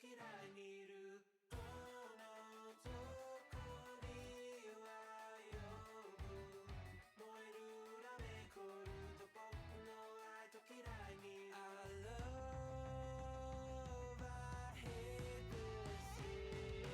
嫌いにいるこの底には呼ぶ燃える裏めくると僕の愛と嫌いにいる I love I hate this city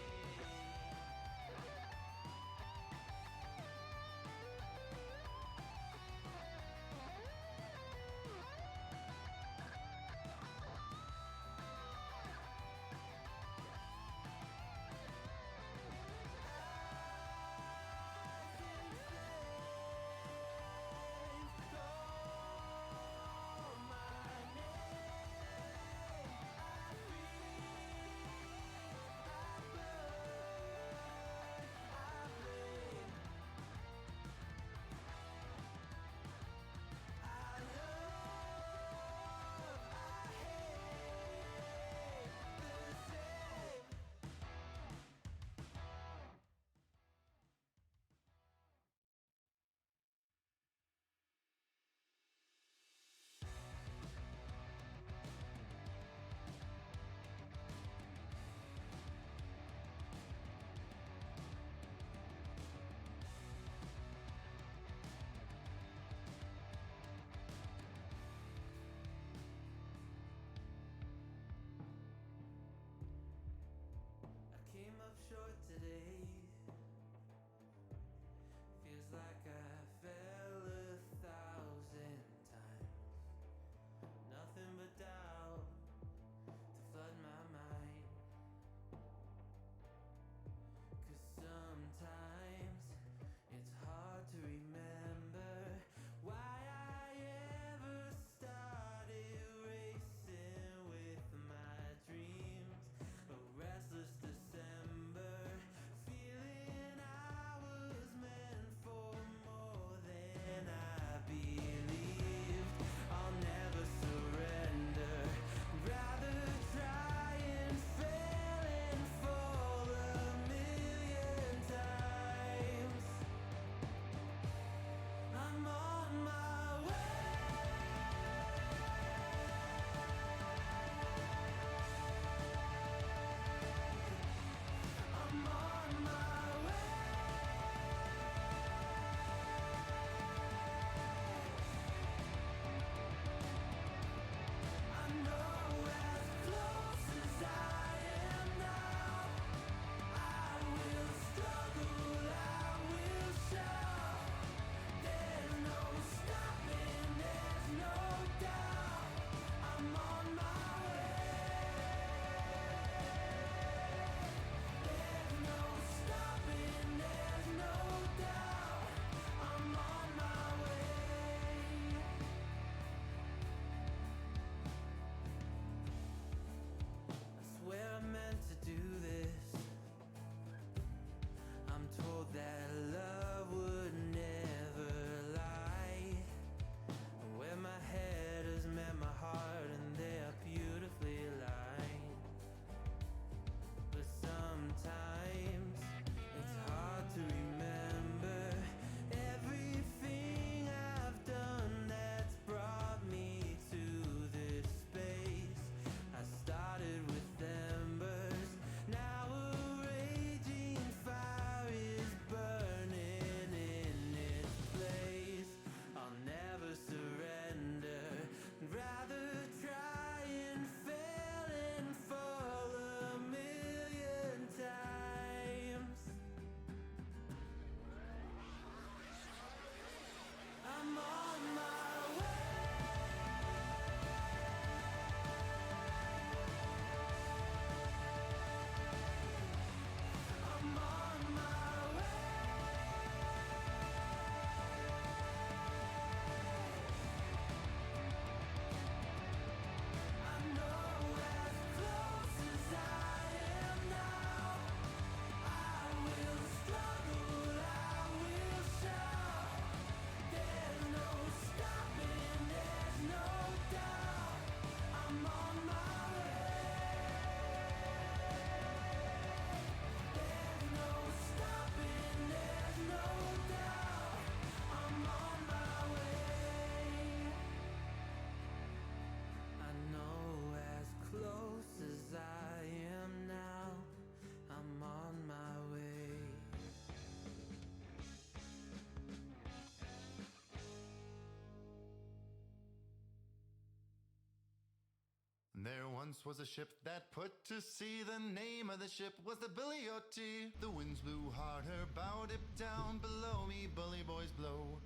once was a ship that put to sea. The name of the ship was the Billy O.T. The winds blew hard, her bow dipped down. Below me, bully boys blow.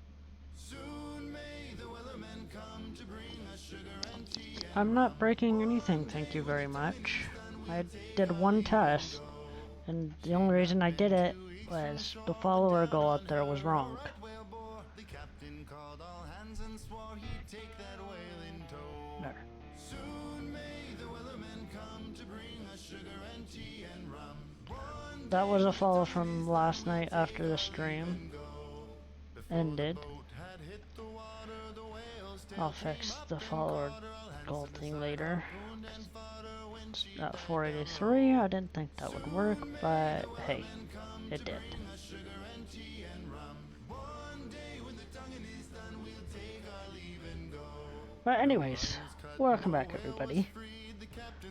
Soon may the Wellerman come to bring us sugar and tea and I'm not breaking anything, thank you very much. I did one test, and the only reason I did it was the follower goal up there was wrong. The captain called all hands and swore he'd take that whale in tow. There. Soon may the Wellerman come to bring us sugar and tea and rum. One That was a follow from last night after the stream ended. I'll fix the follower goal thing later. At 483, I didn't think that would work, but hey, it did. But anyways, welcome back everybody.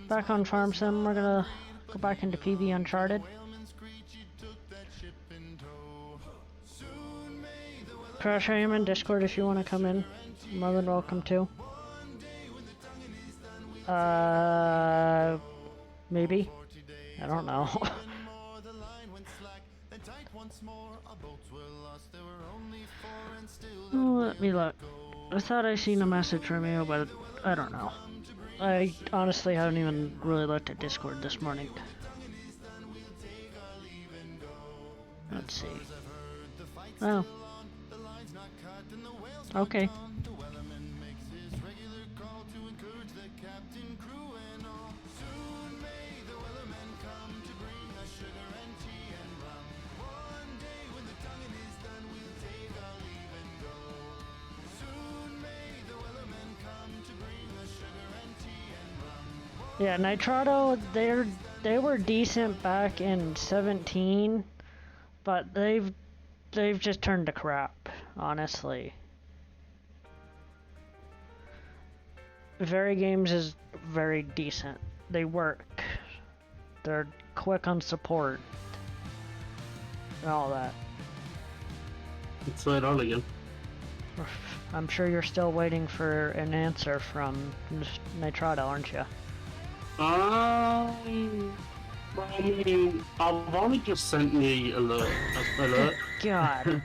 Back on Farm Sim, we're gonna go back into PV Uncharted. Crash, I am in Discord if you want to come in. More than welcome to. Maybe? I don't know. Let me look. I thought I seen a message from you, but I don't know. I honestly haven't even really looked at Discord this morning. Let's see. Oh. Okay. Yeah, Nitrado, they were decent back in 17, but they've just turned to crap, honestly. Very Games is very decent. They work. They're quick on support and all that. It's right on again. I'm sure you're still waiting for an answer from Nitrado, aren't you? I mean, I've only just sent the alert. God.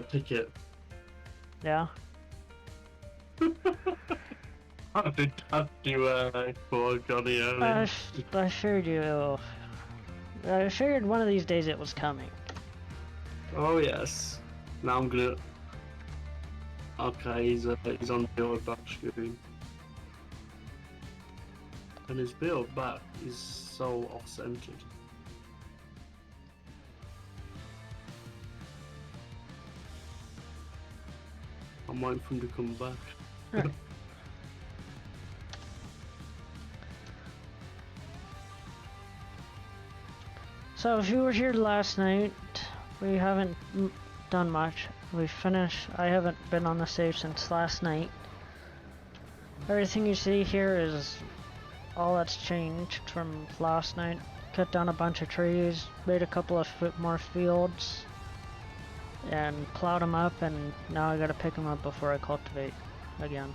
Ticket. Yeah? I did have to, call Johnny earlier. I figured you... I figured one of these days it was coming. Oh, yes. Now I'm gonna... Okay, he's on the old back screen. And his build back is so off-centered. I'm waiting for him to come back. Right. So if you were here last night, we haven't done much. We finished. I haven't been on the save since last night. Everything you see here is all that's changed from last night. Cut down a bunch of trees, made a couple of more fields, and plowed them up, and now I gotta pick them up before I cultivate again.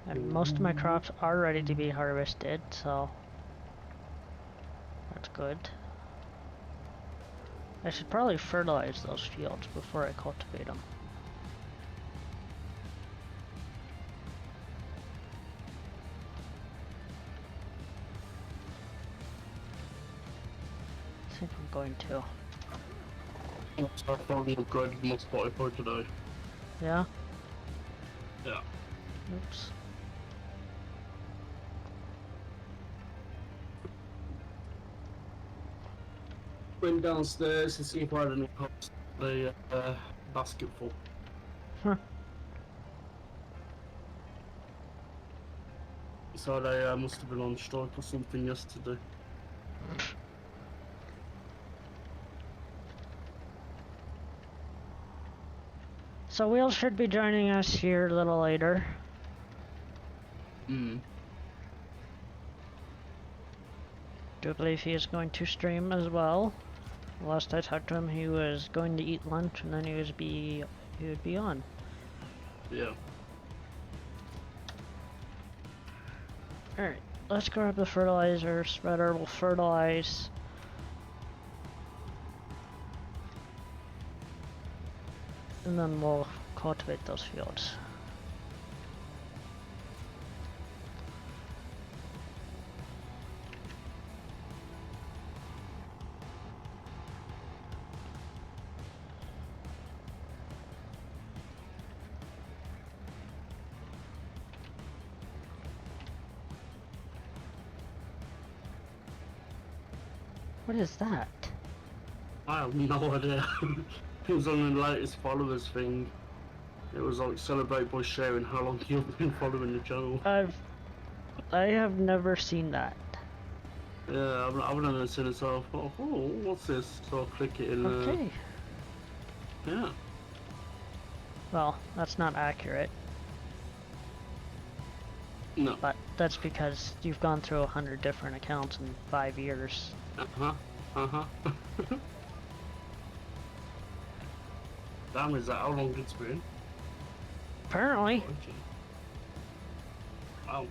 And most of my crops are ready to be harvested, so that's good. I should probably fertilize those fields before I cultivate them. I think I'm going to. I finally upgraded my Spotify today. Yeah? Yeah. Oops. Went downstairs to see if I had any pots the basket full. Huh. So they must have been on strike or something yesterday. So Will should be joining us here a little later. do believe he is going to stream as well. Last I talked to him, he was going to eat lunch and then he would be on. Yeah. Alright, let's grab the fertilizer. Spreader will fertilize. And then we'll cultivate those fields. What is that? I have no idea. It was on the latest followers thing. It was like celebrate by sharing how long you've been following the channel. I have never seen that. Yeah, I've never seen it, so I thought, oh, what's this? So I click it in. Okay. Yeah. Well, that's not accurate, No. but that's because you've gone through 100 different accounts in 5 years. Damn, is that how long it's been? Apparently. Wow.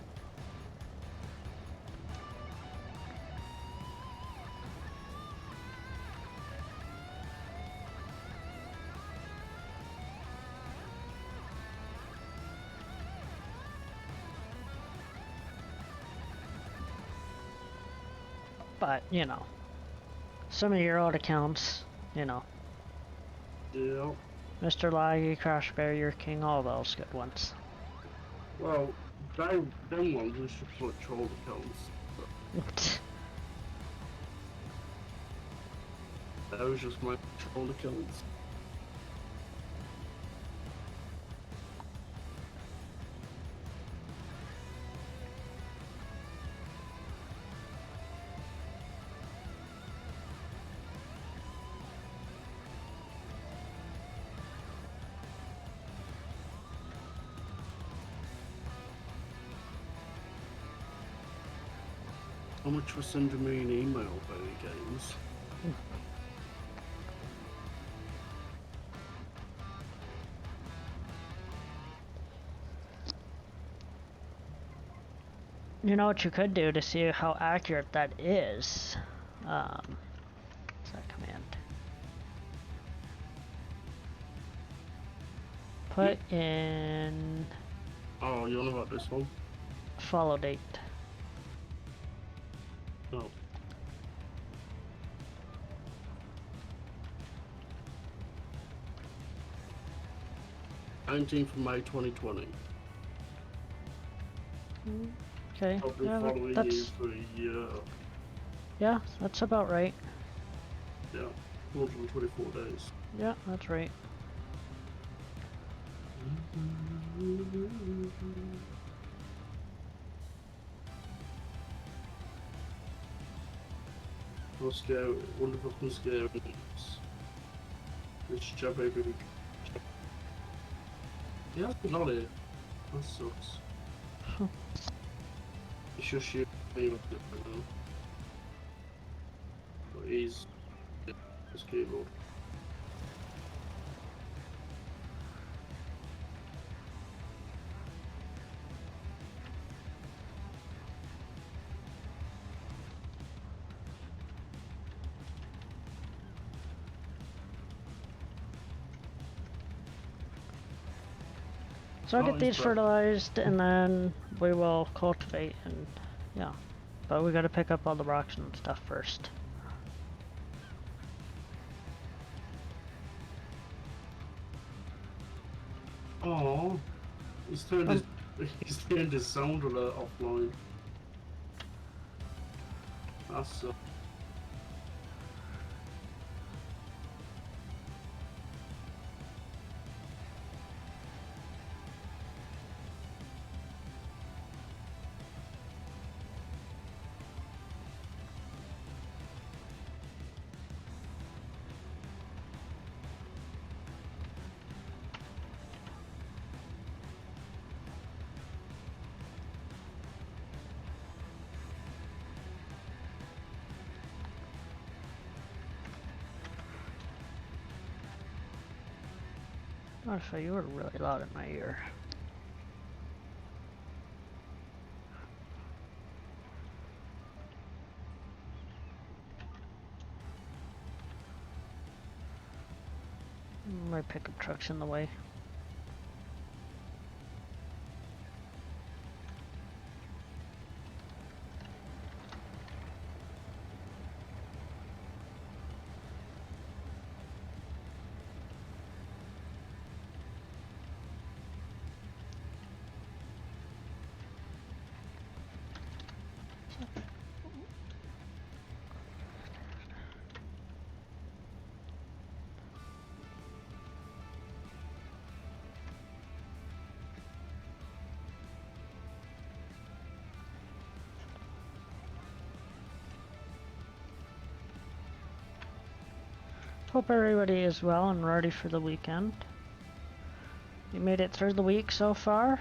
But, you know, some of your old accounts, you know, Yeah. Mr. Laggy, Crash Barrier King, all those good ones. Well, them ones we should put troll accounts. That was just my troll accounts. How much was sending me an email about the games? You know what you could do to see how accurate that is? What's that command? Put in Oh, you know about this one? follow date. No. "19th of May 2020. Okay, I've been yeah, following you that's for a year. yeah, that's about right. Yeah, 124 days. Yeah, that's right. How scary, wonderful and scary news. It's job baby. Yeah, it's not it. That sucks. It's just you me with it now. But he's his keyboard. So I'll Oh, get these he's back. fertilized and then we will cultivate and yeah. But we gotta pick up all the rocks and stuff first. Oh, he's turned his sound alert offline. That's Honestly, you were really loud in my ear. My pickup truck's in the way. Hope everybody is well and ready for the weekend. You made it through the week so far?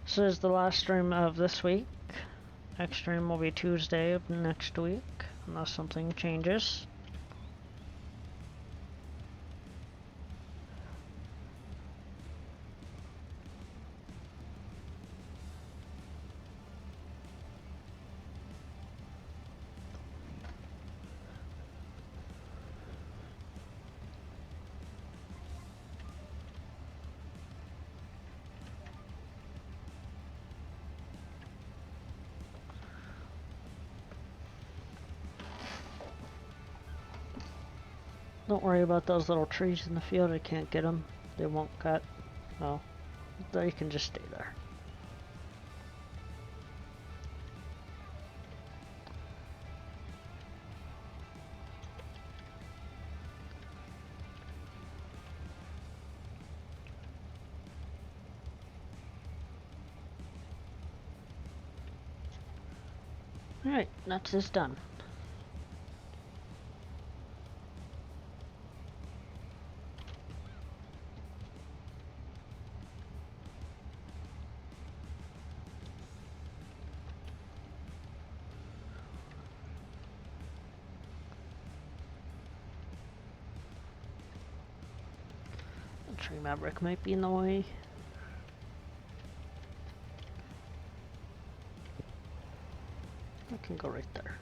This is the last stream of this week. Next stream will be Tuesday of next week, unless something changes. Don't worry about those little trees in the field. I can't get them. They won't cut. Well, they can just stay there. Alright, that's this done. The tree maverick might be in the way. I can go right there.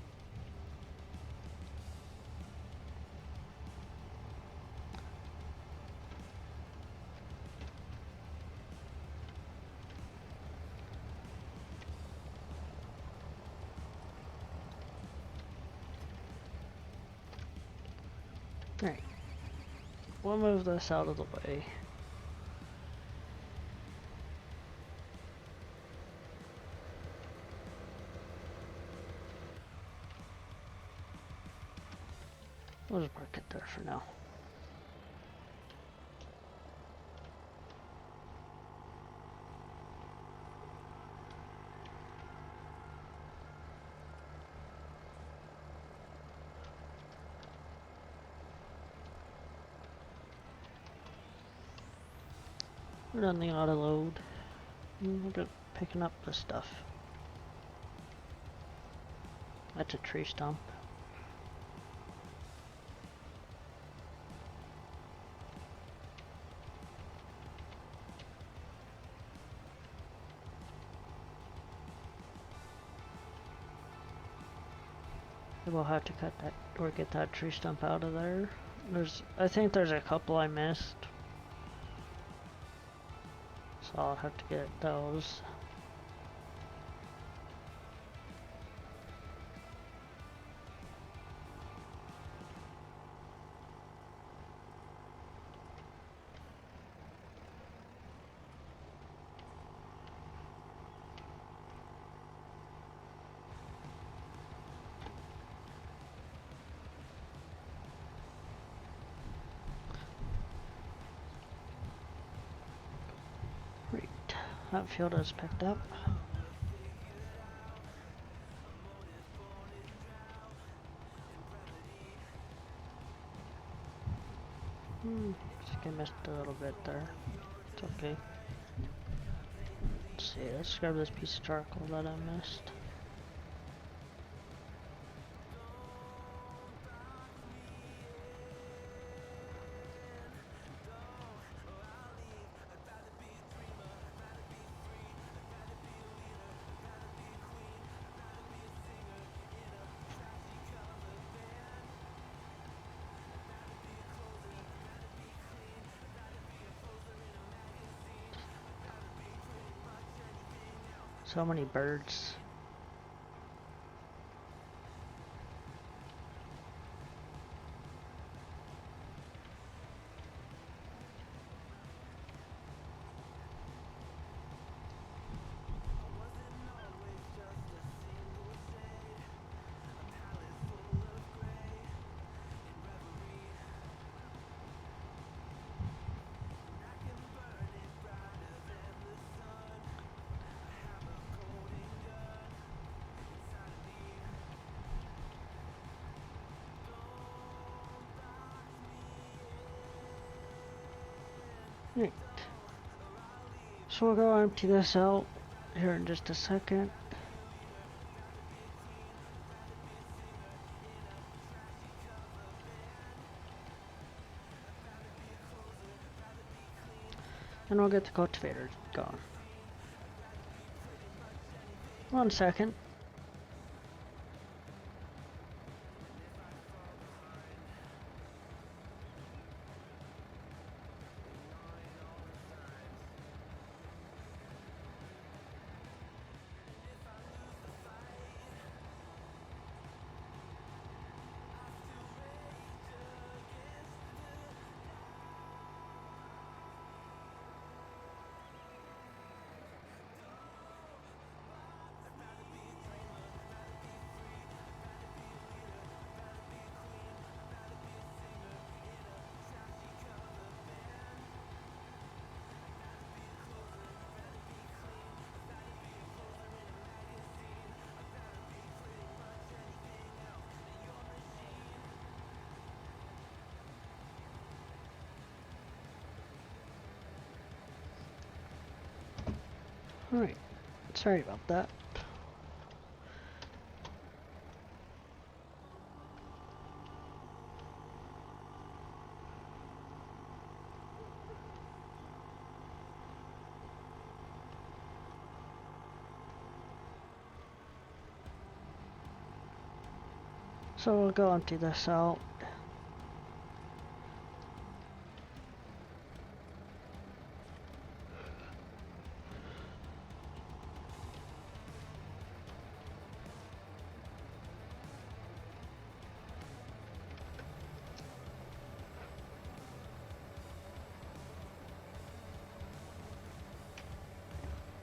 Alright. We'll move this out of the way. We'll just park it there for now. We're done the auto load. We're just picking up the stuff. That's a tree stump. We'll have to cut that or get that tree stump out of there. I think there's a couple I missed. So I'll have to get those. That field is picked up. Just get missed a little bit there. It's okay. Let's see, let's grab this piece of charcoal that I missed. So many birds. Right. So we'll go empty this out here in just a second. And we'll get the cultivator going. 1 second. Alright, sorry about that. So we'll go empty this out.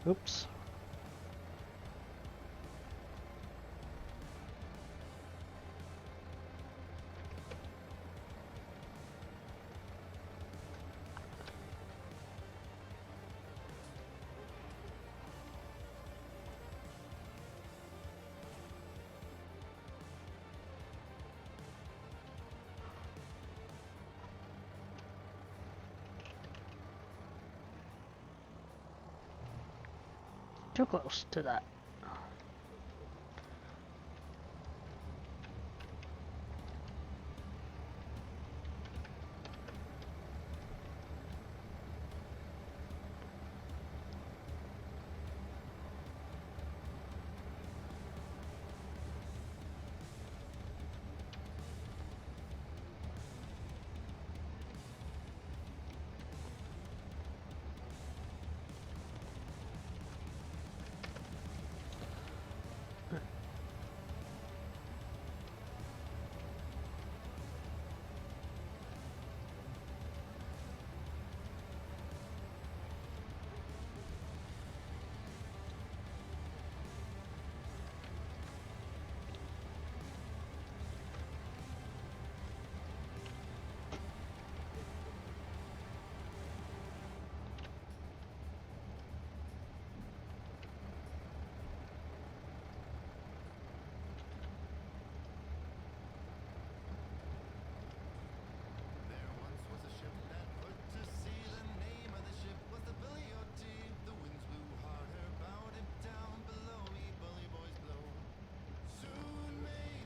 Oops. Too close to that.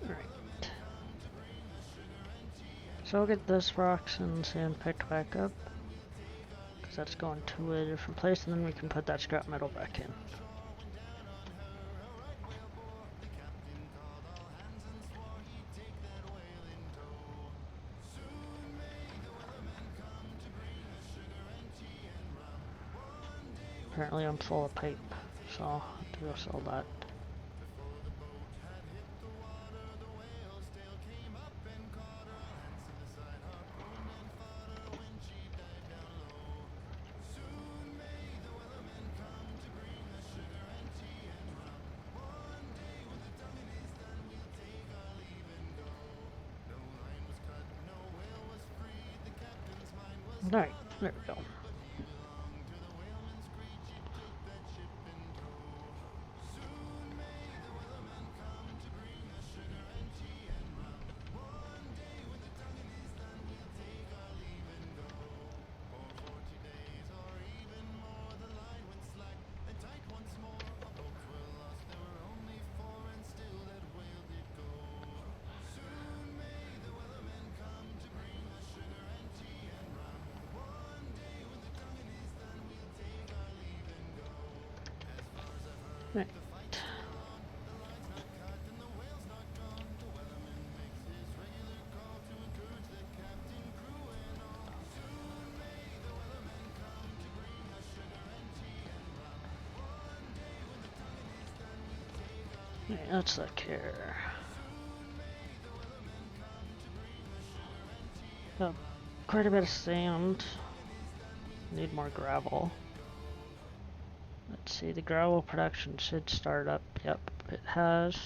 Right. So I'll get this rocks and sand picked back up, because that's going to a different place, and then we can put that scrap metal back in. Apparently I'm full of pipe, so I'll have to go sell that. Alright, there we go. Right. Right, that's the care. Got quite a bit of sand. Need more gravel. Let's see, the gravel production should start up. Yep, it has.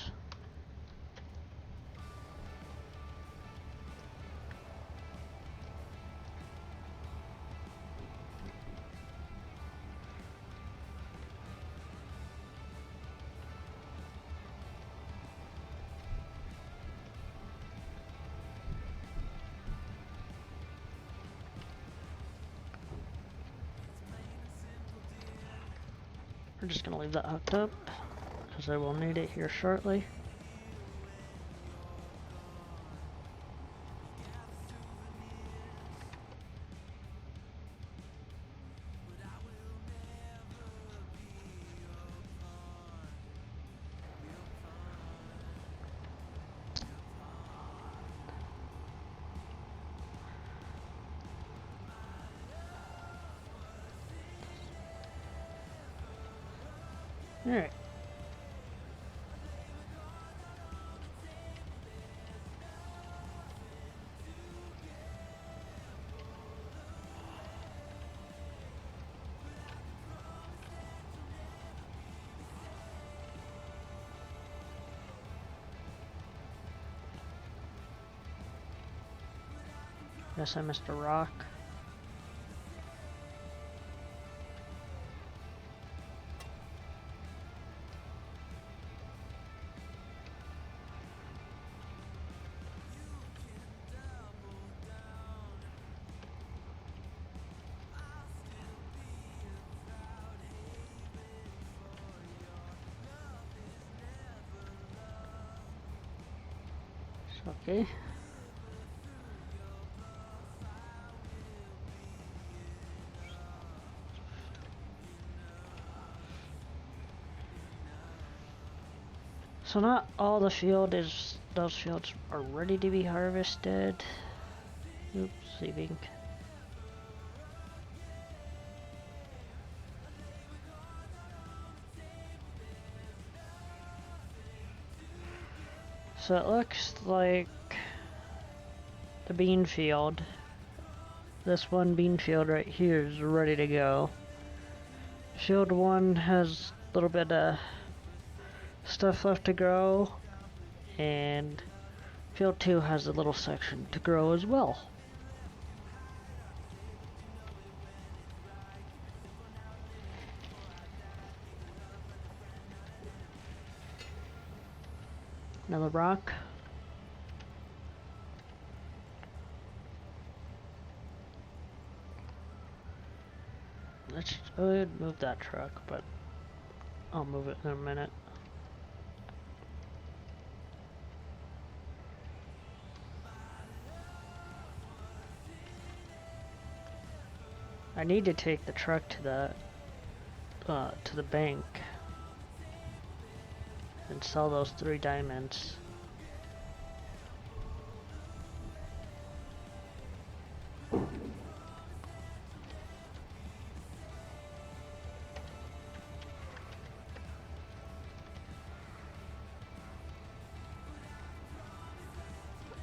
We're just gonna leave that hooked up, because I will need it here shortly. Alright. Guess I missed a rock. Okay. So not all the those fields are ready to be harvested. Oops, saving. So it looks like the bean field, this one bean field right here is ready to go. Field 1 has a little bit of stuff left to grow, and field 2 has a little section to grow as well. Another rock. Let's go ahead and move that truck, but I'll move it in a minute. I need to take the truck to the bank and sell those 3 diamonds.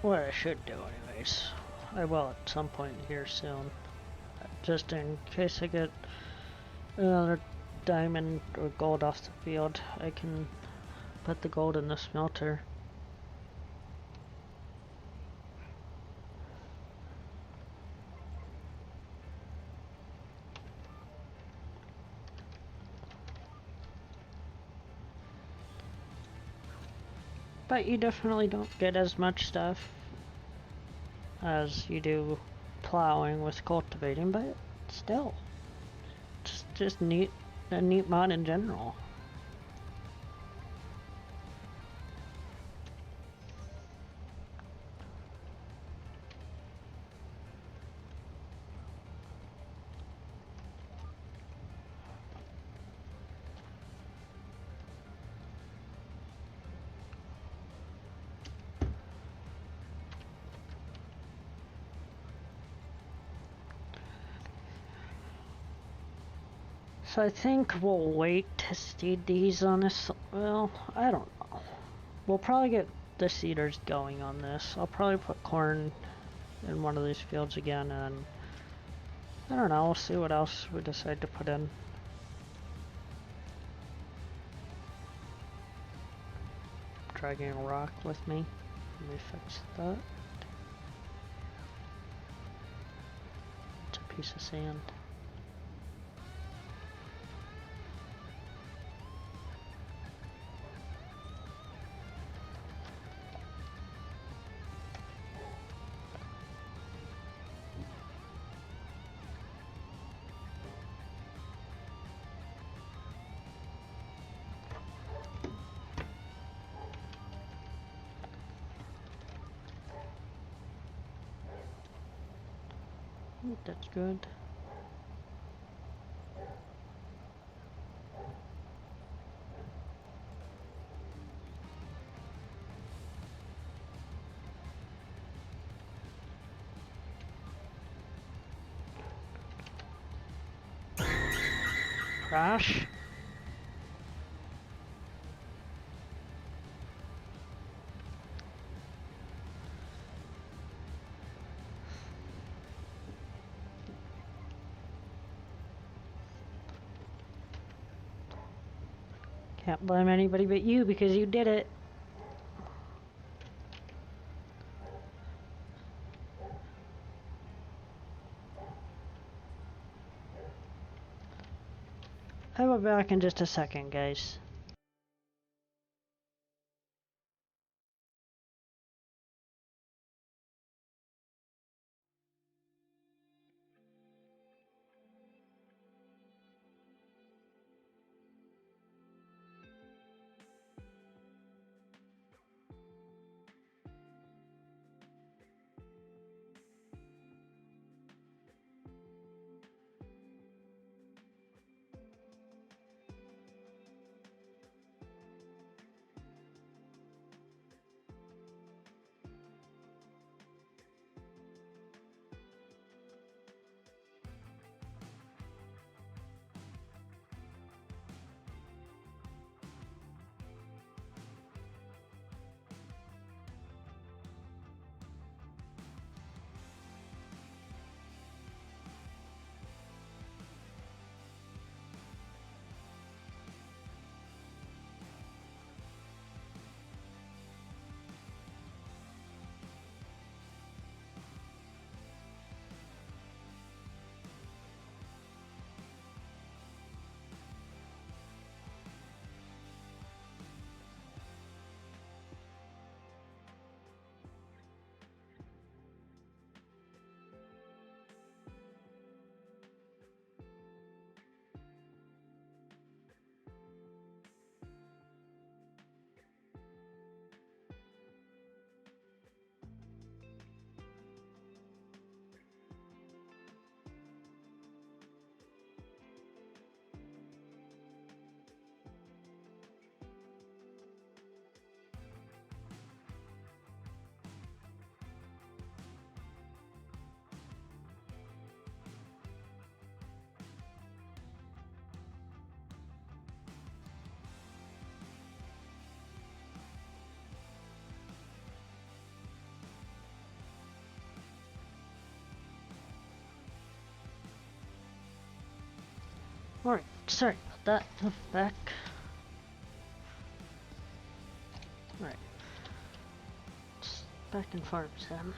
What I should do anyways. I will at some point here soon. Just in case I get another diamond or gold off the field, I can put the gold in the smelter. But you definitely don't get as much stuff as you do plowing with cultivating, but still, it's just neat, a neat mod in general. So I think we'll wait to seed these on this. Well, I don't know. We'll probably get the seeders going on this. I'll probably put corn in one of these fields again, and I don't know. We'll see what else we decide to put in. Dragging a rock with me. Let me fix that. It's a piece of sand. That's good. Crash. Can't blame anybody but you because you did it. I'll be back in just a second, guys. Alright, sorry about that. Move back. Alright. Back in farms then.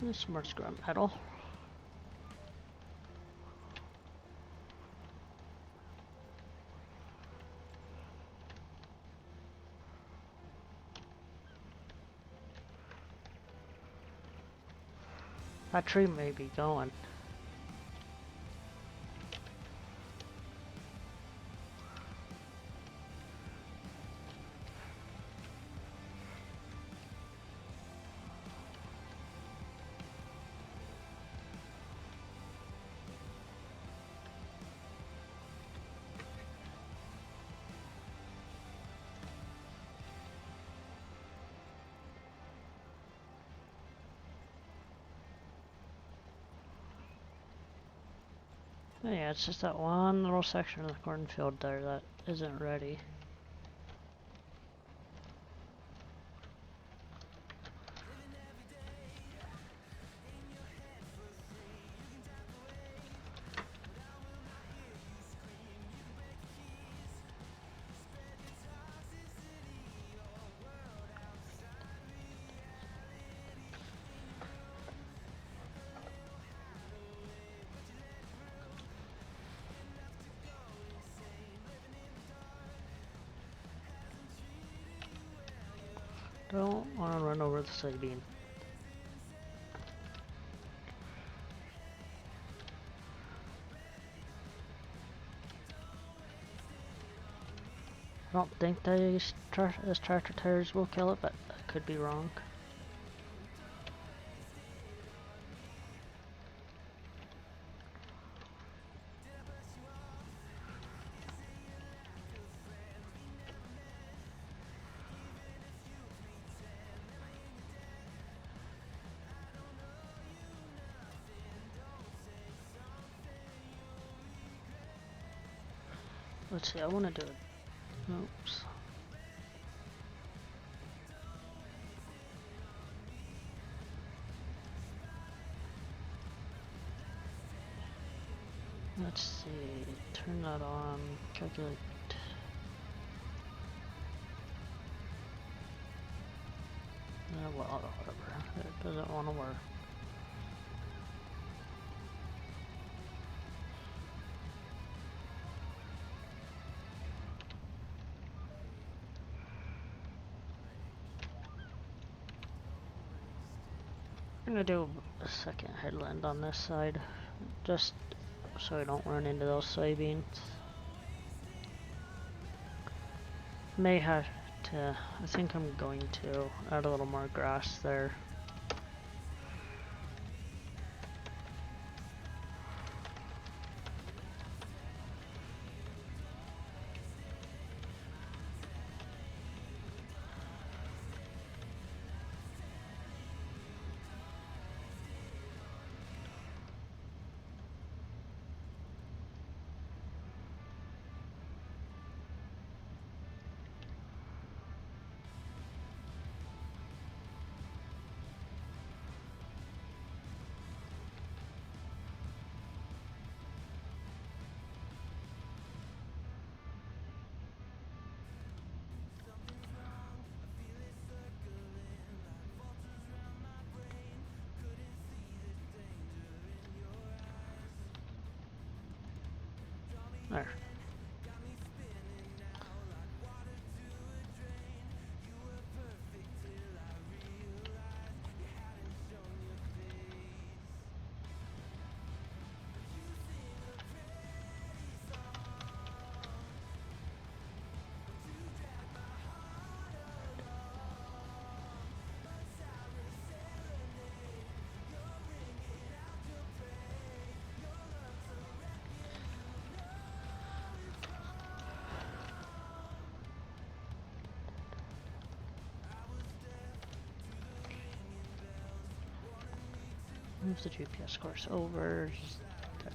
There's some more scrap metal. That tree may be going. Oh yeah, it's just that one little section of the cornfield there that isn't ready. Don't want to run over the soybean. I don't think these tractor tires will kill it, but I could be wrong. Let's see, I want to do it. Oops. Let's see, turn that on, calculate. Well, whatever, it doesn't want to work. I'm gonna do a second headland on this side, just so I don't run into those soybeans. May have to, I think I'm going to add a little more grass there. There. Move the GPS course over there.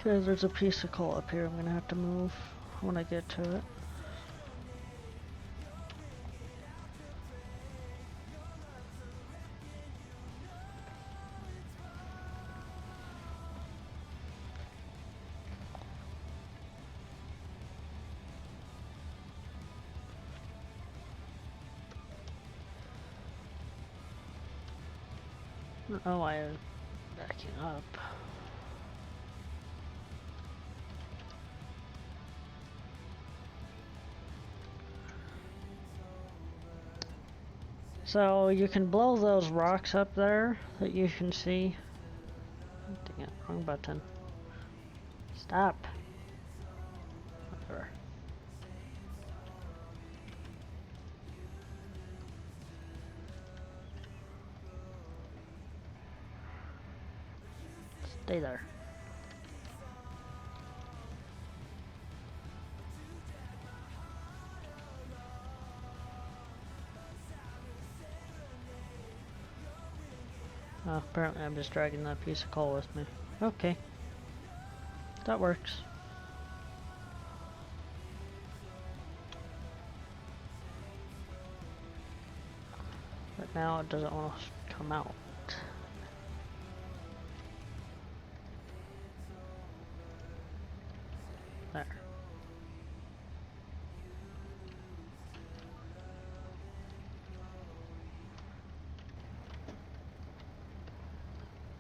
Okay, there's a piece of coal up here I'm gonna have to move when I get to it. Oh, I am backing up. So you can blow those rocks up there that you can see. Dang it, wrong button. Stop. Whatever. Stay there. Oh, apparently I'm just dragging that piece of coal with me. Okay. That works. But now it doesn't want to come out. There.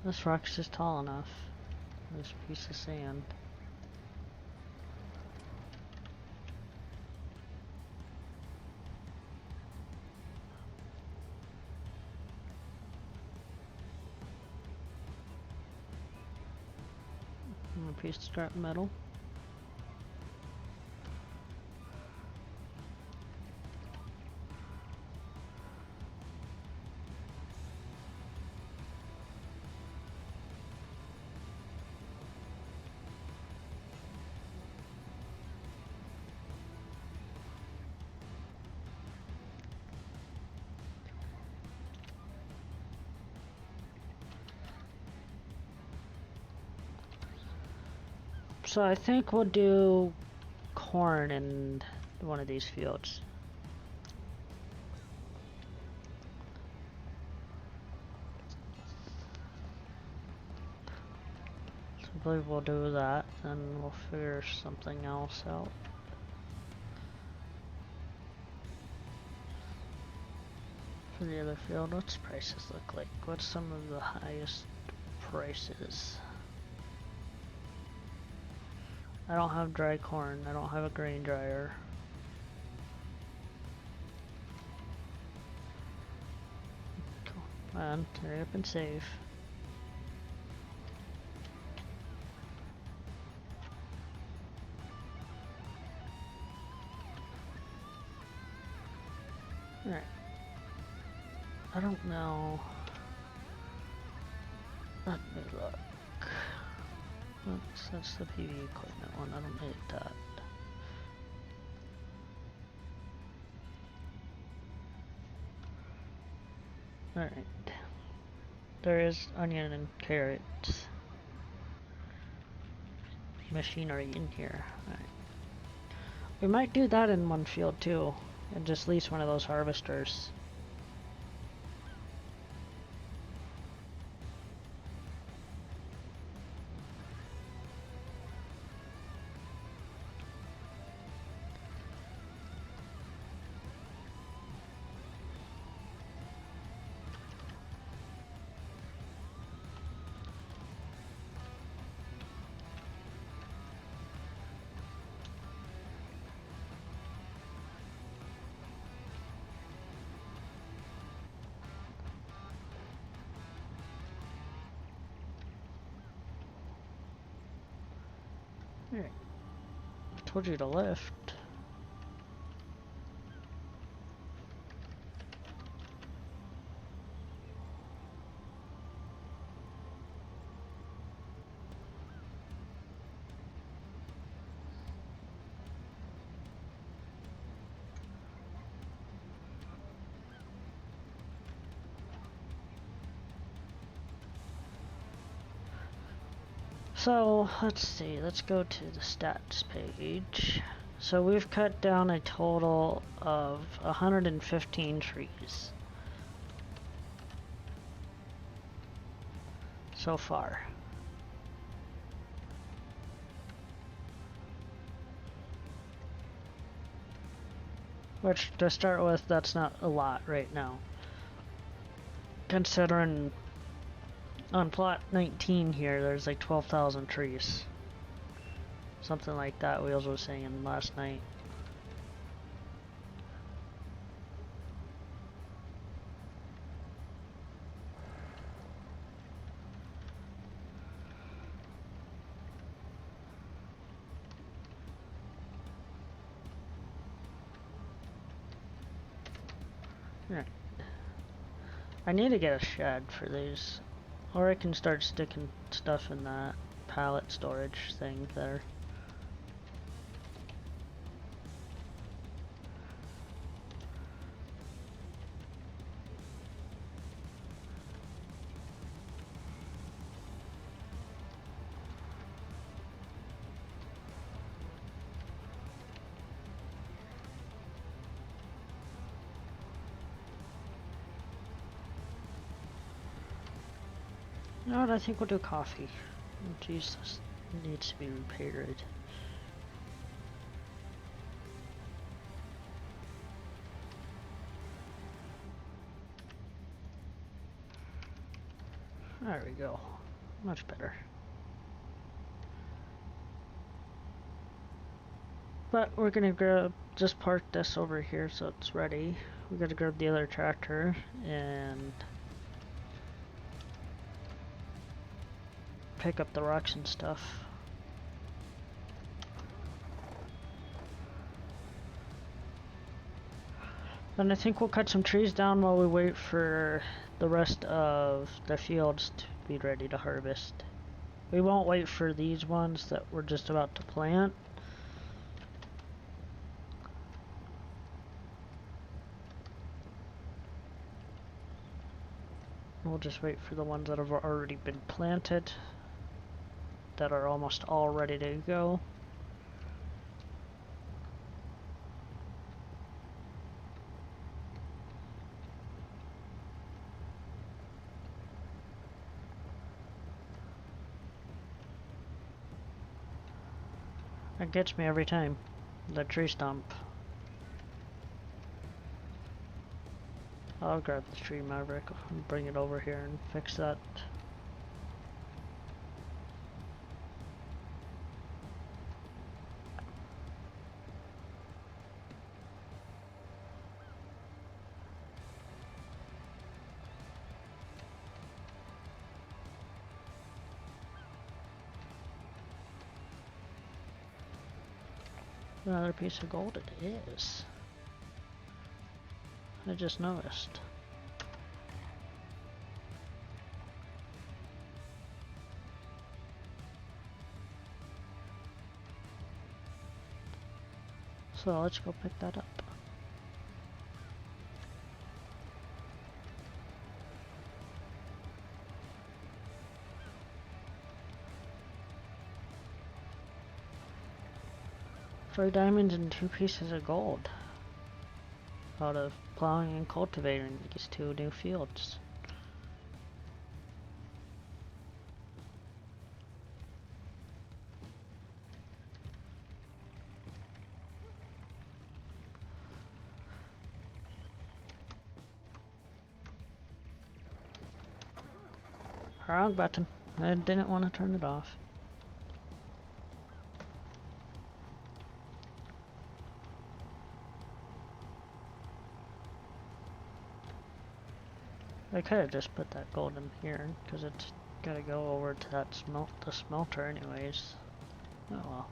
This rock's just tall enough. This piece of sand. And a piece of scrap metal. So I think we'll do corn in one of these fields. So I believe we'll do that, and we'll figure something else out. For the other field, what's prices look like? What's some of the highest prices? I don't have dry corn. I don't have a grain dryer. Come on, hurry up and save. Alright. I don't know. Let me look. That's the PV equipment one. I don't need that. Alright. There is onion and carrots. Machinery in here. Alright. We might do that in one field too. And just lease one of those harvesters. Alright. I told you to lift. So, let's see, let's go to the stats page. So we've cut down a total of 115 trees so far. Which, to start with, that's not a lot right now. Considering on plot 19 here, there's like 12,000 trees. Something like that, Wheels was saying last night. Right. I need to get a shed for these. Or I can start sticking stuff in that pallet storage thing there. You know what, I think we'll do coffee. Jeez, this needs to be repaired. There we go. Much better. But we're gonna grab, just park this over here so it's ready. We gotta grab the other tractor and pick up the rocks and stuff. Then I think we'll cut some trees down while we wait for the rest of the fields to be ready to harvest. We won't wait for these ones that we're just about to plant. We'll just wait for the ones that have already been planted, that are almost all ready to go. It gets me every time, the tree stump. I'll grab the tree Maverick and bring it over here and fix that. Another piece of gold it is. I just noticed. So let's go pick that up. Four diamonds and 2 pieces of gold out of plowing and cultivating these 2 new fields. Wrong button. I didn't want to turn it off. I could have just put that gold in here, because it's gotta go over to that the smelter anyways. Oh well.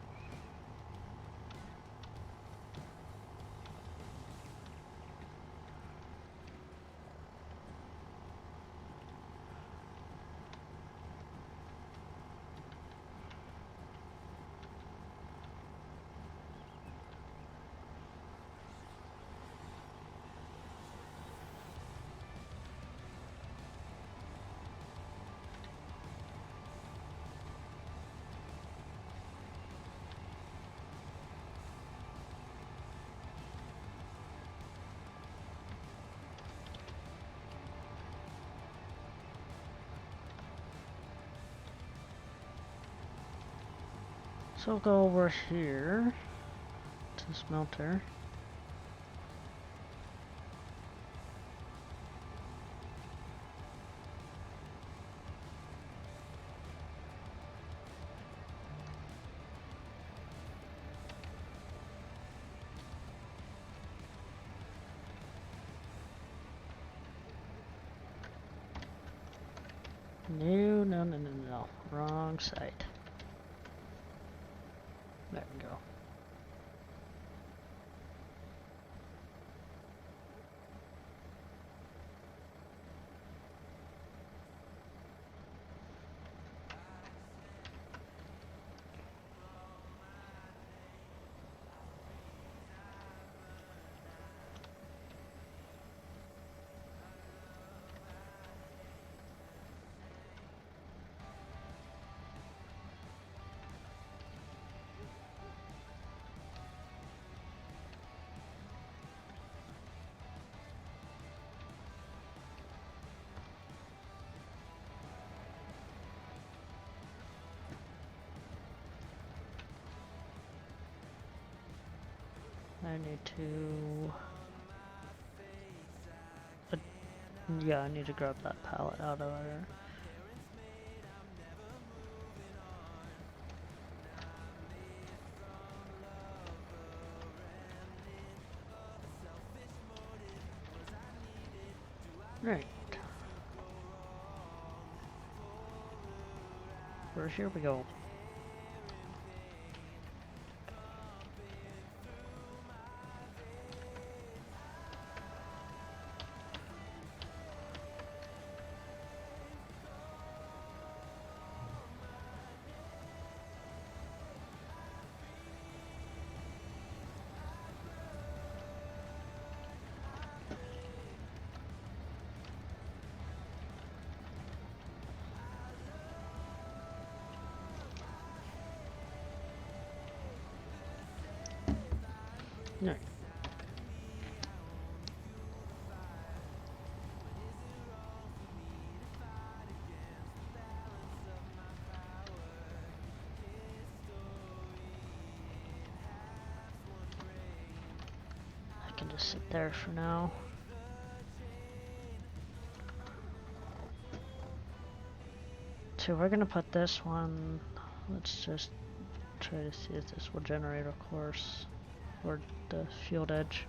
So we'll go over here to smelter. No, no, no, no, no. Wrong side. There we go. I need to... yeah, I need to grab that pallet out of there. Right. Where here we go. Right. I can just sit there for now. So we're gonna put this one, let's just try to see if this will generate a course or the field edge.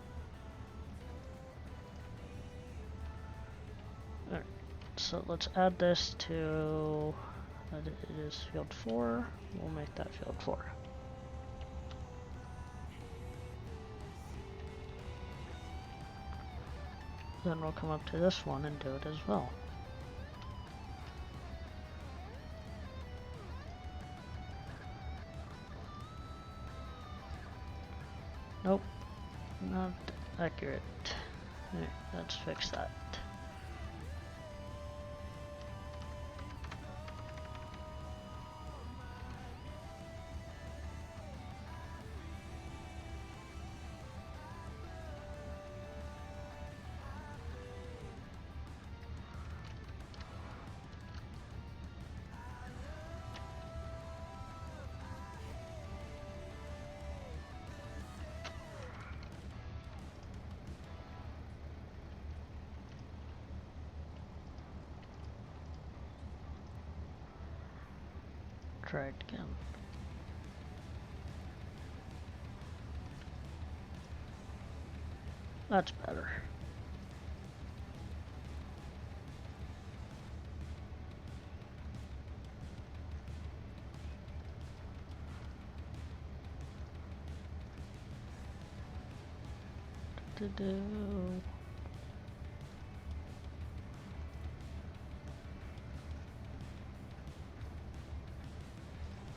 Alright, so let's add this to, it is field 4, we'll make that field 4. Then we'll come up to this one and do it as well. Nope, not accurate. Alright, let's fix that. Try it again. That's better.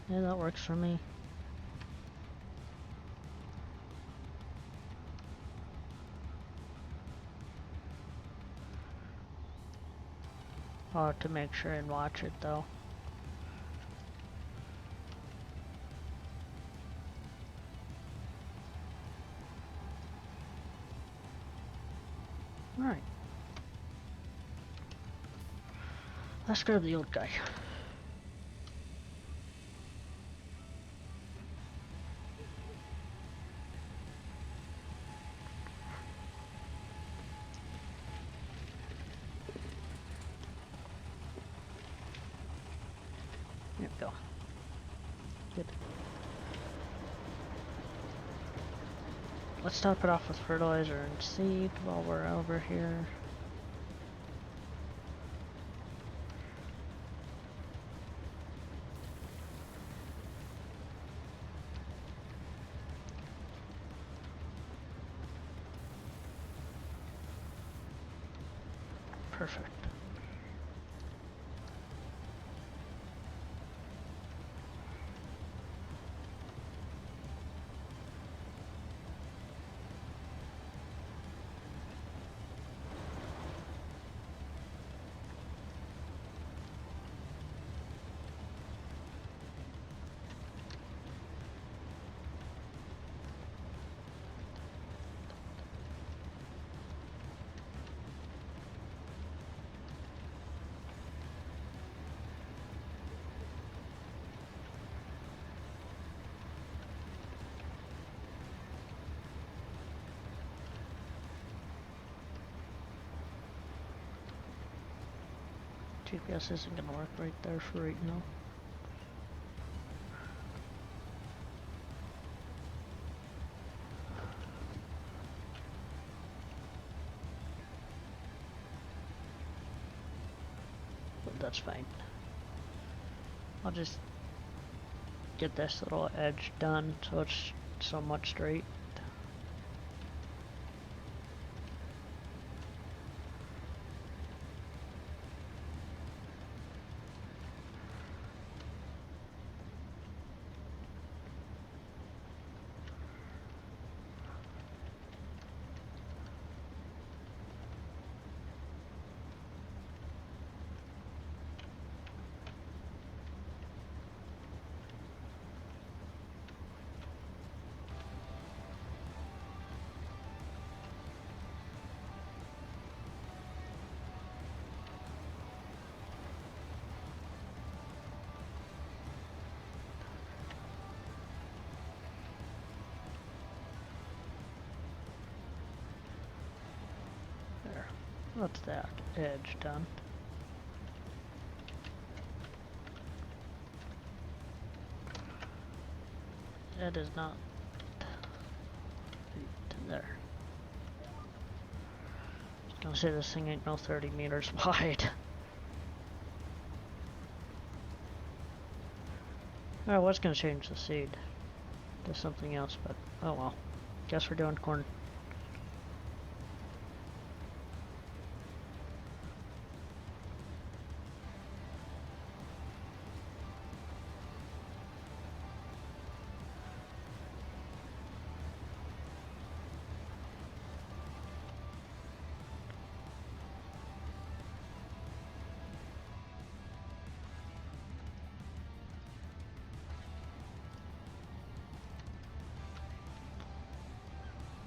Yeah, that works for me. I'll have to make sure and watch it though. Alright. Let's grab the old guy. let's top it off with fertilizer and seed while we're over here. Perfect. GPS isn't gonna work right there for right now. But that's fine. I'll just get this little edge done so it's somewhat straight. There. That's that edge done. That is not there. I was gonna say this thing ain't no 30 meters wide. I was gonna change the seed to something else, but oh well. Guess we're doing corn.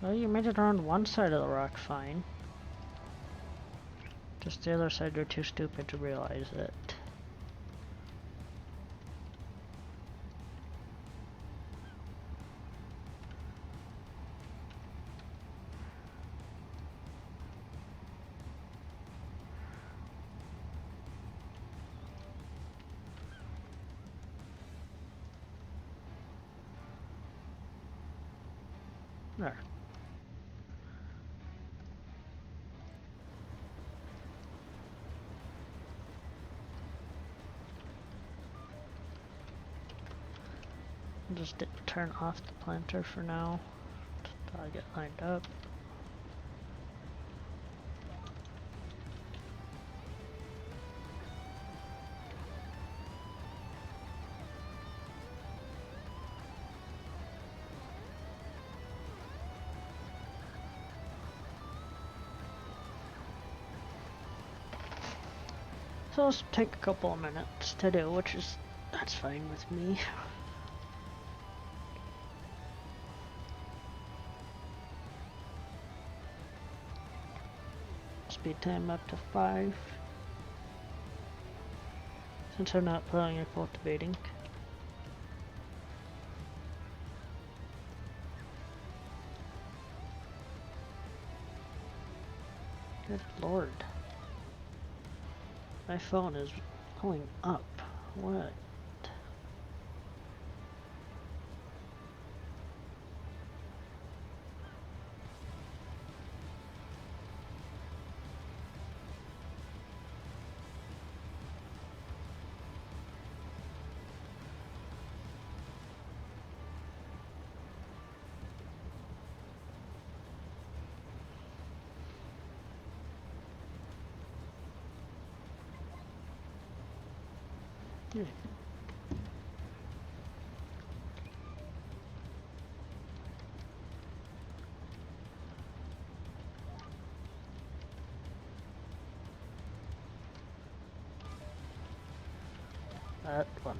Well, you made it around one side of the rock fine. Just the other side, you're too stupid to realize it. There. Just turn off the planter for now until I get lined up. So it'll take a couple of minutes to do, that's fine with me. Speed time up to 5. Since I'm not plowing or cultivating. Good lord. My phone is pulling up. What? That one.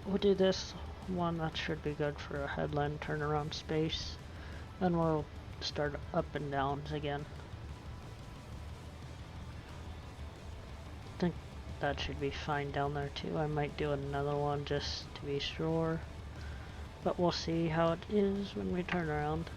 We'll do this one, that should be good for a headland turnaround space. Then we'll start up and downs again. I think that should be fine down there too. I might do another one just to be sure. But we'll see how it is when we turn around.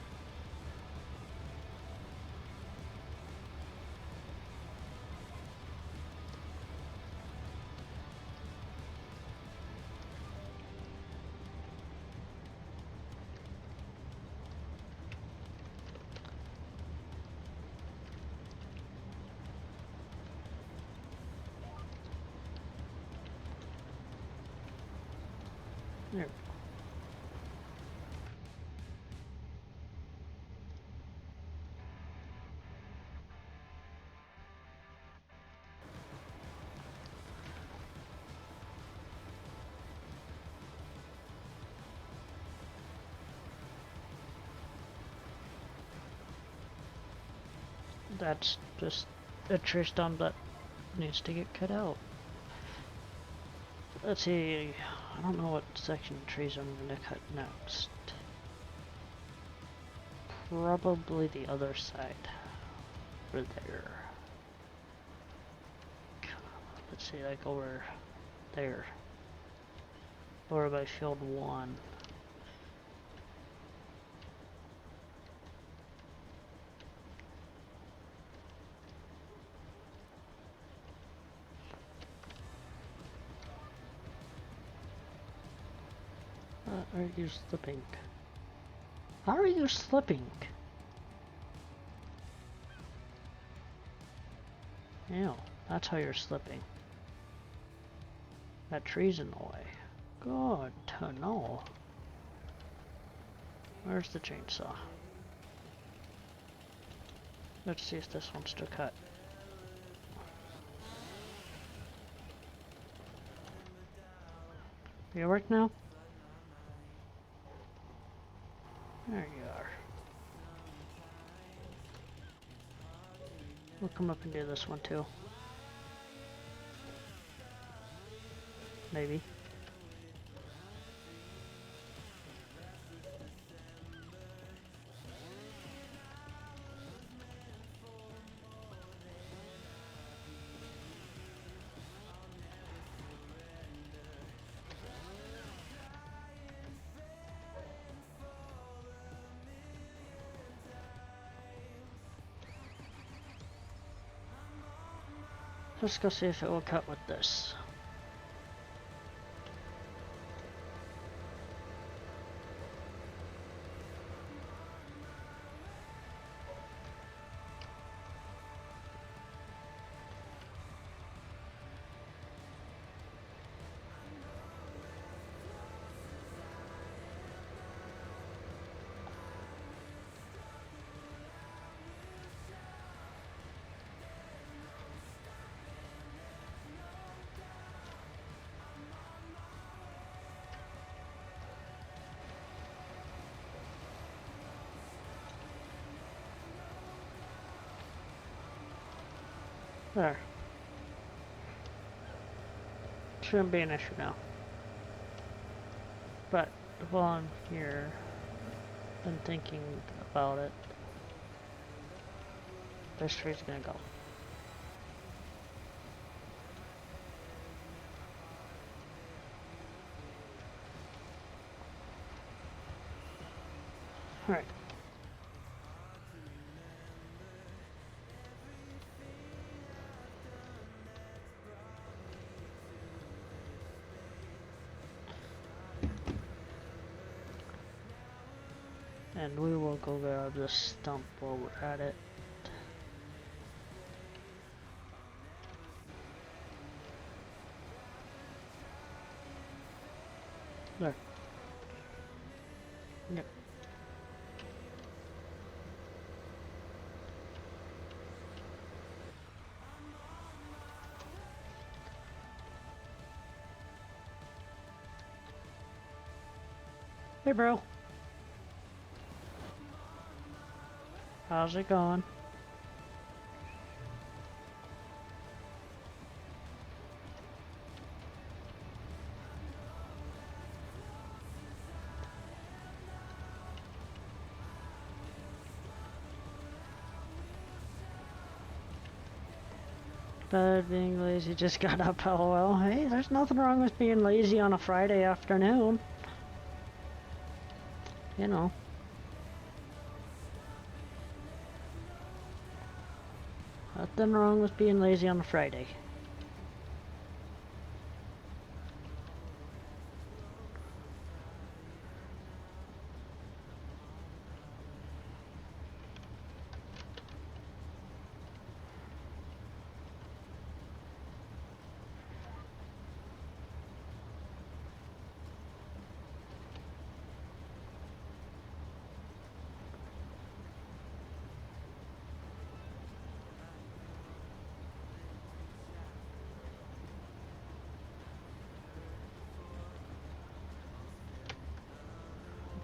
There. That's just a tree stump that needs to get cut out. Let's see, I don't know what section of trees I'm going to cut next. Probably the other side. Over there. Let's see, like over there. Over by field 1. Are you slipping? How are you slipping? Ew, that's how you're slipping. That tree's in the way. Good to know. Where's the chainsaw? Let's see if this one's to cut. You work now? There you are. We'll come up and do this one too. Maybe. Let's go see if it will cut with this. There. Shouldn't be an issue now. But while I'm here, been thinking about it. This tree's gonna go. Alright. And we will go grab this stump while we're at it. There. Yep. Hey, bro. How's it going? Bad being lazy, just got up, lol. Hey, there's nothing wrong with being lazy on a Friday afternoon. You know. Nothing wrong with being lazy on a Friday.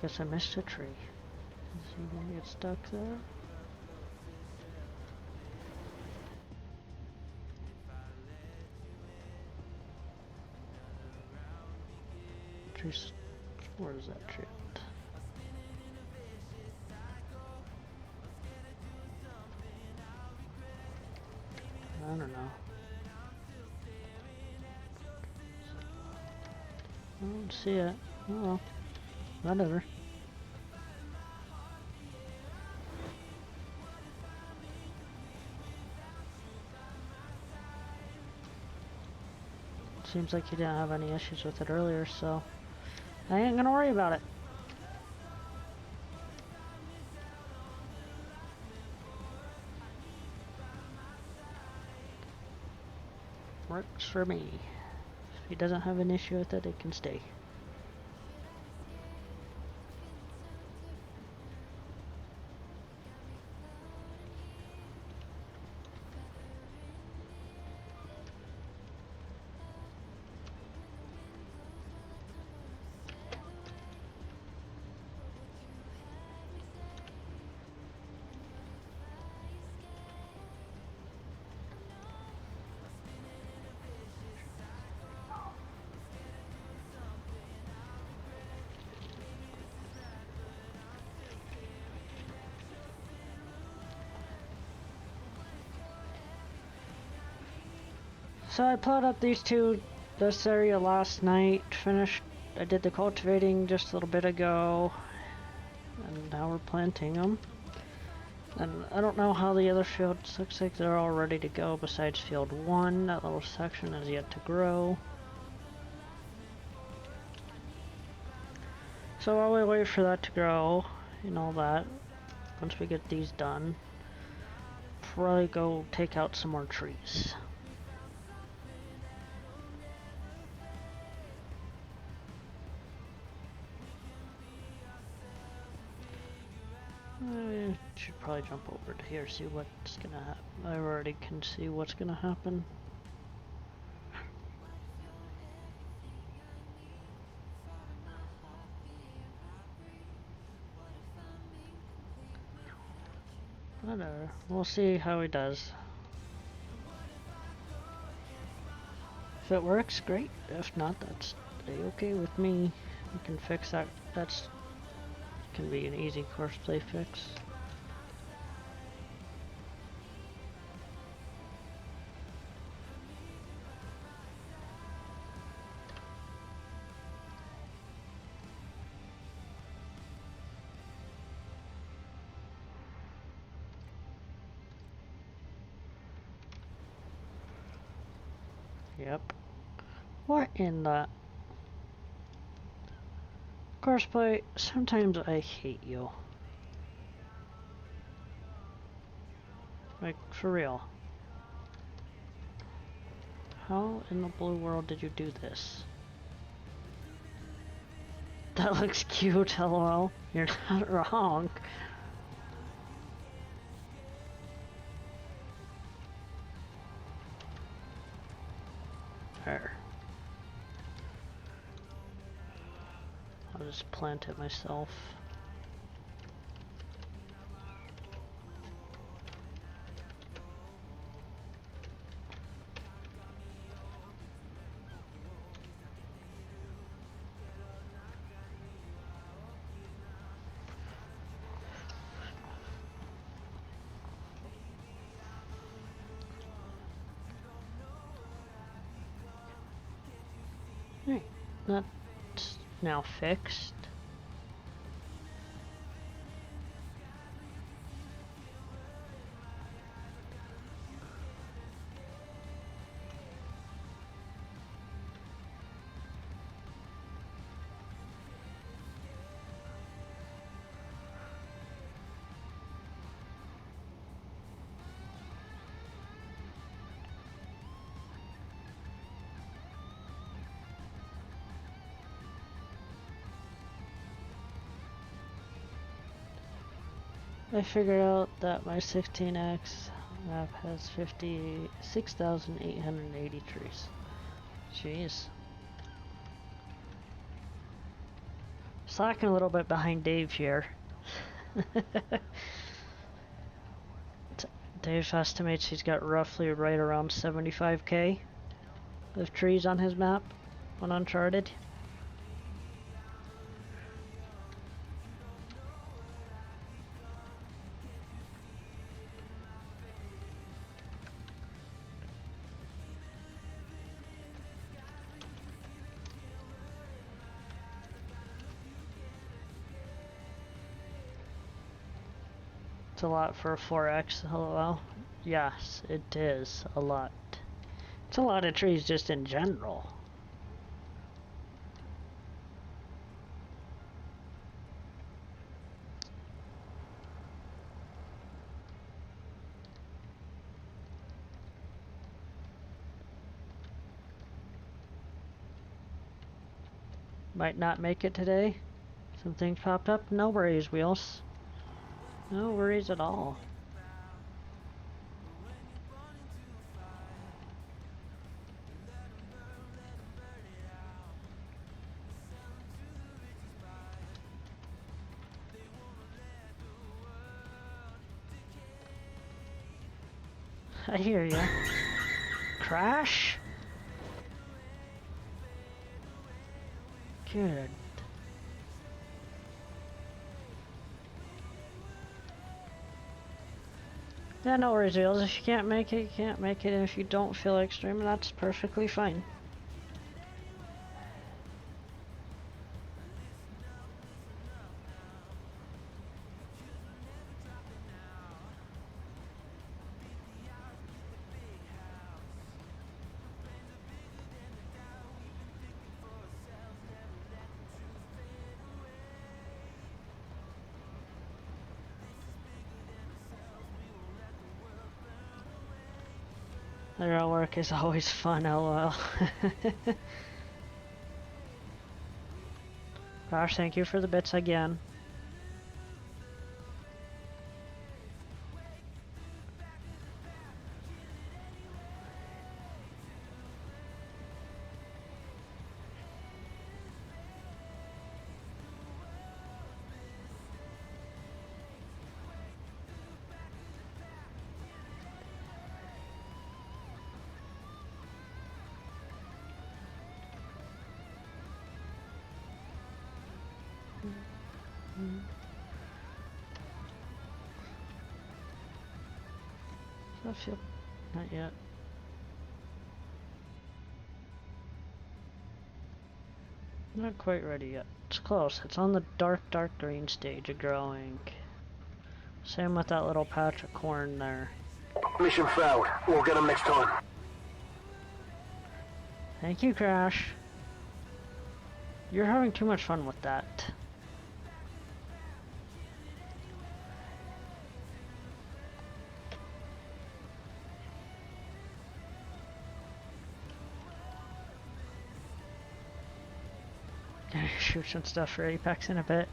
Guess I missed a tree. Is he gonna get stuck there? Trees. Where is that tree? I don't know. I don't see it. Oh well. Whatever. Seems like you didn't have any issues with it earlier, so I ain't gonna worry about it. Works for me. If he doesn't have an issue with it, it can stay. So I plowed up this area last night, I did the cultivating just a little bit ago, and now we're planting them. And I don't know how the other fields, looks like they're all ready to go besides field 1, that little section is yet to grow. So while we wait for that to grow, and all that, once we get these done, probably go take out some more trees. I should probably jump over to here, see what's gonna happen. I already can see what's gonna happen. Whatever, we'll see how he does. If it works, great. If not, that's okay with me. We can fix that. That's can be an easy courseplay fix. Yep. What in the... Courseplay, sometimes I hate you. Like, for real. How in the blue world did you do this? That looks cute, lol. You're not wrong. There. I'll just plant it myself. Right, that's now fixed. I figured out that my 16x map has 56,880 trees. Jeez. Slacking a little bit behind Dave here. Dave estimates he's got roughly right around 75k of trees on his map on Uncharted. It's a lot for a 4x, lol. Yes, it is a lot. It's a lot of trees just in general. Might not make it today. Some things popped up. No worries, Wheels. No worries at all. I hear ya. Crash? Good. Yeah, no worries, Wheels. If you can't make it, you can't make it. And if you don't feel like streaming, that's perfectly fine. The real work is always fun, lol. Gosh, thank you for the bits again. Does that feel... Not yet. Not quite ready yet. It's close. It's on the dark green stage of growing. Same with that little patch of corn there. Mission failed. We'll get them next time. Thank you, Crash. You're having too much fun with that. Gonna shoot some stuff for Apex in a bit.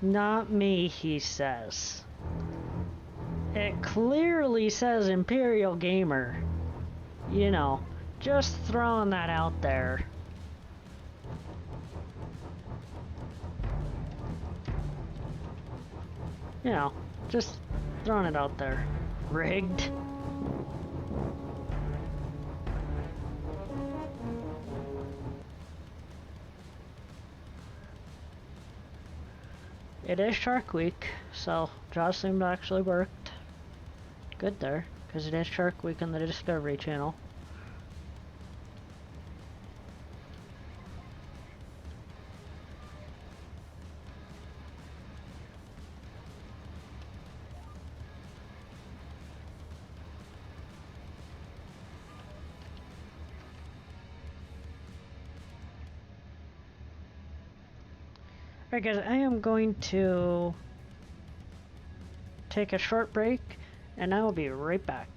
Not me, he says. It clearly says Imperial Gamer. You know, just throwing that out there. You know, just throwing it out there. Rigged. It is Shark Week, so Josh seemed to actually worked good there, because it is Shark Week on the Discovery Channel. Alright guys, I am going to take a short break, and I will be right back.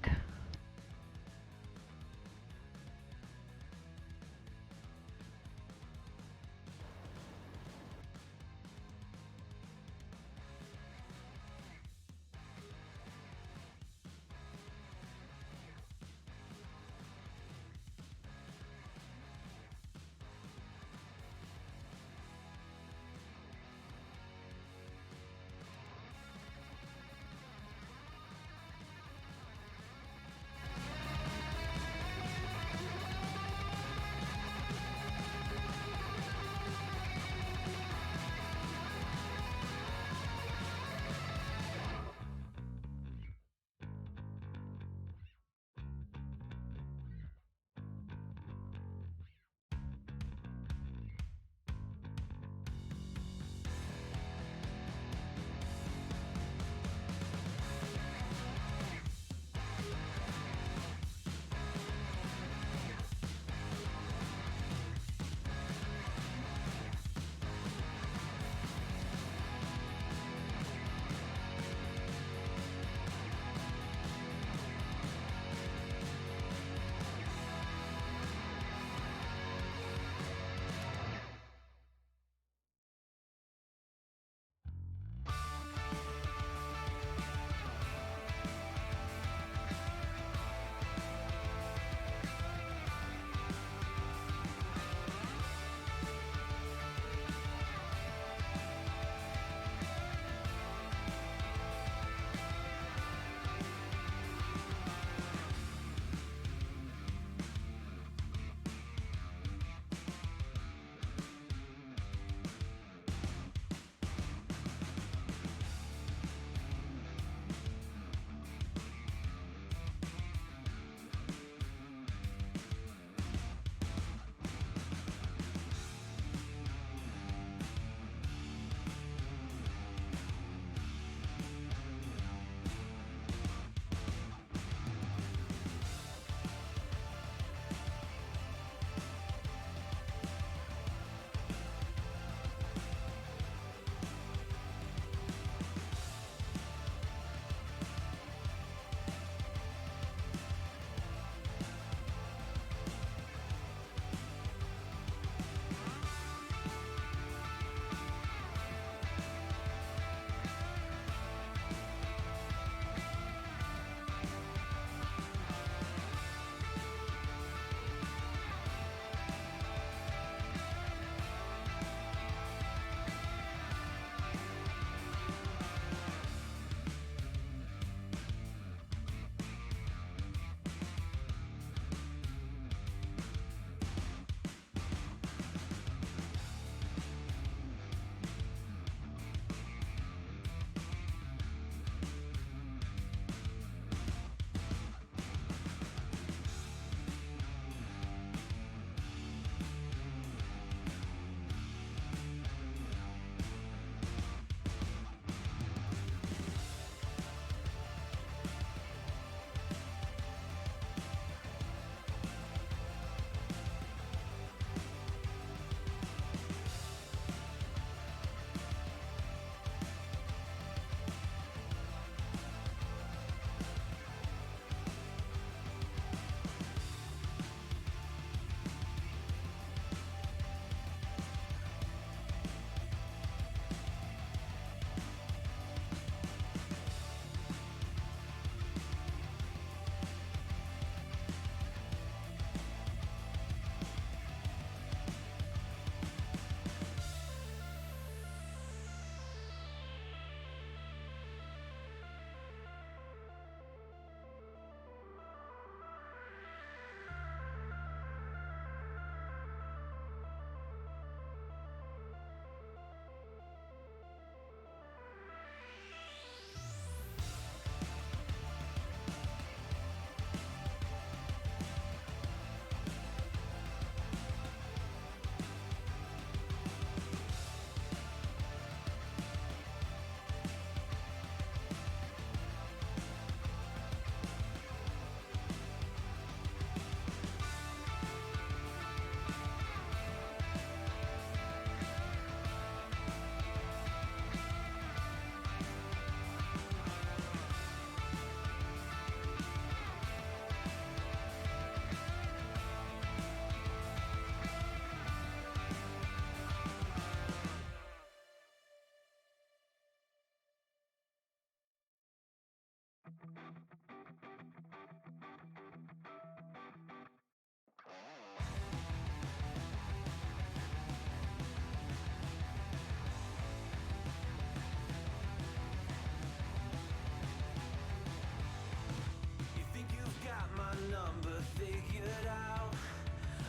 You think you've got my number figured out?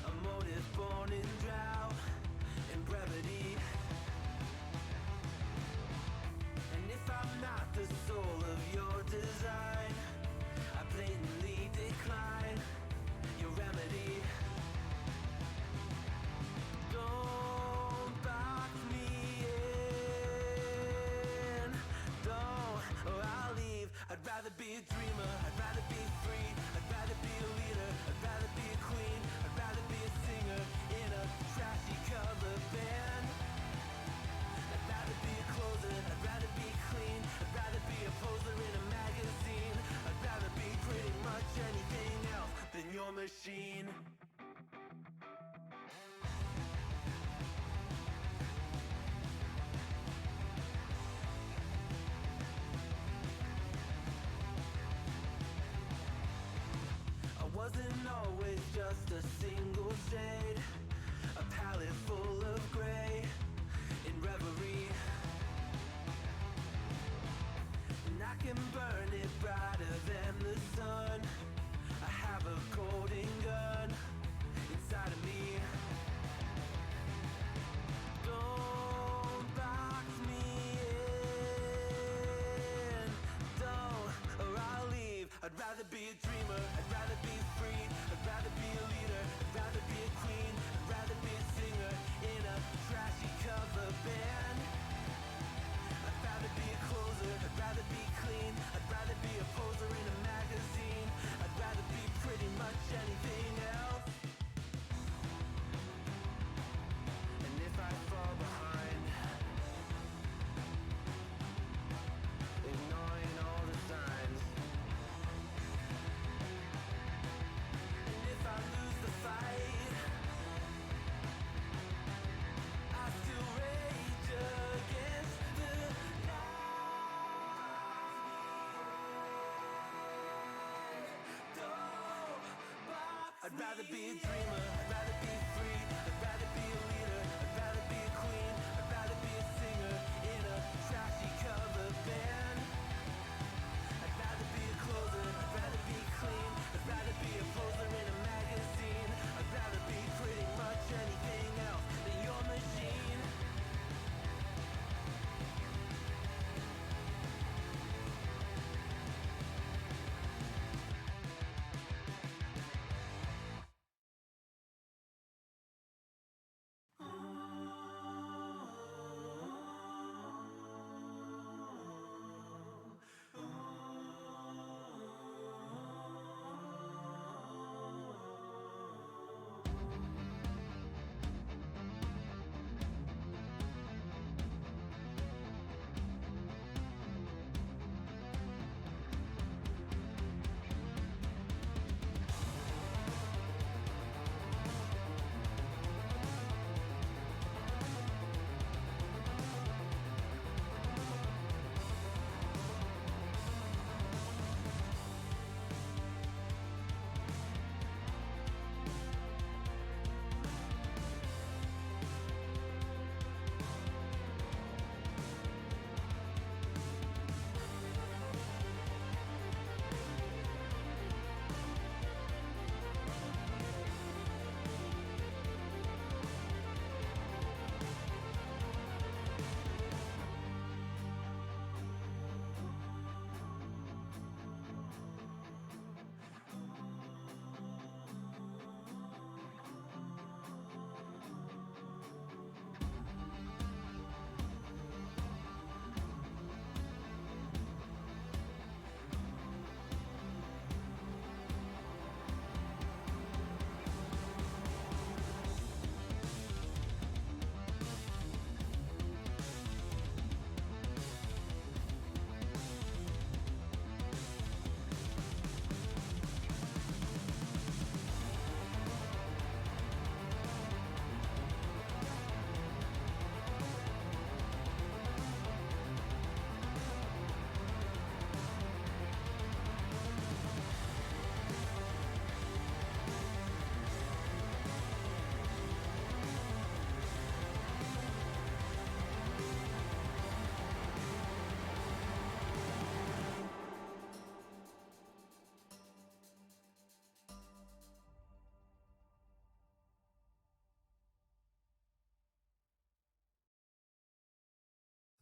A motive born in drought and brevity. And if I'm not the soul of your design, I blatantly decline your remedy. Don't box me in, don't, or I'll leave. I'd rather be a dreamer, I'd rather be free, I'd rather be a leader, I'd rather be a queen, I'd rather be a singer in a trashy cover band. I'd rather be a closer, I'd rather be clean, I'd rather be a poser in a magazine, I'd rather be pretty much anything else than your machine. I wasn't always just a single shade, a palette full of gray in reverie. And I can burn it brighter than the sun. I have a golden gun inside of me. Don't box me in, don't, or I'll leave. I'd rather be a dreamer, I'd rather be free, I'd rather be a leader, I'd rather be a queen, I'd rather be a singer in a trashy cover band. I'd rather be a closer, I'd rather be clean, I'd rather be a poser in a magazine, I'd rather be pretty much anything else. And if I fall behind, ignoring all the signs, and if I lose the fight, I still rage against the night. Don't box I'd rather be a dreamer, I'd rather be free, I'd rather be a leader, I'd rather be a queen, I'd rather be a singer in a trashy cover band. I'd rather be a closer, I'd rather be clean, I'd rather be a poser in a magazine, I'd rather be pretty much anything else than your machine.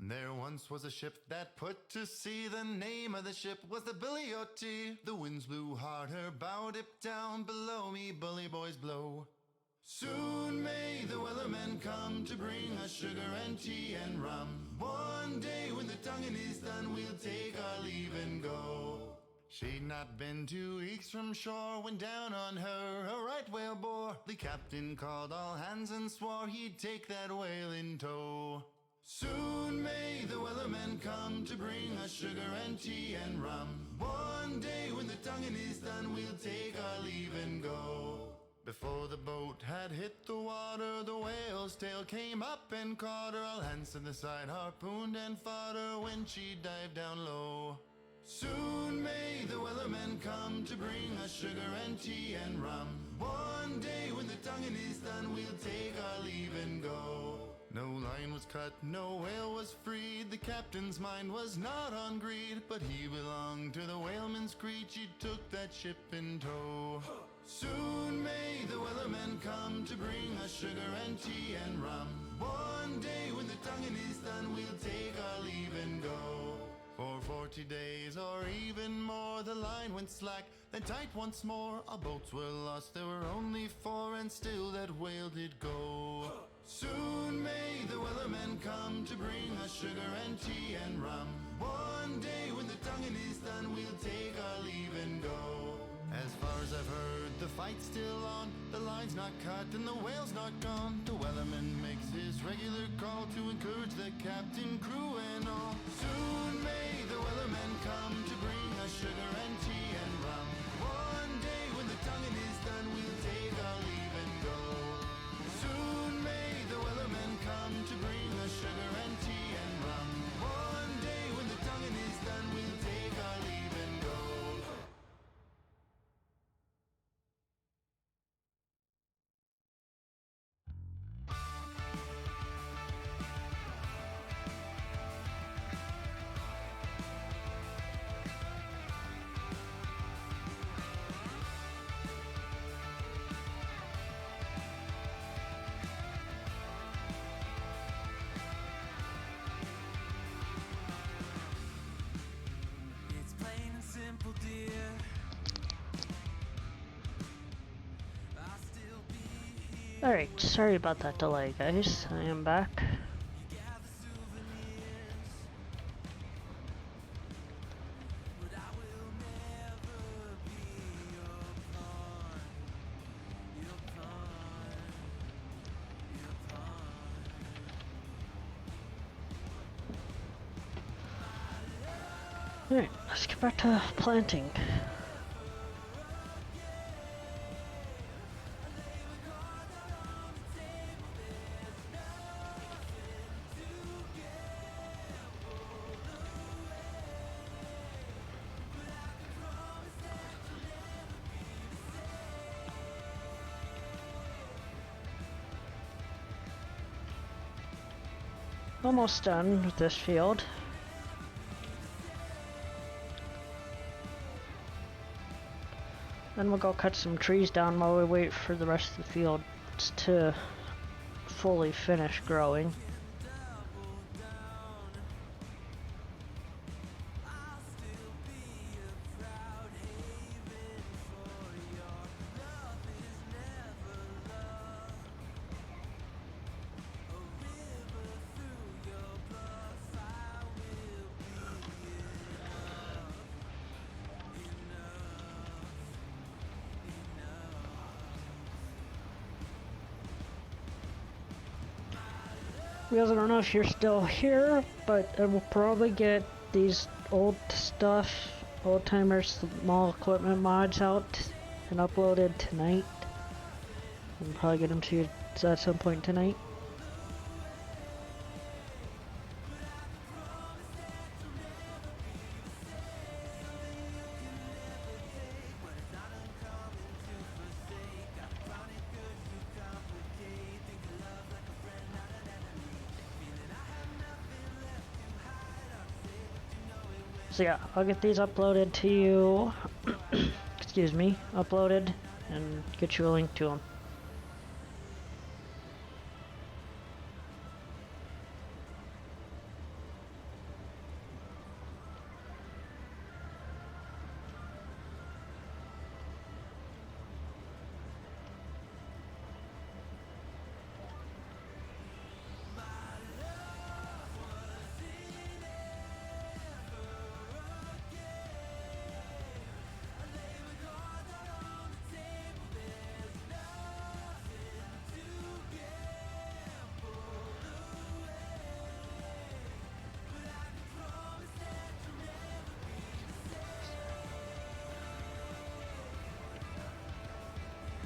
There once was a ship that put to sea. The name of the ship was the Billy O.T. The winds blew hard, her bow dipped down. Below me, bully boys blow. Soon may the wellerman come to bring us sugar and tea and rum. One day when the tonguing is done, we'll take our leave and go. She'd not been 2 weeks from shore when down on her a right whale bore. The captain called all hands and swore he'd take that whale in tow. Soon may the wellerman come to bring us sugar and tea and rum. One day when the tonguing is done, we'll take our leave and go. Before the boat had hit the water, the whale's tail came up and caught her. All hands to the side, harpooned and fought her when she dived down low. Soon may the wellerman come to bring us sugar and tea and rum. One day when the tonguing is done, we'll take our leave and go. No line was cut, no whale was freed. The captain's mind was not on greed, but he belonged to the whaleman's creed. She took that ship in tow. Soon may the wellerman come to bring us sugar and tea and rum. One day when the tonguing is done, we'll take our leave and go. For 40 days or even more, the line went slack, then tight once more. Our boats were lost, there were only 4, and still that whale did go. Soon may the wellerman come to bring us sugar and tea and rum. One day when the tonguing is done, we'll take our leave and go. As far as I've heard, the fight's still on. The line's not cut and the whale's not gone. The wellerman makes his regular call to encourage the captain, crew and all. Soon may the wellerman come to bring us sugar and tea and rum. One day when the tonguing is done, we'll take our leave and go. Soon may the wellerman come to bring us sugar and tea and rum. One day when the tonguing is done, we'll take our leave and go. It's plain and simple, dear. I'll still be here. Alright, sorry about that delay, guys. I am back. You gather souvenirs, but I will never be your pawn. Your pawn. Your pawn. Alright, let's get back to planting. Almost done with this field. Then we'll go cut some trees down while we wait for the rest of the field to fully finish growing. Because I don't know if you're still here, but I will probably get these old stuff, old timers, small equipment mods out and uploaded tonight. I'll probably get them to you at some point tonight. So yeah, I'll get these uploaded to you, excuse me, uploaded, and get you a link to them.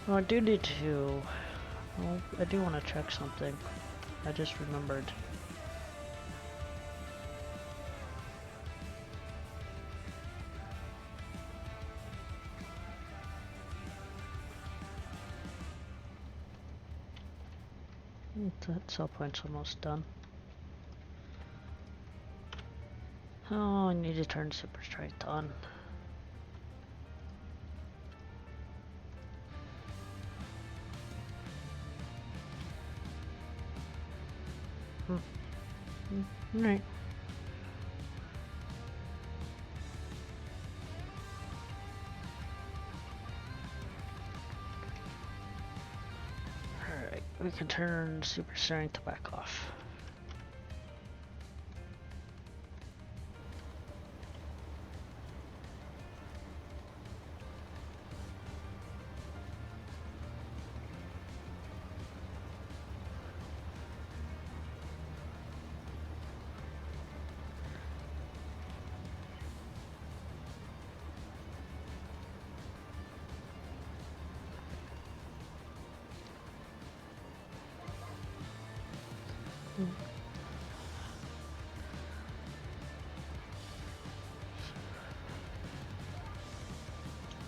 Oh, I do need to... Oh, I do want to check something. I just remembered. That sell point's almost done. Oh, I need to turn super strength on. Alright. Alright, we can turn super strength back off.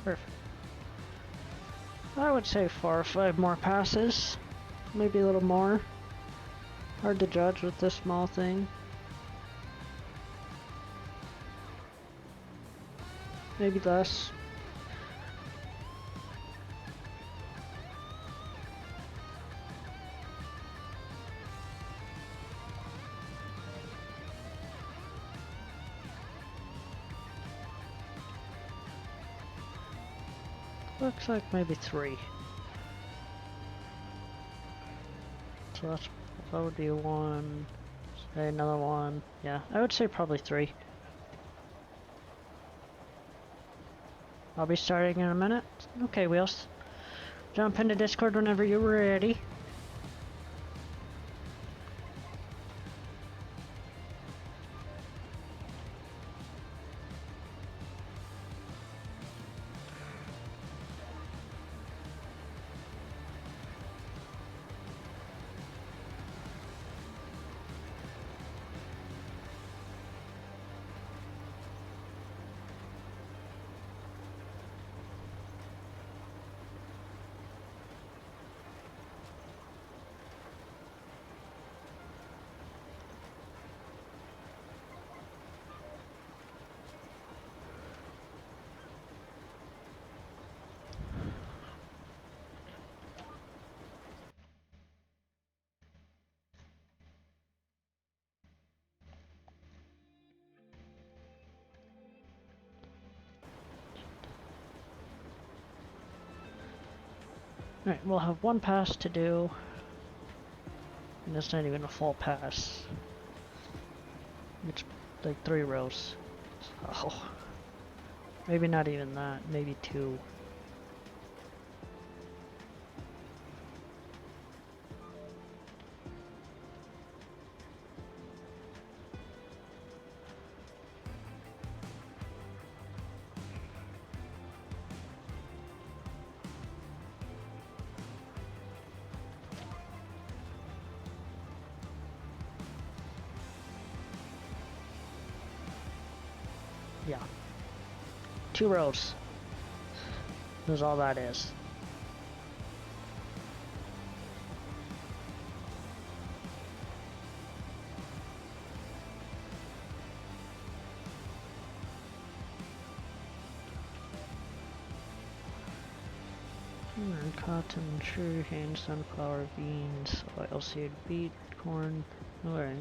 Perfect. I would say 4 or 5 more passes. Maybe a little more. Hard to judge with this small thing. Maybe less. Looks like maybe 3. So that would be 1. Say another 1. Yeah, I would say probably 3. I'll be starting in a minute. Okay, Wheels. Jump into Discord whenever you're ready. Alright, we'll have 1 pass to do. And it's not even a full pass. It's like 3 rows. Oh. Maybe not even that, maybe 2. Yeah. 2 rows. That's all that is. Cotton, sugarcane, sunflower, beans, oilseed, beet, corn. Alright.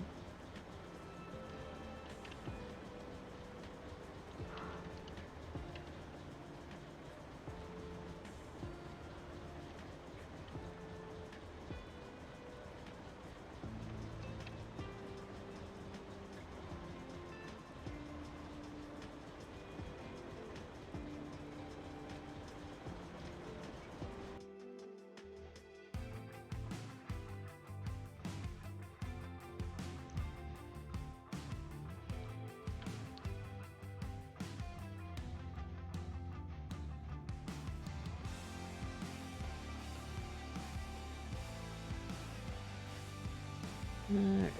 Alright.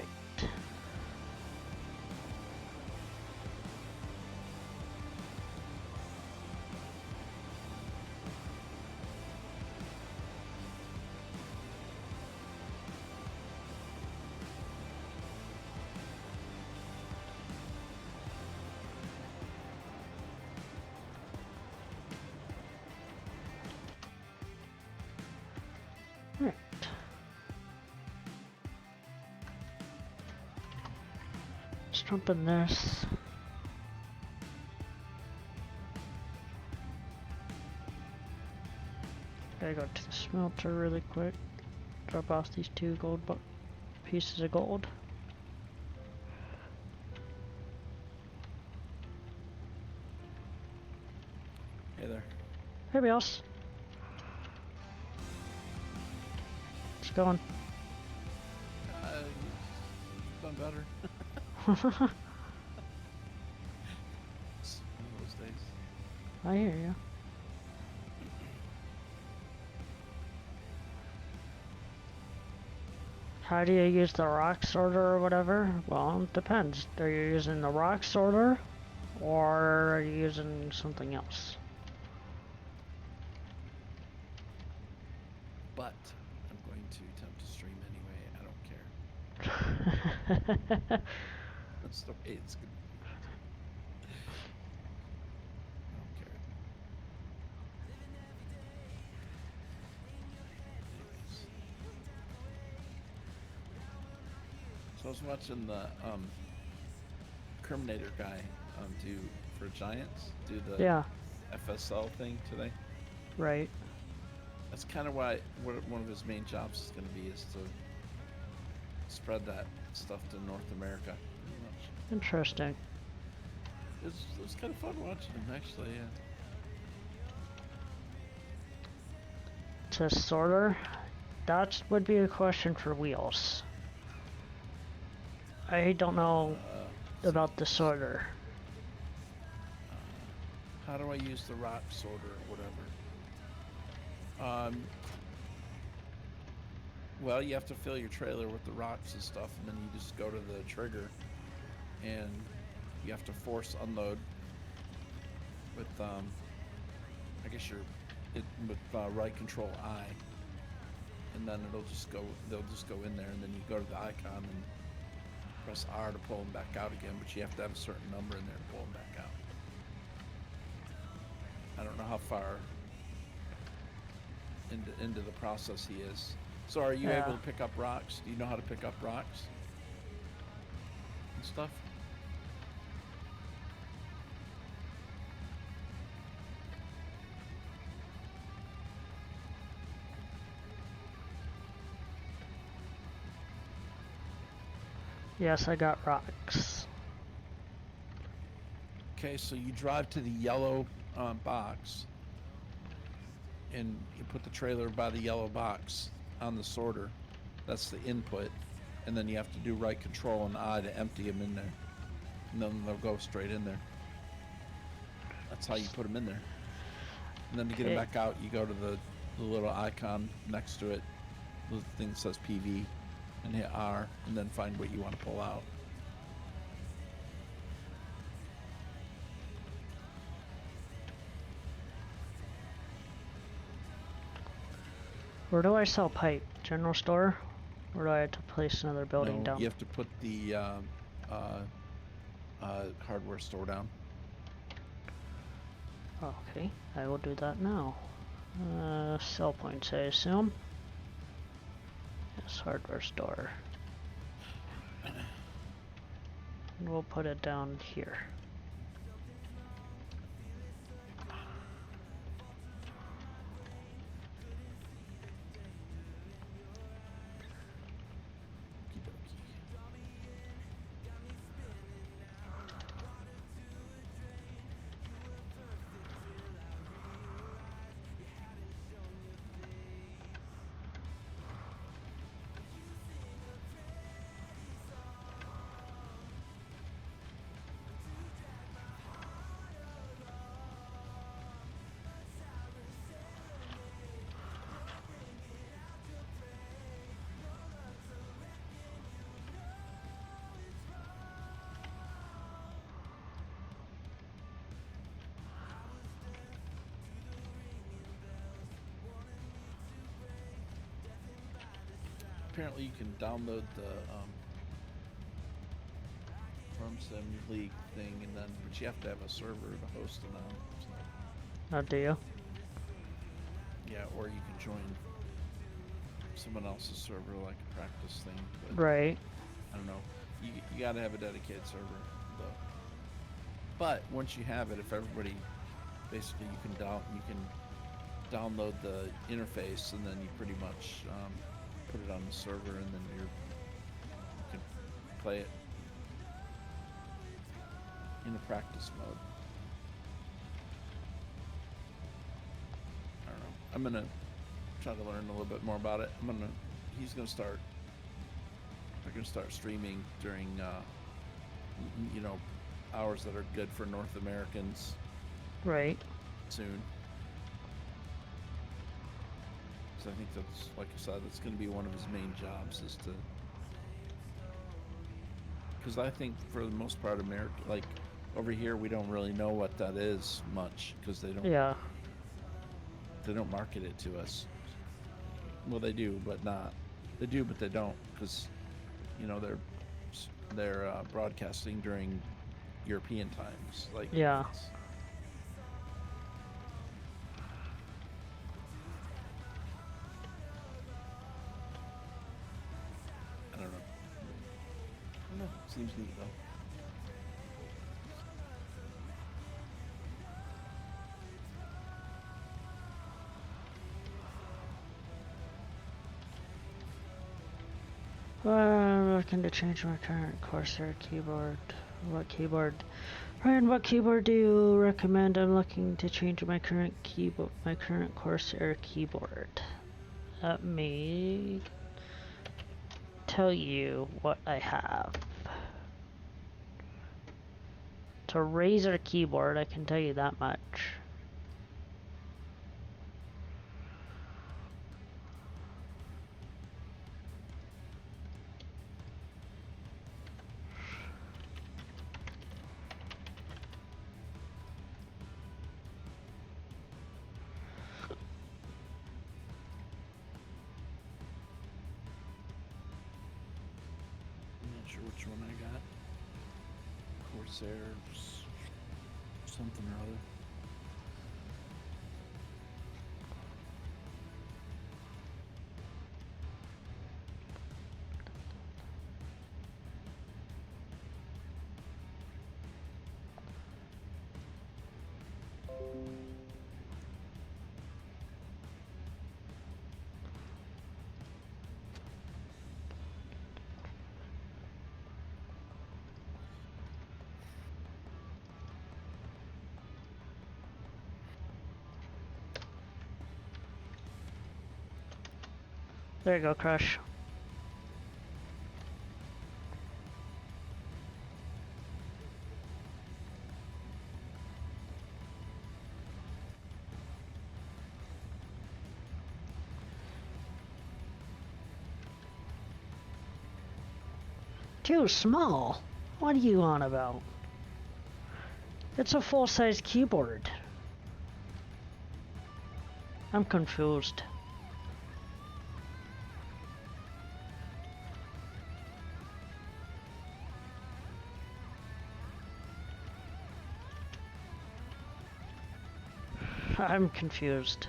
Alright. Let's jump in this. Gotta go to the smelter really quick. Drop off these 2 gold pieces of gold. Hey there. Hey, boss. It's going. Done better. It's one of those days. I hear you. How do you use the rock sorter or whatever? Well, it depends. Are you using the rock sorter or are you using something else? But I'm going to attempt to stream anyway. I don't care. That's the way it's gonna be. I don't care. Anyways. So I was watching the Criminator guy do for Giants do the Yeah, FSL thing today. right. That's kind of what one of his main jobs is going to be, is to spread that stuff to North America. Pretty much. Interesting. It was kind of fun watching him, actually. Yeah. To sorter, that would be a question for Wheels. I don't know about the sorter. How do I use the rock sorter or whatever? Well, you have to fill your trailer with the rocks and stuff, and then you just go to the trigger, and you have to force unload with, I guess with right control I, and then they'll just go in there, and then you go to the icon and press R to pull them back out again, but you have to have a certain number in there to pull them back out. I don't know how far into the process he is. So are you able to pick up rocks? Do you know how to pick up rocks and stuff? Yes, I got rocks. Okay, so you drive to the yellow box, and you put the trailer by the yellow box on the sorter. That's the input, and then you have to do right control and I to empty them in there, and then they'll go straight in there. That's how you put them in there. And then to get them back out, you go to the little icon next to it, the thing that says PV, and hit R, and then find what you want to pull out. Where do I sell pipe? General store? Or do I have to place another building down? You have to put the hardware store down. Okay, I will do that now. Sell points, I assume. Yes, hardware store. And we'll put it down here. apparently you can download the Farm Sim League thing, and then but you have to have a server to host it on. So. Oh, do you? Yeah, or you can join someone else's server, like a practice thing. But Right. I don't know. You gotta have a dedicated server, though. But once you have it, if everybody, basically, you can download the interface, and then you pretty much put it on the server, and then you can play it in a practice mode. I don't know. I'm gonna try to learn a little bit more about it. They're gonna start streaming during hours that are good for North Americans Right. soon. So I think that's, like I said, that's going to be one of his main jobs, is to, because I think for the most part, America, like over here, we don't really know what that is much, because they don't market it to us. Well, they do, but not. They do, but they don't, because they're broadcasting during European times. Like, Yeah. I don't know. Seems neat though. I'm looking to change my current Corsair keyboard. What keyboard? Ryan, what keyboard do you recommend? I'm looking to change my current Corsair keyboard. Let me tell you what I have. It's a Razer keyboard, I can tell you that much. I'm not sure which one I got. Corsair something or other. There you go, Crush. Too small? What are you on about? It's a full-size keyboard. I'm confused. I'm confused.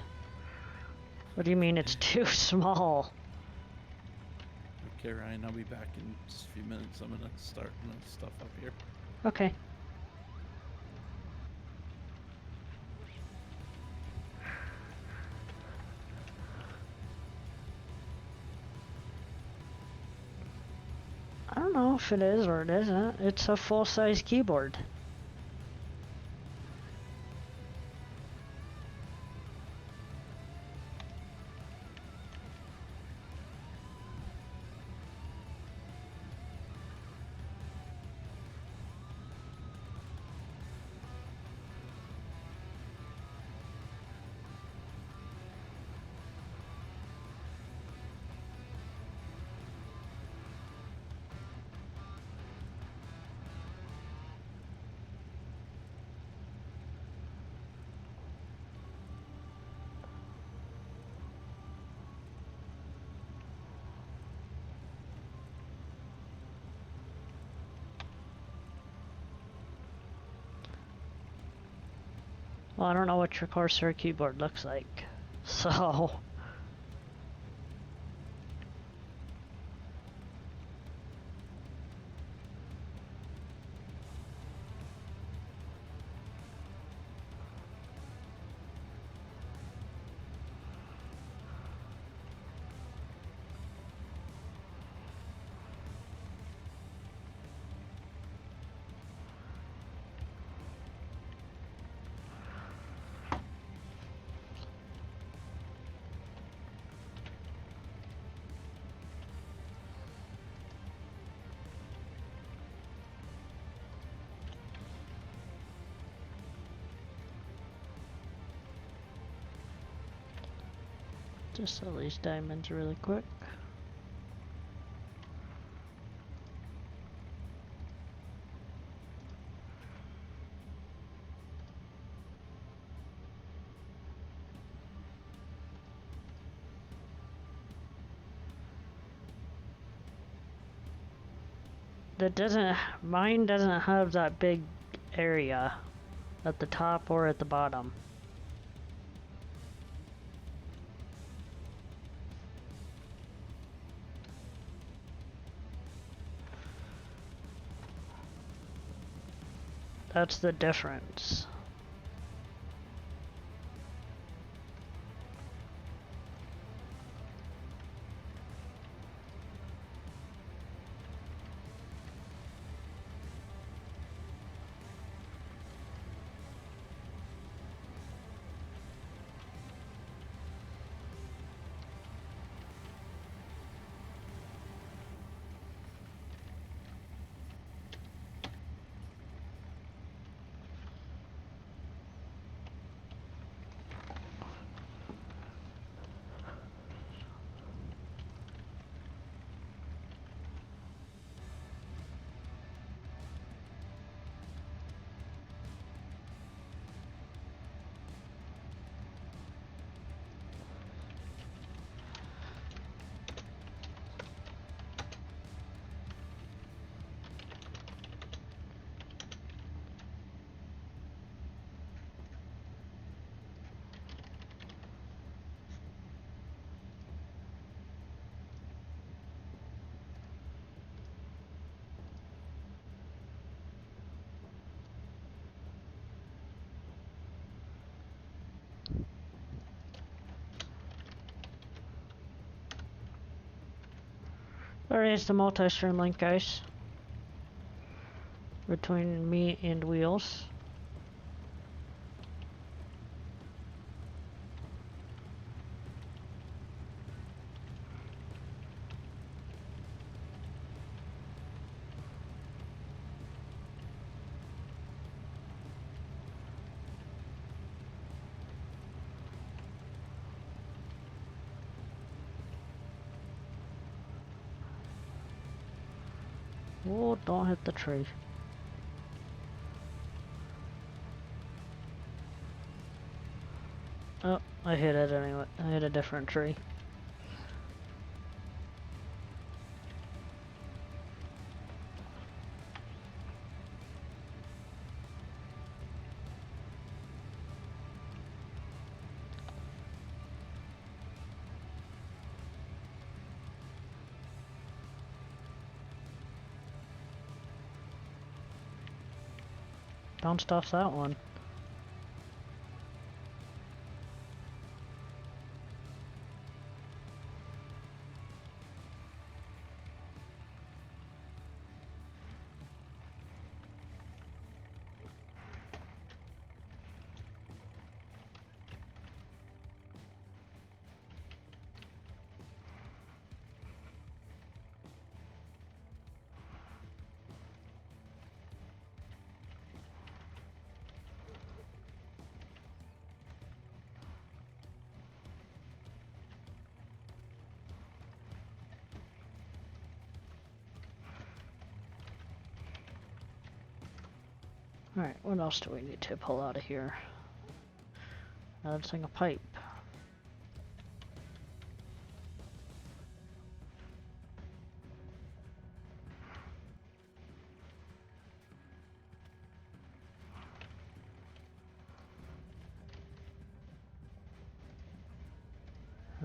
What do you mean it's too small? Okay, Ryan, I'll be back in just a few minutes. I'm gonna start the stuff up here. Okay. I don't know if it is or it isn't. It's a full-size keyboard. Well, I don't know what your Corsair keyboard looks like, so... Just sell these diamonds really quick. Mine doesn't have that big area at the top or at the bottom. That's the difference. There is the multi-stream link, guys, between me and Wheels. Oh, don't hit the tree. Oh, I hit it anyway. I hit a different tree. Bounced off that one. Alright, what else do we need to pull out of here? Another thing of pipe.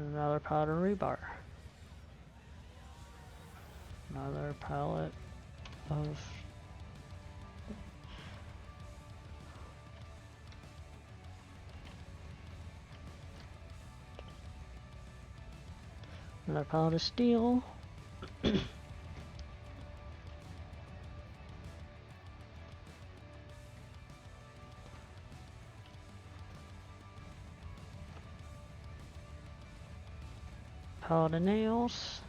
Another pallet of rebar. Another pallet of... Another pallet of steel. Pallet of nails.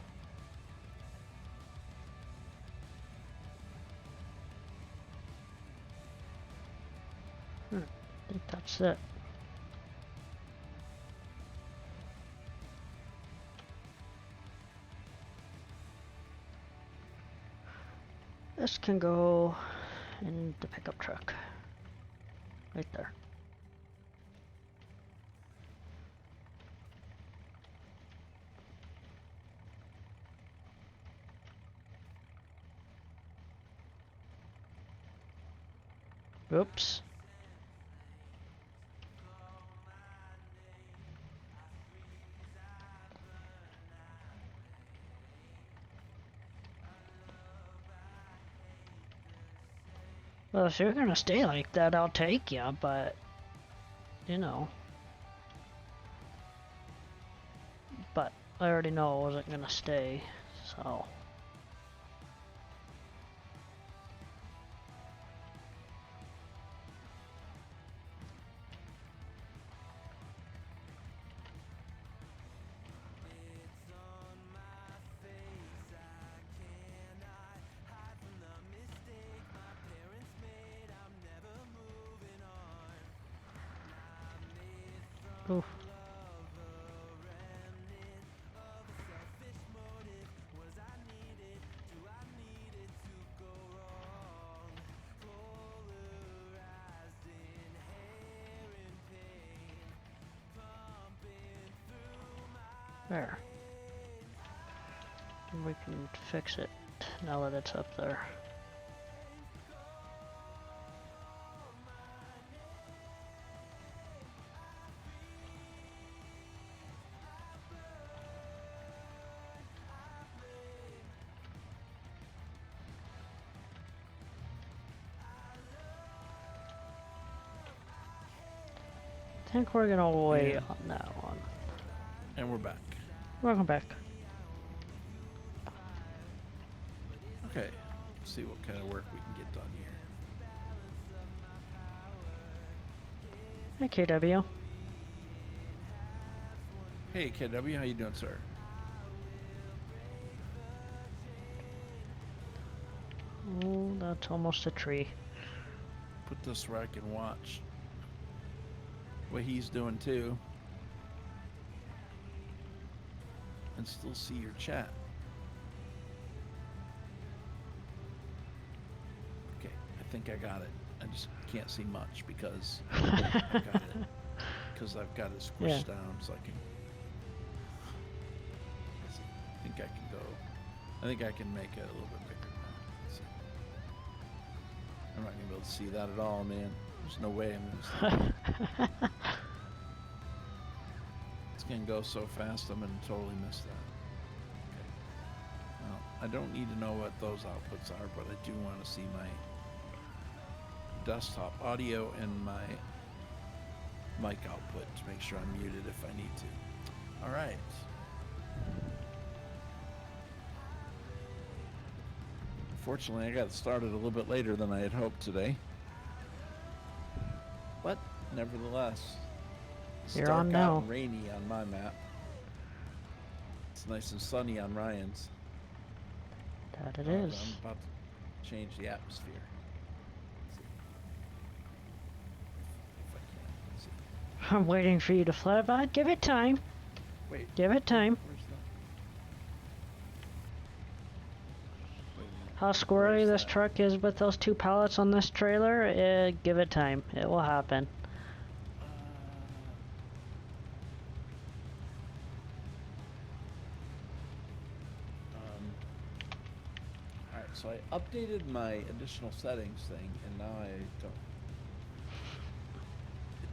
I think that's it. This can go in the pickup truck. Right there. Oops. Well, if you're gonna stay like that, I'll take ya, but, you know. But I already know I wasn't gonna stay, so. Oof. There. And we can fix it now that it's up there. I think we're gonna wait on that one. And we're back. Welcome back. Okay, let's see what kind of work we can get done here. Hey, KW. Hey, KW, how you doing, sir? Oh, that's almost a tree. Put this where I can watch what he's doing too. And still see your chat. Okay, I think I got it. I just can't see much because I've got it. Because I've got it squished down so I can. Let's see. I think I can go. I think I can make it a little bit bigger now. Let's see. I'm not gonna be able to see that at all, man. There's no way I'm gonna see it. It's gonna go so fast I'm gonna totally miss that. Okay. Well, I don't need to know what those outputs are, but I do want to see my desktop audio and my mic output to make sure I'm muted if I need to. All right. Unfortunately, I got started a little bit later than I had hoped today. But nevertheless, it's You're dark on out now. and rainy on my map. It's nice and sunny on Ryan's. That it I'm is. about to change the atmosphere. Let's see. If I can. Let's see. I'm waiting for you to fly by. Give it time. Wait. Give it time. Where's that? Wait a minute. How squirrely Where's this that? truck is with those two pallets on this trailer, give it time. It will happen. Alright, so I updated my additional settings thing, and now it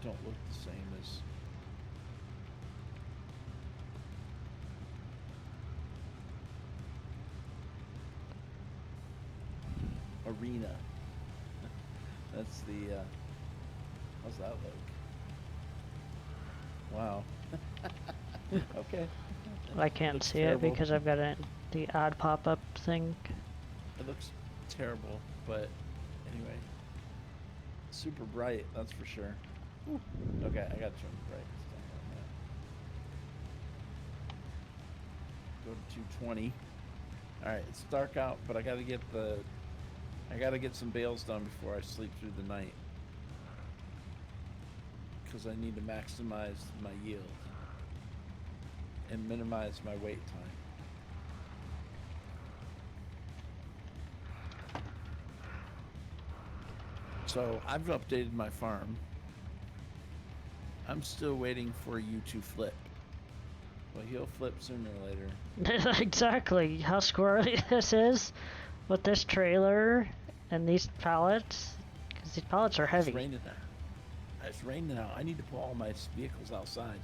don't look the same as arena. That's the, how's that look? Wow. Okay. I can't Looks see terrible. it because I've got the odd pop-up thing. It looks terrible, but anyway. Super bright, that's for sure. Ooh. Okay, I gotta turn the brightness down on that. Go to 220. Alright, it's dark out, but I gotta get some bales done before I sleep through the night. Because I need to maximize my yield and minimize my wait time. So I've updated my farm. I'm still waiting for you to flip. Well, he'll flip sooner or later. Exactly. How squirrely this is with this trailer and these pallets. Because these pallets are heavy. It's raining now. It's raining now. I need to pull all my vehicles outside.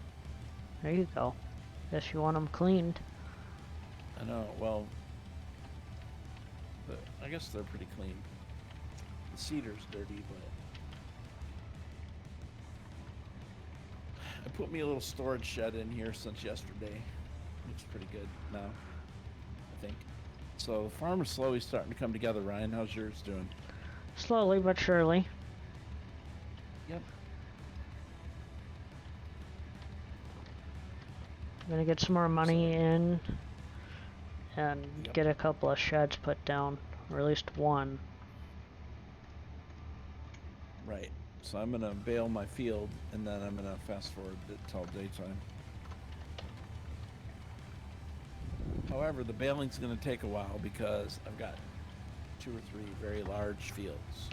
There you go. Guess you want them cleaned. I know. Well, I guess they're pretty clean. The cedar's dirty, but I put me a little storage shed in here since yesterday. Looks pretty good now, I think. So the farm is slowly starting to come together. Ryan, how's yours doing? Slowly but surely. Yep. I'm gonna get some more money in and Yep. get a couple of sheds put down, or at least one. Right. So I'm gonna bale my field, and then I'm gonna fast forward it till daytime. However, the baling's gonna take a while because I've got 2 or 3 very large fields.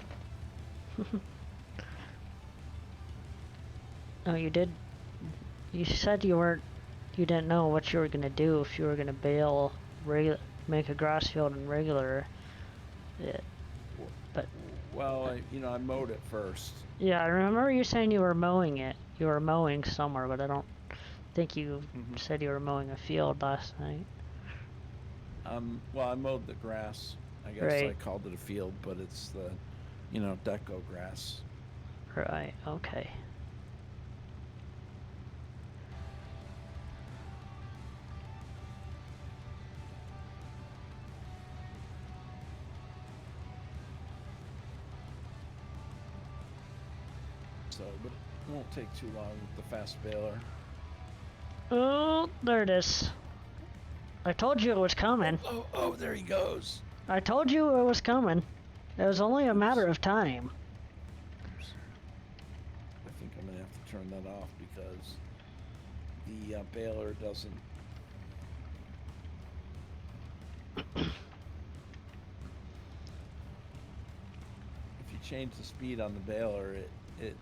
Oh, you did. You said you didn't know what you were gonna do if you were gonna bale, make a grass field and regular it. But Well, I mowed it first. yeah, I remember you saying you were mowing it. You were mowing somewhere, but I don't think you said you were mowing a field last night. Well, I mowed the grass. I guess Right. I called it a field, but it's the, deco grass. Right. Okay. So, but it won't take too long with the fast baler. Oh, there it is. I told you it was coming. Oh, there he goes. I told you it was coming. It was only a matter of time. Oops. I think I'm gonna have to turn that off because the baler doesn't. If you change the speed on the baler, it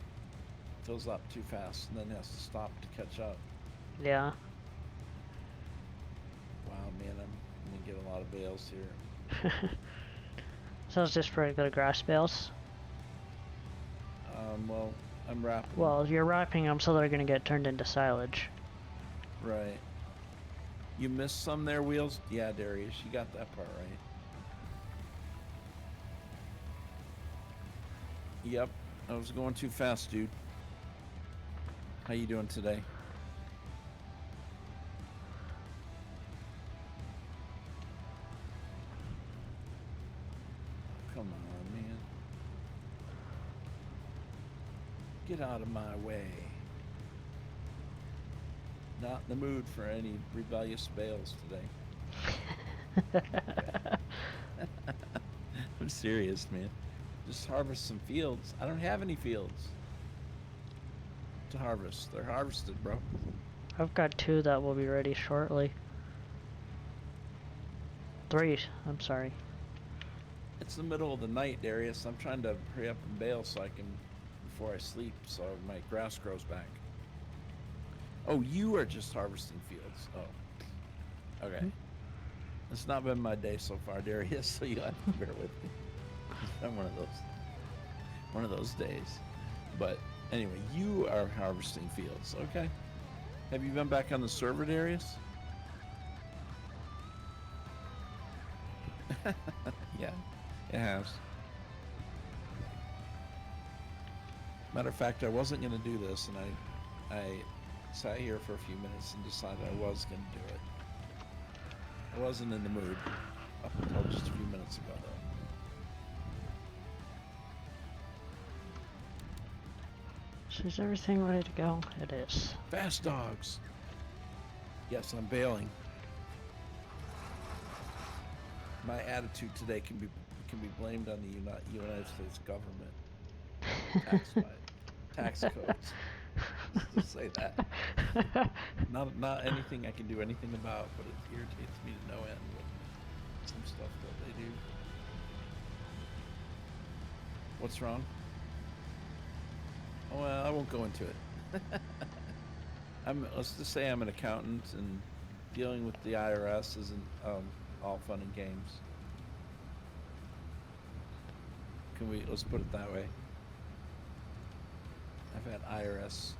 fills up too fast and then has to stop to catch up. Yeah. Wow, man, I'm gonna get a lot of bales here. So it's just regular grass bales? Well, I'm wrapping. Well, you're wrapping them so they're gonna get turned into silage. Right. You missed some there, Wheels? Yeah, Darius, you got that part right. Yep, I was going too fast, dude. How you doing today? Come on, man. Get out of my way. Not in the mood for any rebellious bales today. I'm serious, man. Just harvest some fields. I don't have any fields to harvest. They're harvested, bro. I've got 2 that will be ready shortly. 3, I'm sorry. It's the middle of the night, Darius. I'm trying to hurry up and bale so I can, before I sleep, so my grass grows back. Oh, you are just harvesting fields. Oh, okay. It's not been my day so far, Darius, so you'll have to bear with me. It's been one of those days. But anyway, you are harvesting fields, okay? Have you been back on the server, Darius? Yeah, it has. Matter of fact, I wasn't going to do this, and I sat here for a few minutes and decided I was going to do it. I wasn't in the mood up until just a few minutes ago, though. So is everything ready to go? It is. Fast dogs. Yes, I'm bailing. My attitude today can be blamed on the United States government. Tax codes. Let's just say that. Not anything I can do anything about, but it irritates me to no end with some stuff that they do. What's wrong? Oh, well, I won't go into it. Let's just say I'm an accountant, and dealing with the IRS isn't all fun and games. Let's put it that way. I've had IRS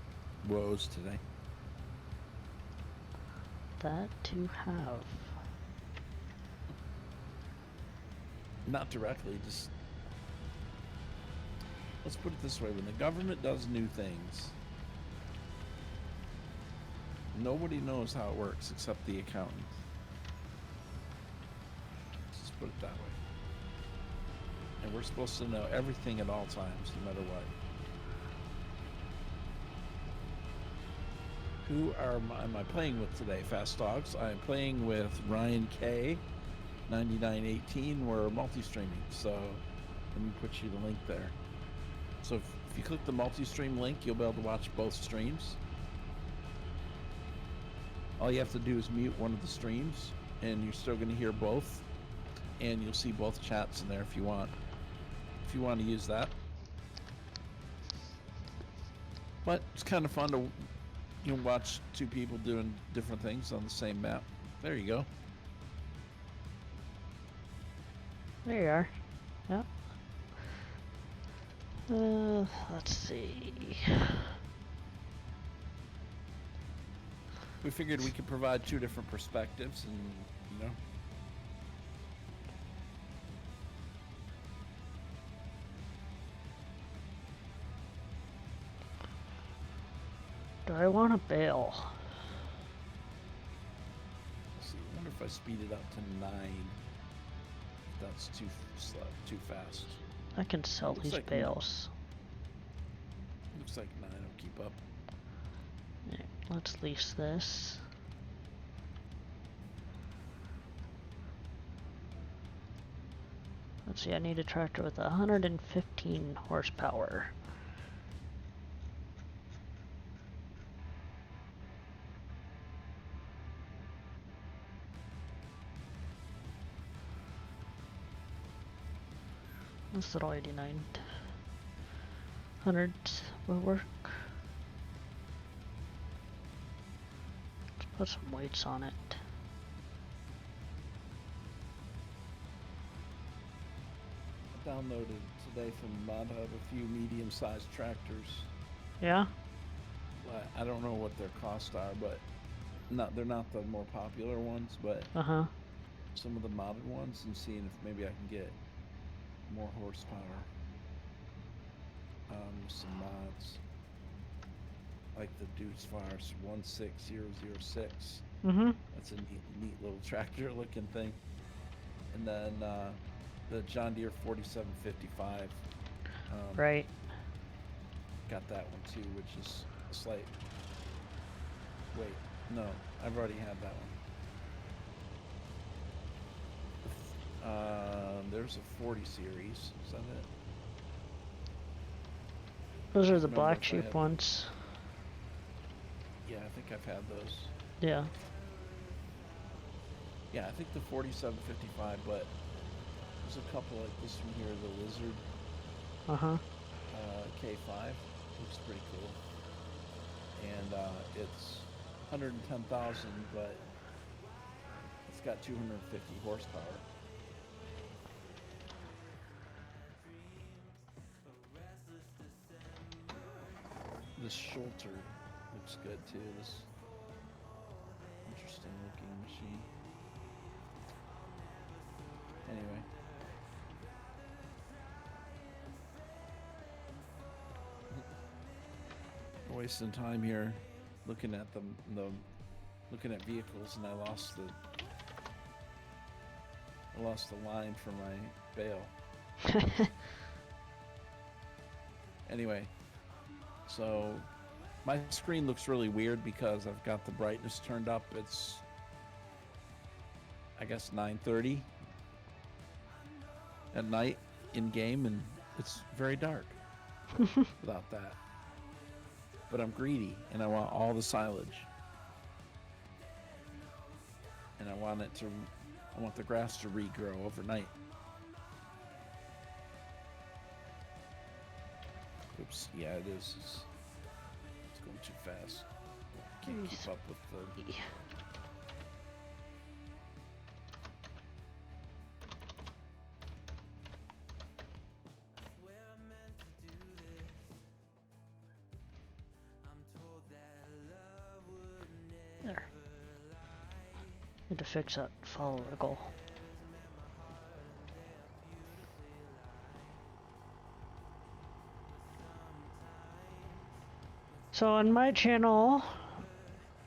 woes today. That to have. Not directly, just... Let's put it this way. When the government does new things, nobody knows how it works except the accountant. Let's just put it that way. And we're supposed to know everything at all times, no matter what. Who am I playing with today, Fast Dogs? I'm playing with Ryan K, 9918. We're multi-streaming, so let me put you the link there. So if you click the multi-stream link, you'll be able to watch both streams. All you have to do is mute one of the streams, and you're still going to hear both, and you'll see both chats in there if you want. If you want to use that. But it's kind of fun to watch two people doing different things on the same map. There you go. There you are. Yep. Let's see. We figured we could provide two different perspectives, and you know. Do I want to bail? Let's see. I wonder if I speed it up to 9. If that's too fast. I can sell these like bales. Looks like 9 will keep up. Yeah, let's lease this. Let's see, I need a tractor with 115 horsepower. This little 89. 100 will work. Let's put some weights on it. I downloaded today from ModHub a few medium-sized tractors. Yeah? I don't know what their costs are, but they're not the more popular ones, but some of the modded ones, and seeing if maybe I can get more horsepower. Some mods, like the Dude's Fires 16006. That's a neat little tractor looking thing. And then the John Deere 4755. Right. Got that one too, which is a slight. Wait, no, I've already had that one. There's a 40 series. Is that it? Those are the black sheep ones. Yeah, I think I've had those. Yeah. Yeah, I think the 4755, but there's a couple like this one here, the Lizard. K5. Looks pretty cool. And it's 110,000, but it's got 250 horsepower. This Schulter looks good too. This interesting looking machine. Anyway. wasting time here looking at looking at vehicles, and I lost the line for my bail. Anyway, so my screen looks really weird because I've got the brightness turned up. It's, I guess, 9:30 at night in game, and it's very dark without that. But I'm greedy, and I want all the silage, and I want the grass to regrow overnight. Oops, yeah, it is. It's going too fast. Can't keep up with the... There. Need to fix that follower goal. So on my channel,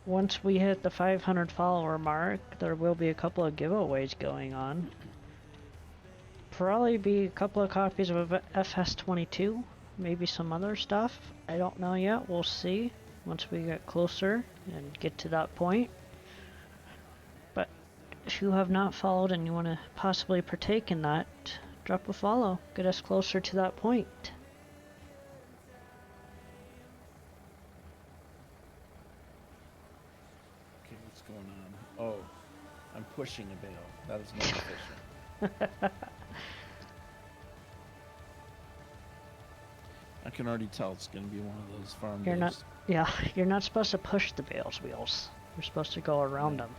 once we hit the 500 follower mark, there will be a couple of giveaways going on. Probably be a couple of copies of FS22, maybe some other stuff. I don't know yet, we'll see once we get closer and get to that point. But if you have not followed and you want to possibly partake in that, drop a follow, get us closer to that point. Okay, what's going on? Oh, I'm pushing a bale. That is not efficient. I can already tell it's going to be one of those farm You're days. not, yeah, you're not supposed to push the bales wheels. You're supposed to go around them.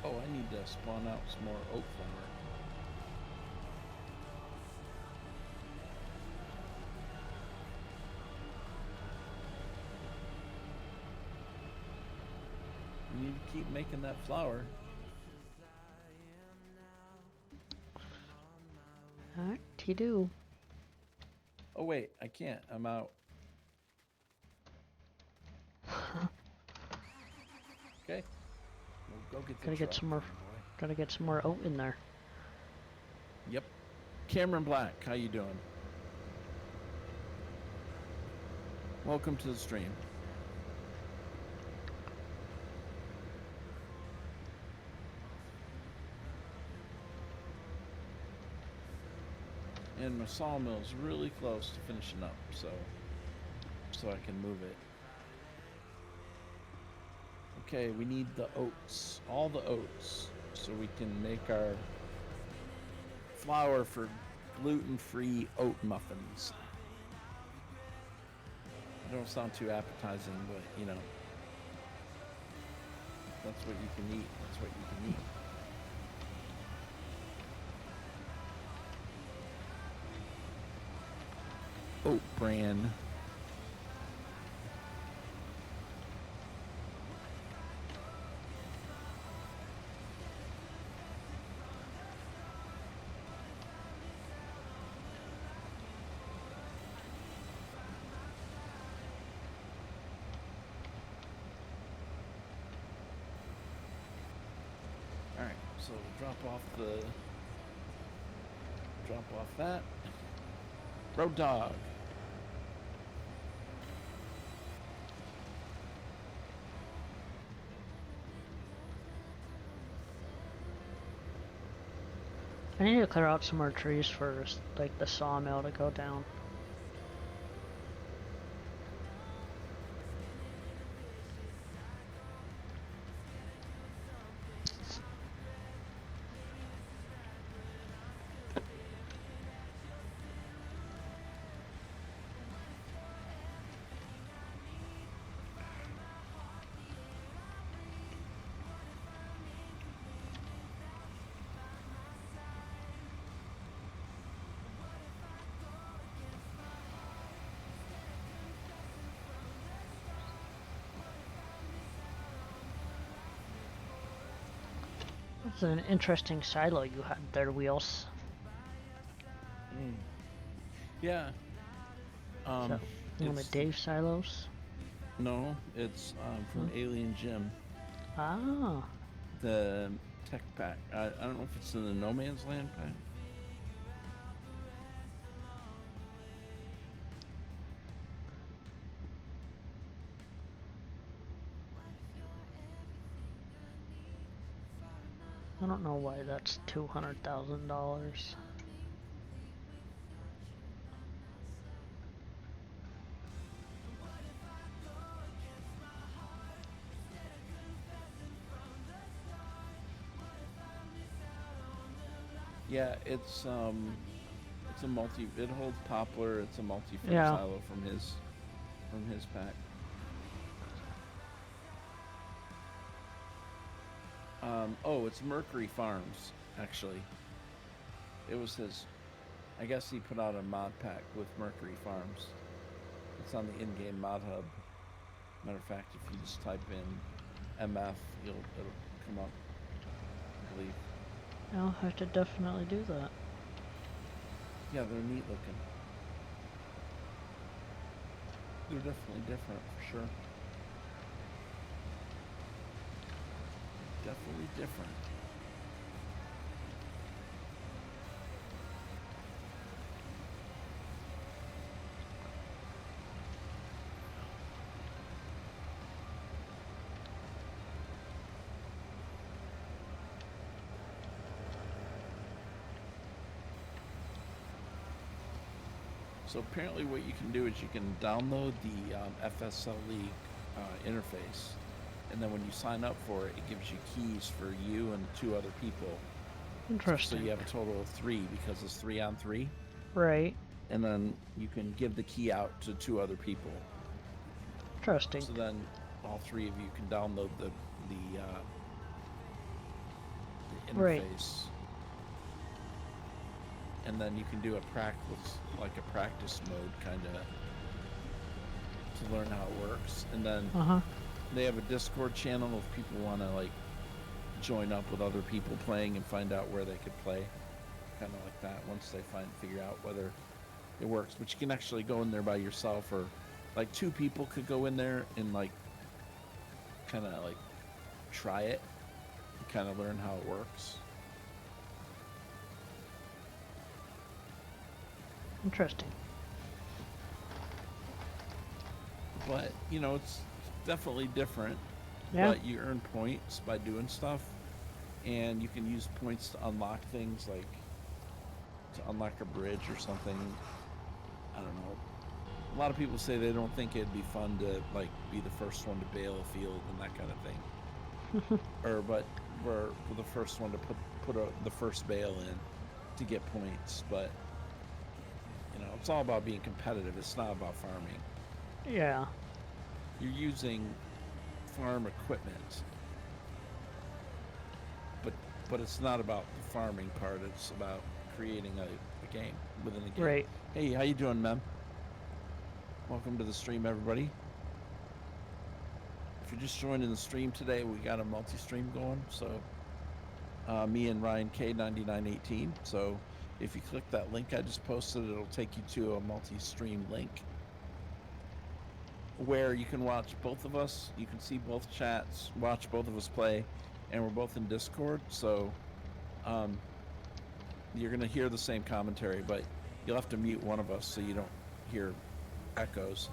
Oh, I need to spawn out some more oak flower. You need to keep making that flour. Alright, you do. Oh wait, I can't. I'm out. Okay. We'll go get the Gotta get truck, some more. boy. Gotta get some more oat in there. Yep. Cameron Black, how you doing? Welcome to the stream. And my sawmill is really close to finishing up, so I can move it. Okay, we need the oats, all the oats, so we can make our flour for gluten-free oat muffins. They don't sound too appetizing, but you know, that's what you can eat. That's what you can eat. Oat bran. All right, so drop off that. Road dog. I need to clear out some more trees first, like the sawmill to go down. It's an interesting silo you had there, Wheels. Yeah. So, one of it's- Dave's silos? No, it's from Alien Gym. Ah. The tech pack. I don't know if it's in the No Man's Land pack. I don't know why that's $200,000. Yeah, it's a multi. It holds poplar. It's a multi-fill Yeah. silo from his pack. Oh, it's Mercury Farms actually. It was his. I guess he put out a mod pack with Mercury Farms. It's on the in-game mod hub. Matter of fact, if you just type in MF, it'll come up, I believe. I'll have to definitely do that. Yeah, they're neat looking. They're definitely different for sure. Definitely different. So apparently what you can do is you can download the FSLE interface, and then when you sign up for it, it gives you keys for you and 2 other people. So Interesting. you have a total of 3 because it's 3 on 3. Right. And then you can give the key out to 2 other people. Interesting. So then all 3 of you can download the interface. Right. And then you can do a practice mode kind of to learn how it works. And then they have a Discord channel if people want to like join up with other people playing and find out where they could play, kind of like that. Once they figure out whether it works, but you can actually go in there by yourself, or like 2 people could go in there and like kind of like try it and kind of learn how it works. Interesting. But you know, it's definitely different. Yeah. But you earn points by doing stuff, and you can use points to unlock things, like to unlock a bridge or something. I don't know. A lot of people say they don't think it'd be fun to like be the first one to bail a field and that kind of thing. But we're the first one to put the first bail in to get points. But you know, it's all about being competitive. It's not about farming. Yeah. You're using farm equipment, but it's not about the farming part. It's about creating a game within a game. Right. Hey, how you doing, Mem? Welcome to the stream, everybody. If you're just joining the stream today, we got a multi-stream going. So me and Ryan K9918. So if you click that link I just posted, it'll take you to a multi-stream link where you can watch both of us. You can see both chats, watch both of us play, and we're both in Discord. So you're gonna hear the same commentary, but you'll have to mute one of us so you don't hear echoes.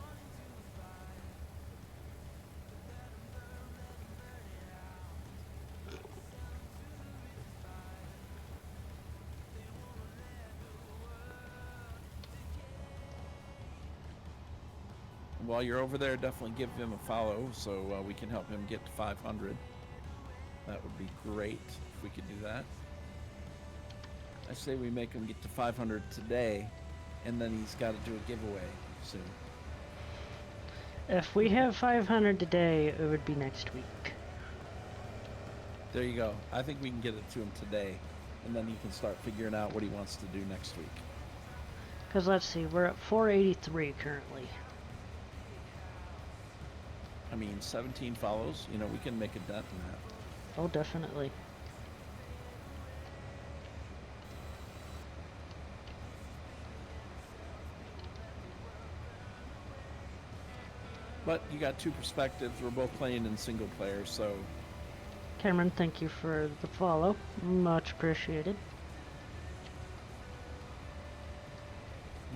While you're over there, definitely give him a follow so we can help him get to 500. That would be great if we could do that. I say we make him get to 500 today, and then he's got to do a giveaway soon. If we have 500 today, it would be next week. There you go. I think we can get it to him today, and then he can start figuring out what he wants to do next week. Because let's see, we're at 483 currently. I mean, 17 follows, you know, we can make a dent in that. Oh, definitely. But you got two perspectives. We're both playing in single player, so Cameron, thank you for the follow. Much appreciated.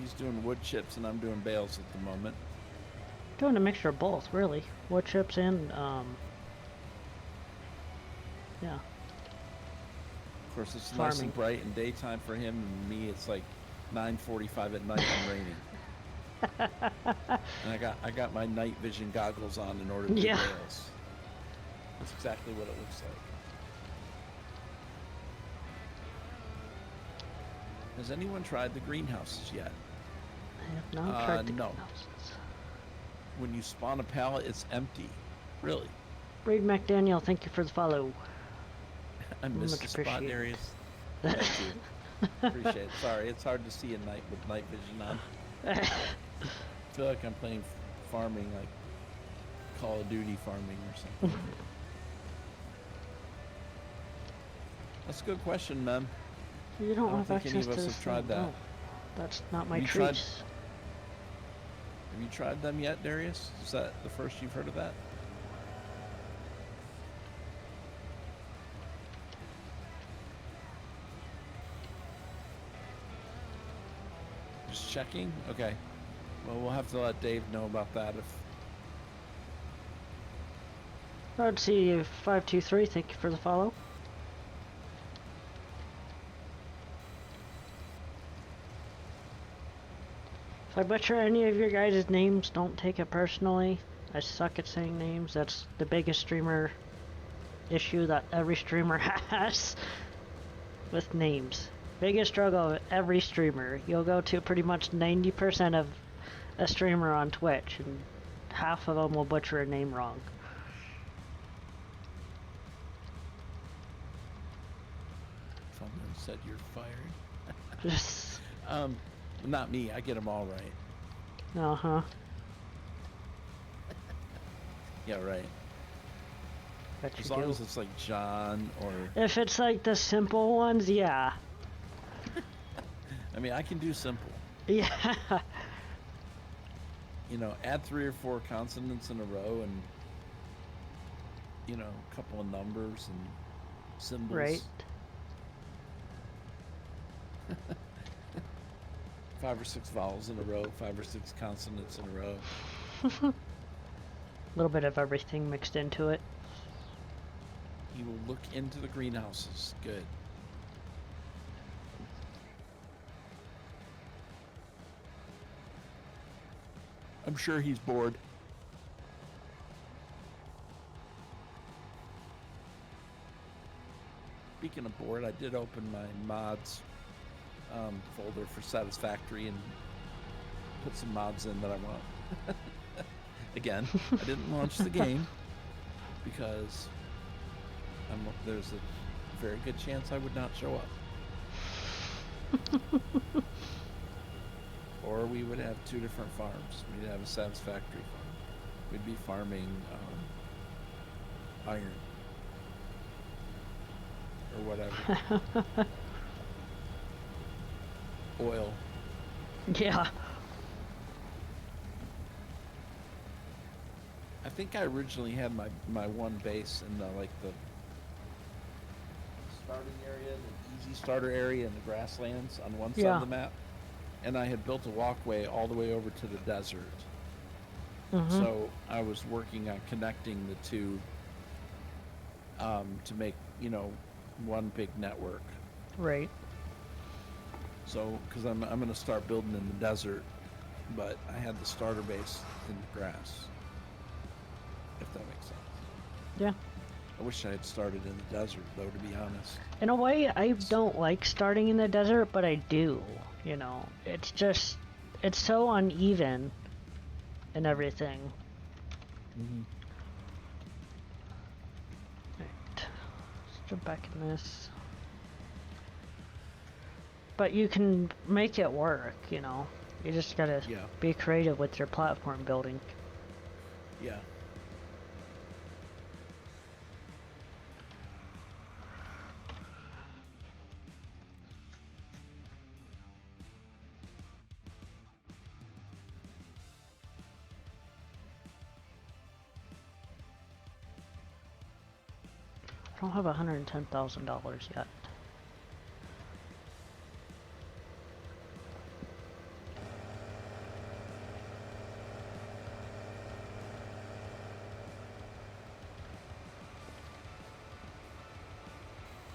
he's doing wood chips and I'm doing bales at the moment. Doing a mixture of both, really. Wood chips and, yeah. Of course, it's nice Farming. and bright in daytime for him, and me, it's like 9:45 at night and raining. And I got my night vision goggles on in order to do Yeah. bales. That's exactly what it looks like. Has anyone tried the greenhouses yet? I have not tried the no. greenhouses. When you spawn a pallet, it's empty. Really. Reed McDaniel, thank you for the follow. I missed Much the spot appreciated. areas. Thank you. Appreciate it. Sorry, it's hard to see at night with night vision on. I feel like I'm playing farming, like Call of Duty farming or something. That's a good question, Mem. You don't I don't have think any access of us to have this tried thing. that. No, that's not my Have you tried- trees. Have you tried them yet, Darius? Is that the first you've heard of that? Just checking? Okay. Well, we'll have to let Dave know about that if... Let's see, 523, thank you for the follow. If I butcher any of your guys' names, don't take it personally. I suck at saying names. That's the biggest streamer issue that every streamer has with names. Biggest struggle of every streamer. You'll go to pretty much 90% of a streamer on Twitch, and half of them will butcher a name wrong. Someone said you're fired. Just, Not me. I get them all right. uh-huh. Yeah, right. Bet As you long do. as it's like John or... If it's like the simple ones, yeah. I mean, I can do simple. Yeah. You know, add 3 or 4 consonants in a row and, you know, a couple of numbers and symbols. Right. 5 or 6 vowels in a row, 5 or 6 consonants in a row. A little bit of everything mixed into it. He will look into the greenhouses. Good. I'm sure he's bored. Speaking of bored, I did open my mods folder for Satisfactory and put some mods in that I want. Again, I didn't launch the game because there's a very good chance I would not show up. Or we would have 2 different farms. We'd have a Satisfactory farm. We'd be farming iron or whatever. Oil. Yeah. I think I originally had my one base in the starting area, the easy starter area, and the grasslands on one side Yeah. of the map, and I had built a walkway all the way over to the desert. Mm-hmm. So I was working on connecting the two to make, you know, one big network. Right. So, because I'm going to start building in the desert, but I had the starter base in the grass, if that makes sense. Yeah. I wish I had started in the desert, though, to be honest. In a way, I don't like starting in the desert, but I do. You know, it's just, it's so uneven and everything. Mm-hmm. Right. Let's jump back in this. But you can make it work, you know. You just gotta Yeah. be creative with your platform building. Yeah. I don't have $110,000 yet.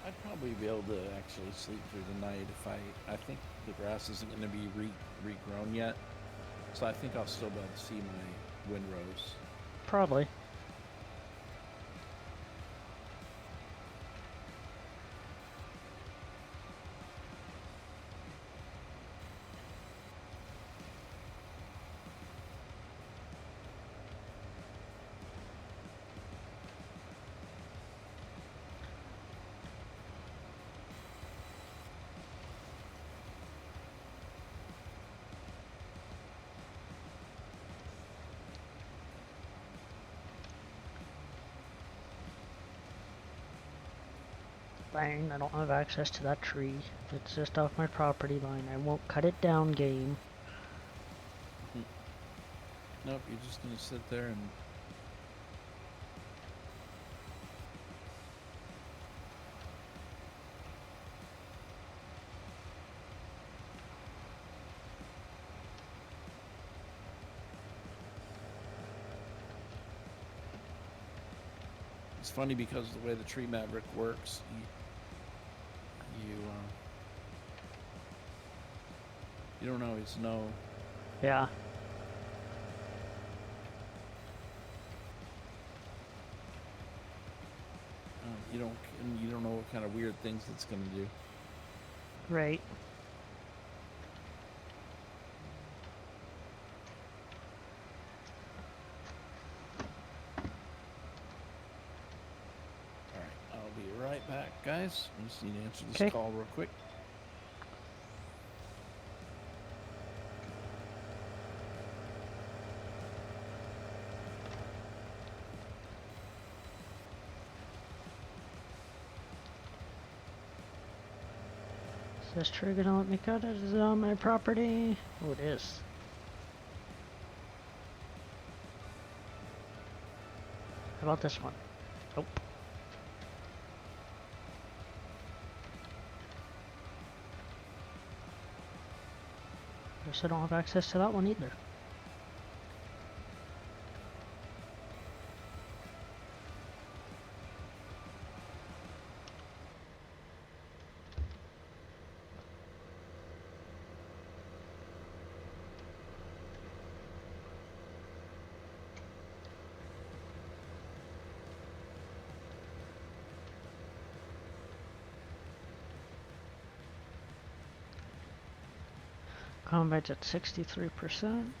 I'd probably be able to actually sleep through the night if I think the grass isn't going to be regrown yet. So I think I'll still be able to see my windrows. Probably. Dang, I don't have access to that tree. It's just off my property line. I won't cut it down, game. Nope, you're just going to sit there and... It's funny because of the way the tree maverick works, you don't always know. Yeah. You don't know what kind of weird things it's going to do. Right. All right, I'll be right back, guys. I just need to answer this 'Kay. call real quick. Is this tree gonna let me cut it? Is it on my property? Oh, it is. How about this one? Nope. Guess I don't have access to that one either. Combat's at 63%.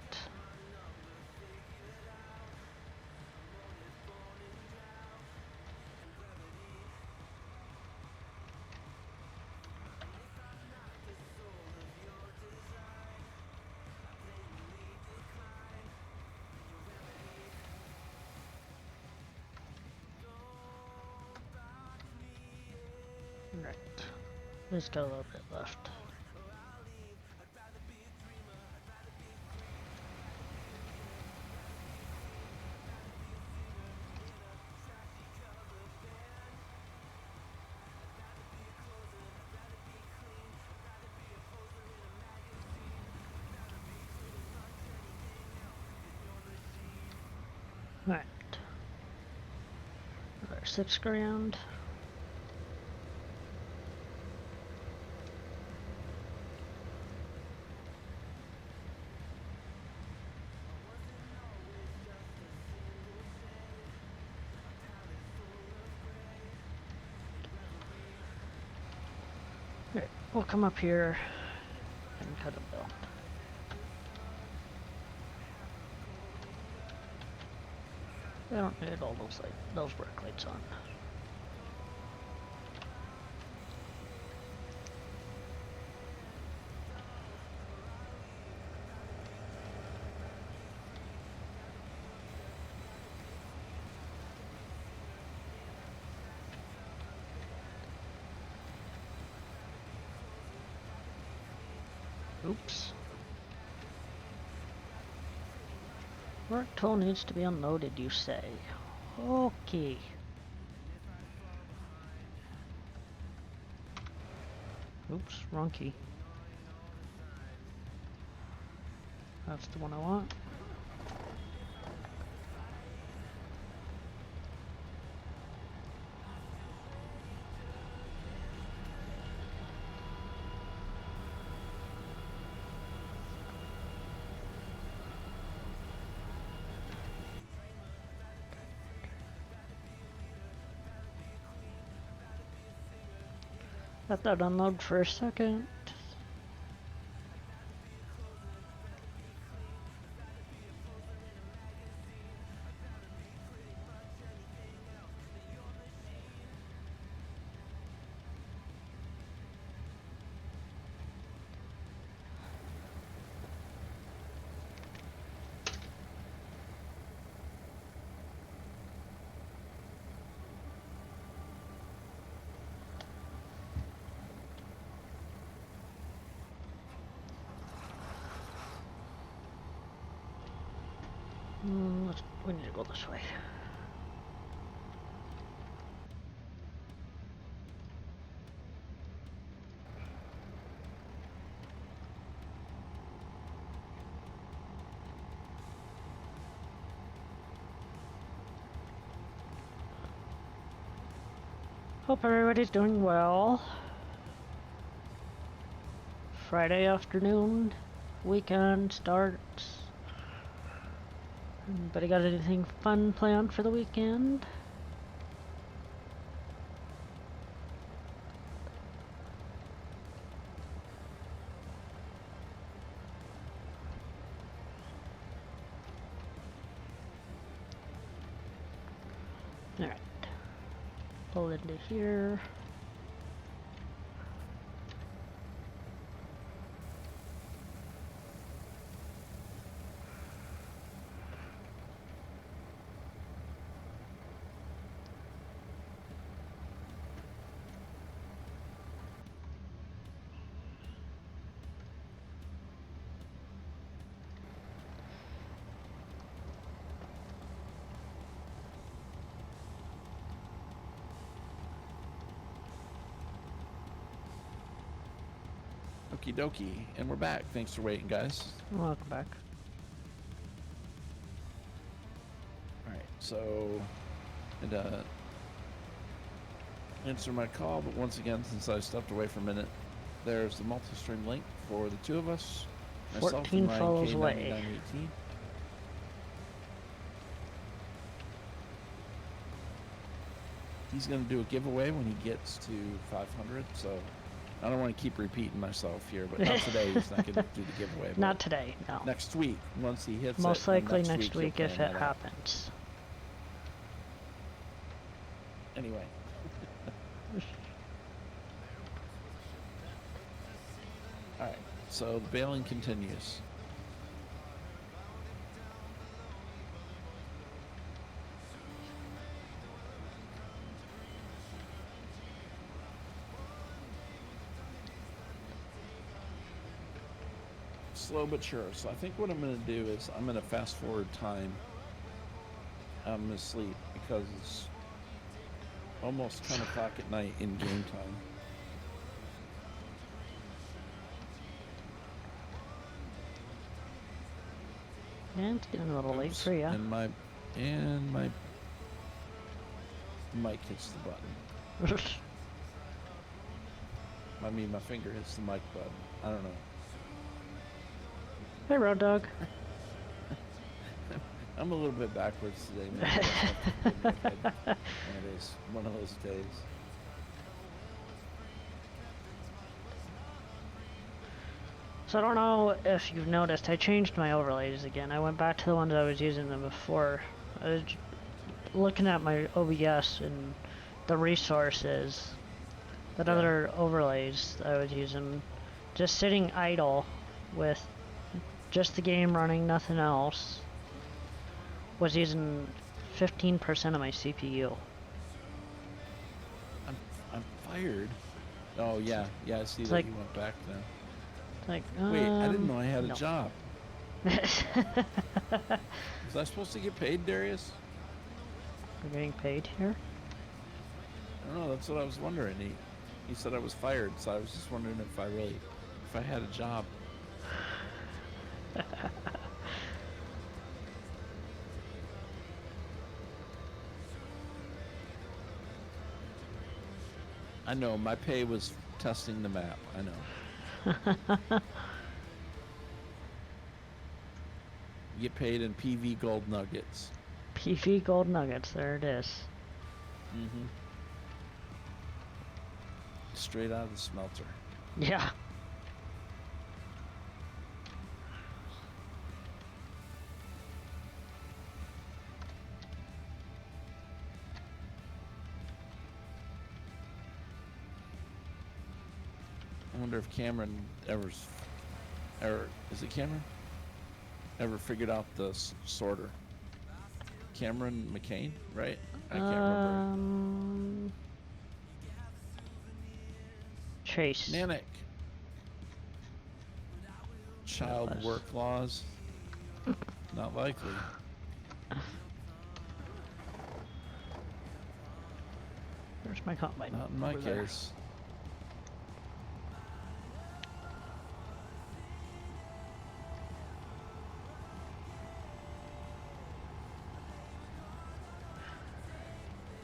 Right. There's got a little bit left. Right. Another $6,000. Right. We'll come up here and cut a bill. I don't need all those brake lights on. Oops. Work tool needs to be unloaded, you say. Okay. Oops, wrong key. That's the one I want. Let that unload for a second. We need to go this way. Hope everybody's doing well. Friday afternoon, weekend starts. Anybody got anything fun planned for the weekend? Alright. Pull into here. Okie dokie, and we're back. Thanks for waiting, guys. Welcome back. All right, so and answer my call, but once again, since I stepped away for a minute, there's the multi-stream link for the two of us. Myself 14 and Ryan follows K. away. 9918. He's going to do a giveaway when he gets to 500, so I don't want to keep repeating myself here, but not today. He's not going to do the giveaway. But Not today, no. next week, once he hits Most it, then likely next he'll week if plan it that out. happens. Anyway. Alright, so the bailing continues. Slow but sure. So I think what I'm going to do is I'm going to fast forward time. I'm going to sleep because it's almost 10 o'clock at night in game time. Yeah, it's getting a little late for you. And my mic hits the button. I mean, my finger hits the mic button. I don't know. Hey, Road Dog. I'm a little bit backwards today, man. And it is one of those days. So I don't know if you've noticed, I changed my overlays again. I went back to the ones I was using them before. I was looking at my OBS and the resources, that other overlays I was using, just sitting idle with just the game running, nothing else, was using 15% of my CPU. I'm fired. Oh yeah, I see that like- you went back then. It's like, Wait, I didn't know I had a no. job. Was I supposed to get paid, Darius? We're getting paid here? I don't know. That's what I was wondering. He said I was fired, so I was just wondering if I had a job. I know, my pay was testing the map. I know. You get paid in PV gold nuggets. PV gold nuggets, there it is. Mm-hmm. Straight out of the smelter. Yeah. I wonder if Cameron ever, is it Cameron? Ever figured out the sorter? Cameron McCain, right? I can't remember. Chase. Nanick. Child Yes. work laws. Not likely. Where's my combine? Not in my Over there. case.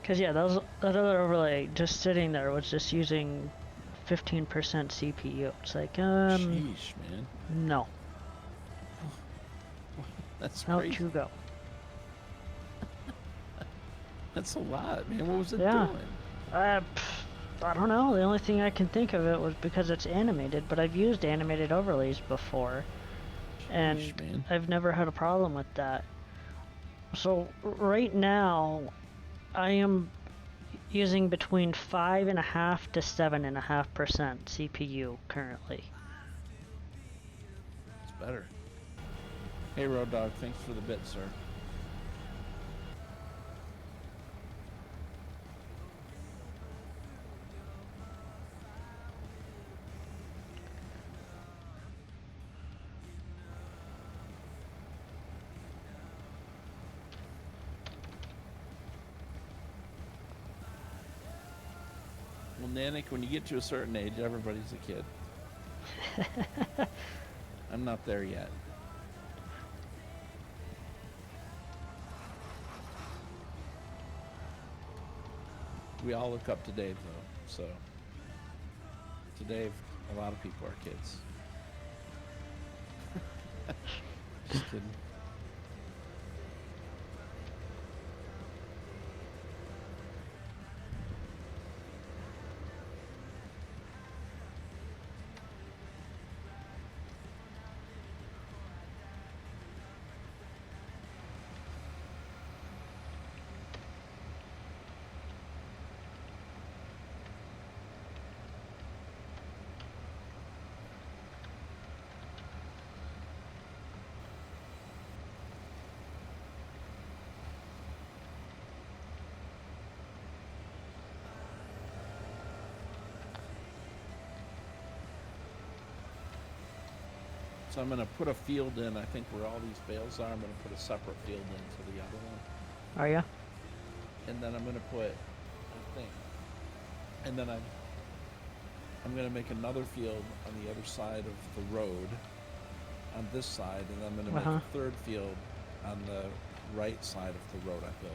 Cause yeah, that other overlay just sitting there was just using 15% CPU. It's like, Sheesh, man. no. That's Out crazy. you go. That's a lot, man. What was it Yeah. doing? I don't know. The only thing I can think of it was because it's animated, but I've used animated overlays before, and Sheesh, man. I've never had a problem with that. So right now, I am using between 5.5 to 7.5% CPU currently. It's better. Hey, Road Dog, thanks for the bit, sir. Well, Nanick, when you get to a certain age, everybody's a kid. I'm not there yet. We all look up to Dave, though, so to Dave, a lot of people are kids. Just kidding. So I'm going to put a field in, I think where all these bales are, I'm going to put a separate field into the other one. Are ya? And then I'm going to put, I think, and then I'm going to make another field on the other side of the road, on this side, and I'm going to make a third field on the right side of the road I built.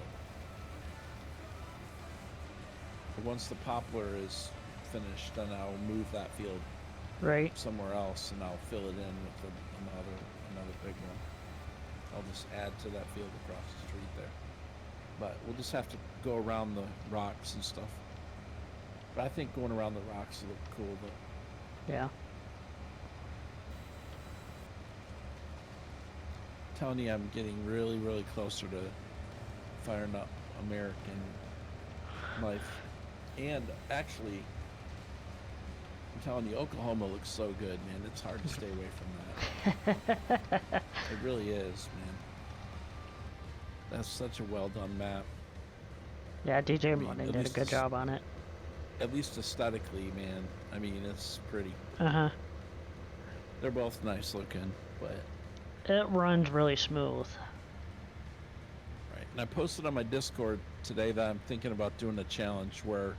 But once the poplar is finished, then I'll move that field Right. somewhere else, and I'll fill it in with another big one. I'll just add to that field across the street there. But we'll just have to go around the rocks and stuff. But I think going around the rocks will look cool. But Yeah. I'm telling you, I'm getting really, really closer to firing up American life. And actually, I'm telling you, Oklahoma looks so good, man. It's hard to stay away from that. It really is, man. That's such a well done map. Yeah, DJ mean, Morning at did a least good it's- job on it. At least aesthetically, man. I mean, it's pretty. Uh-huh. They're both nice looking, but It runs really smooth. right. And I posted on my Discord today that I'm thinking about doing a challenge where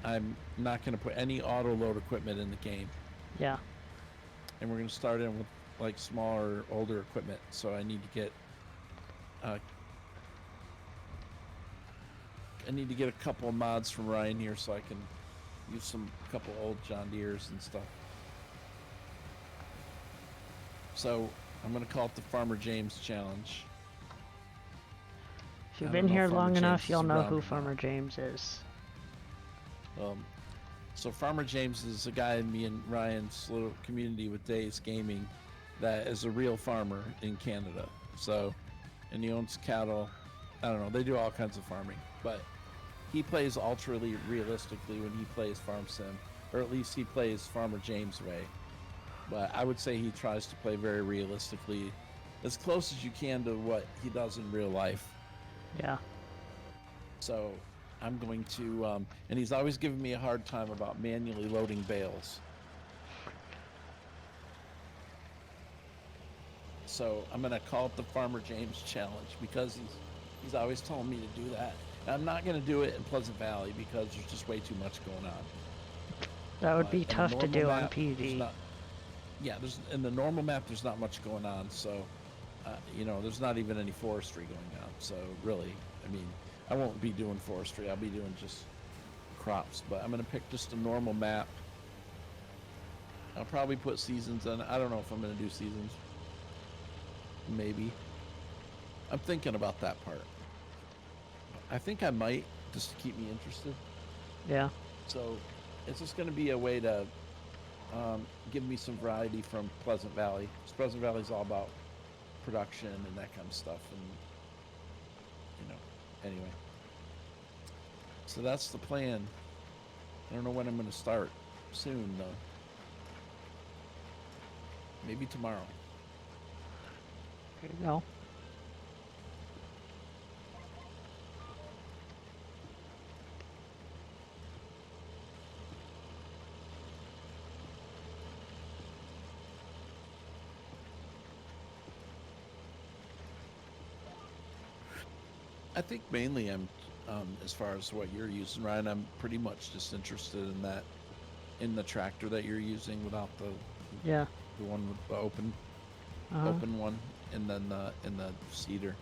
I'm not going to put any auto load equipment in the game, Yeah. and we're going to start in with like smaller, older equipment. So I need to get a couple of mods from Ryan here so I can use a couple old John Deeres and stuff. So I'm going to call it the Farmer James Challenge. If you've I been don't know here if Farmer long enough, James you'll is know around who or Farmer not. James is. So Farmer James is a guy in me and Ryan's little community with Days Gaming that is a real farmer in Canada. So, and he owns cattle. I don't know. They do all kinds of farming, but he plays ultra realistically when he plays Farm Sim, or at least he plays Farmer James way. But I would say he tries to play very realistically, as close as you can to what he does in real life. Yeah. So I'm going to, and he's always giving me a hard time about manually loading bales. So I'm going to call it the Farmer James Challenge because he's always telling me to do that. And I'm not going to do it in Pleasant Valley because there's just way too much going on. That would But be in a tough to normal do on map, there's PV. not- yeah, in the normal map, there's not much going on. So, there's not even any forestry going on. So really, I mean, I won't be doing forestry. I'll be doing just crops. But I'm going to pick just a normal map. I'll probably put seasons in. I don't know if I'm going to do seasons. Maybe. I'm thinking about that part. I think I might, just to keep me interested. Yeah. So it's just going to be a way to give me some variety from Pleasant Valley. 'Cause Pleasant Valley is all about production and that kind of stuff. And, anyway. So that's the plan. I don't know when I'm going to start. Soon, though. Maybe tomorrow. There you go. I think mainly I'm, as far as what you're using, Ryan, I'm pretty much just interested in that, in the tractor that you're using without the Yeah. one with the open one, and then in the cedar.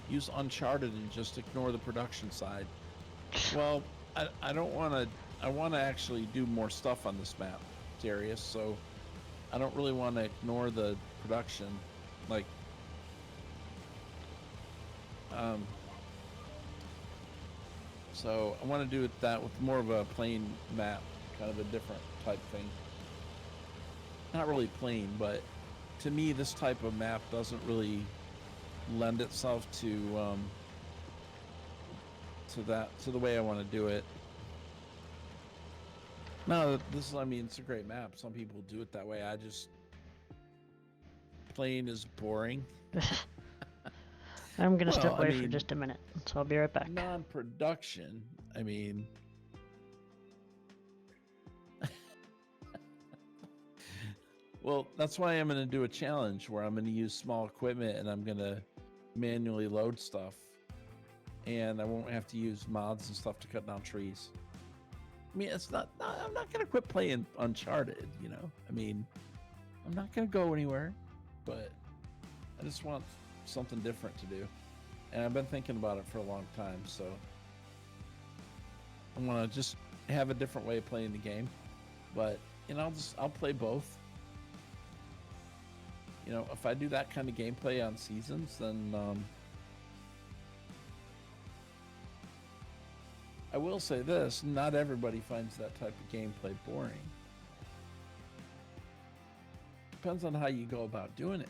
Use Uncharted and just ignore the production side. Well, I don't want to. I want to actually do more stuff on this map, Darius. So I don't really want to ignore the production, like. So I want to do it that with more of a plain map, kind of a different type thing. Not really plain, but to me, this type of map doesn't really lend itself to the way I want to do it. No, it's a great map. Some people do it that way. Plain is boring. I'm gonna step Well, away for just a minute, so I'll be right back. Non-production, well, that's why I'm going to do a challenge where I'm going to use small equipment and I'm going to manually load stuff, and I won't have to use mods and stuff to cut down trees. I'm not going to quit playing Uncharted, I'm not going to go anywhere, but I just want something different to do. And I've been thinking about it for a long time, so I want to just have a different way of playing the game. But, I'll play both. If I do that kind of gameplay on seasons, then I will say this, not everybody finds that type of gameplay boring. Depends on how you go about doing it.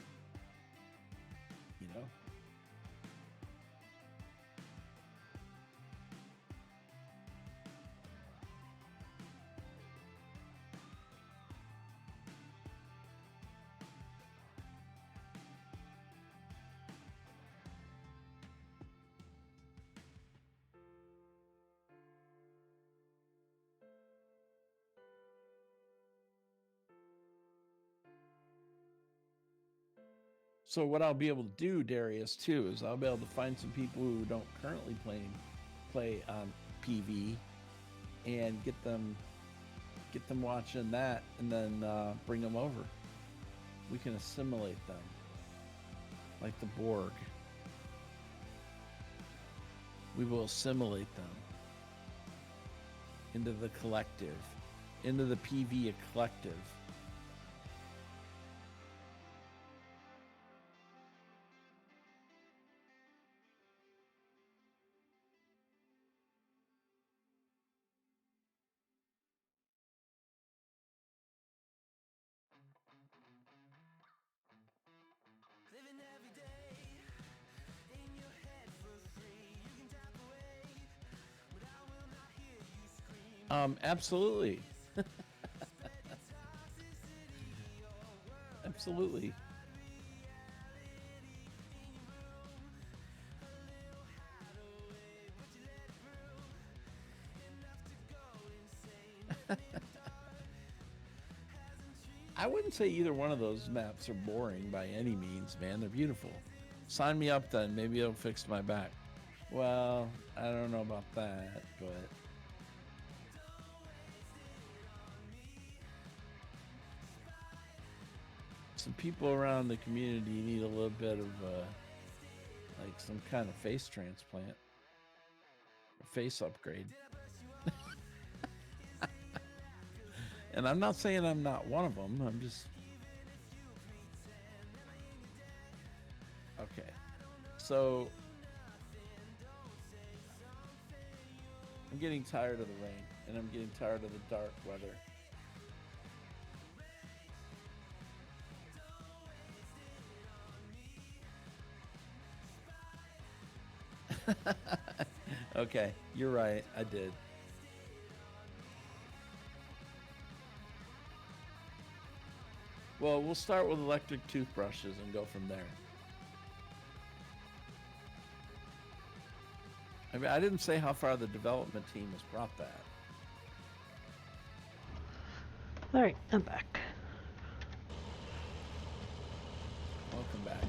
So what I'll be able to do, Darius, too, is I'll be able to find some people who don't currently play on PV and get them watching that, and then bring them over. We can assimilate them like the Borg. We will assimilate them into the collective, into the PV collective. Living every day in your head for free. You can tap away, but I will not hear you scream. Absolutely. Absolutely. I wouldn't say either one of those maps are boring by any means, man. They're beautiful. Sign me up then. Maybe it'll fix my back. Well, I don't know about that, but some people around the community need a little bit of like some kind of face transplant, a face upgrade. And I'm not saying I'm not one of them. I'm just okay. So I'm getting tired of the rain, and I'm getting tired of the dark weather. Okay, you're right. I did. Well, we'll start with electric toothbrushes and go from there. I mean, I didn't say how far the development team has brought that. Alright, I'm back. Welcome back.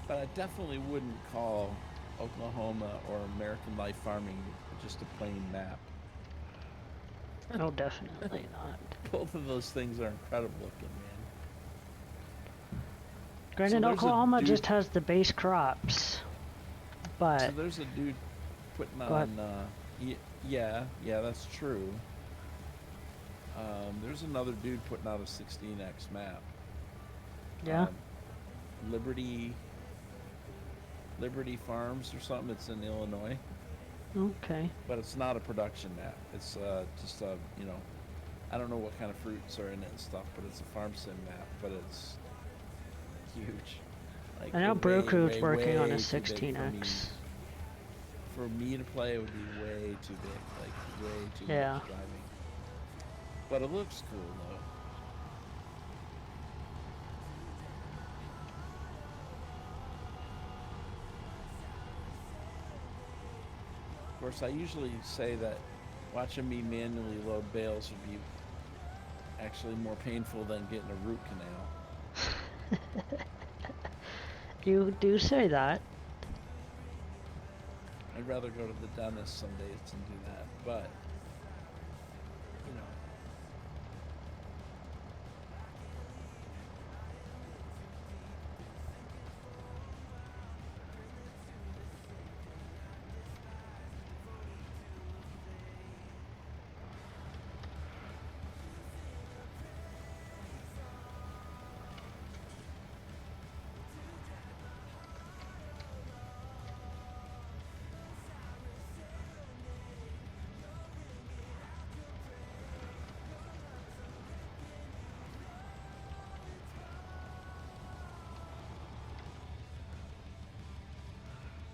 But I definitely wouldn't call Oklahoma or American Life Farming just a plain map. No, definitely not. Both of those things are incredible looking, man. Granted, there's a Oklahoma dude- just has the base crops, but So there's a dude putting Go ahead. on, yeah, that's true. There's another dude putting out a 16x map. yeah, Liberty Farms or something. It's in Illinois, okay. but it's not a production map. It's just a, I don't know what kind of fruits are in it and stuff, but it's a farm sim map, but it's huge. Like, I know way, Broku's way, working on way a too big 16x. For me to play, it would be way too big, like way too Yeah. much driving. But it looks cool though. Of course, I usually say that watching me manually load bales would be actually more painful than getting a root canal. You do say that. I'd rather go to the dentist some days and do that, but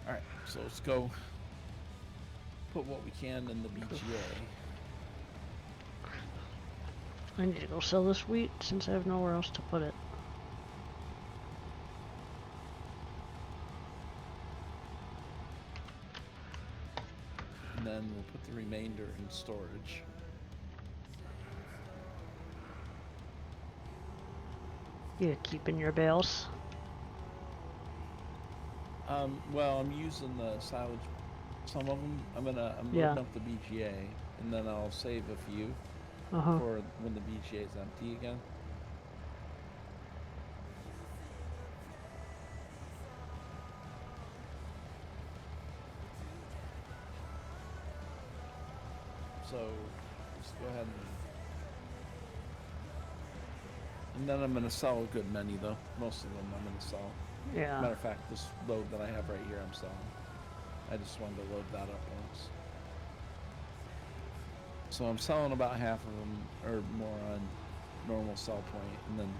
all right. So let's go put what we can in the BGA. I need to go sell this wheat since I have nowhere else to put it. And then we'll put the remainder in storage. You keeping your bales? Well, I'm using the silage. Some of them, I'm loading Yeah. up the BGA, and then I'll save a few Uh-huh. for when the BGA is empty again. So, just go ahead and then I'm gonna sell a good many though. Most of them I'm gonna sell. Yeah. Matter of fact, this load that I have right here, I'm selling. I just wanted to load that up once. So I'm selling about half of them, or more on normal sell point, and then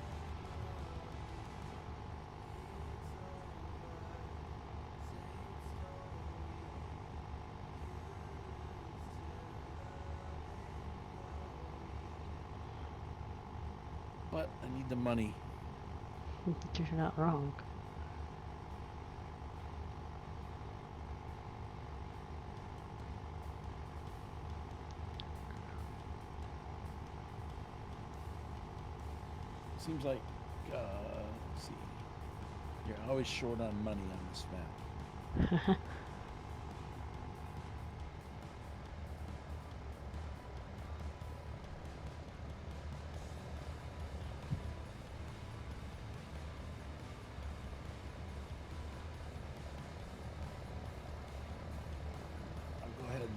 but I need the money. You're not wrong. Seems like, let's see, you're always short on money on this map. I'll go ahead and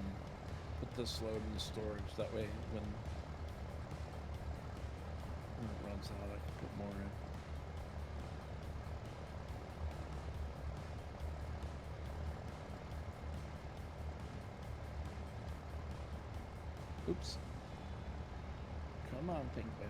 put this load in the storage. That way, when it runs out, I can put more in. Oops. Come on, pink bale.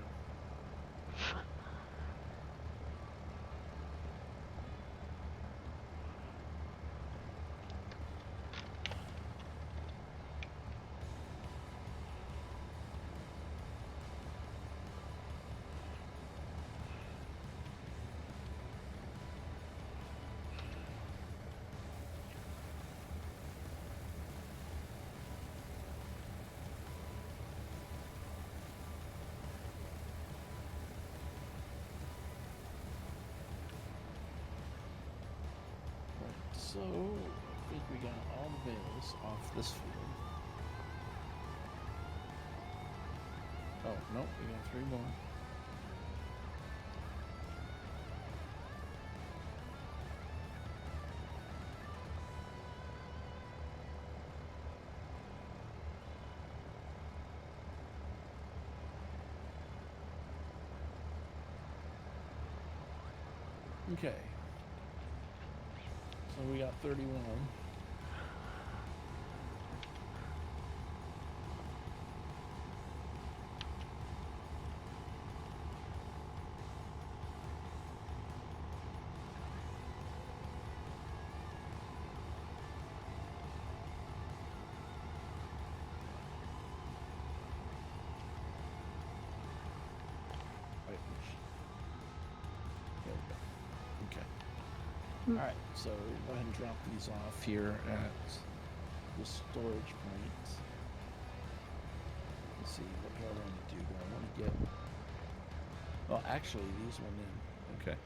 So, I think we got all the bales off this field. Oh, nope, we got 3 more. Okay. So we got 31. Wait, there we go. Okay. Alright, so go ahead and drop these off here at the storage point. Let's see, what do I want to do? Do I want to get... Well, actually, these went in. Okay.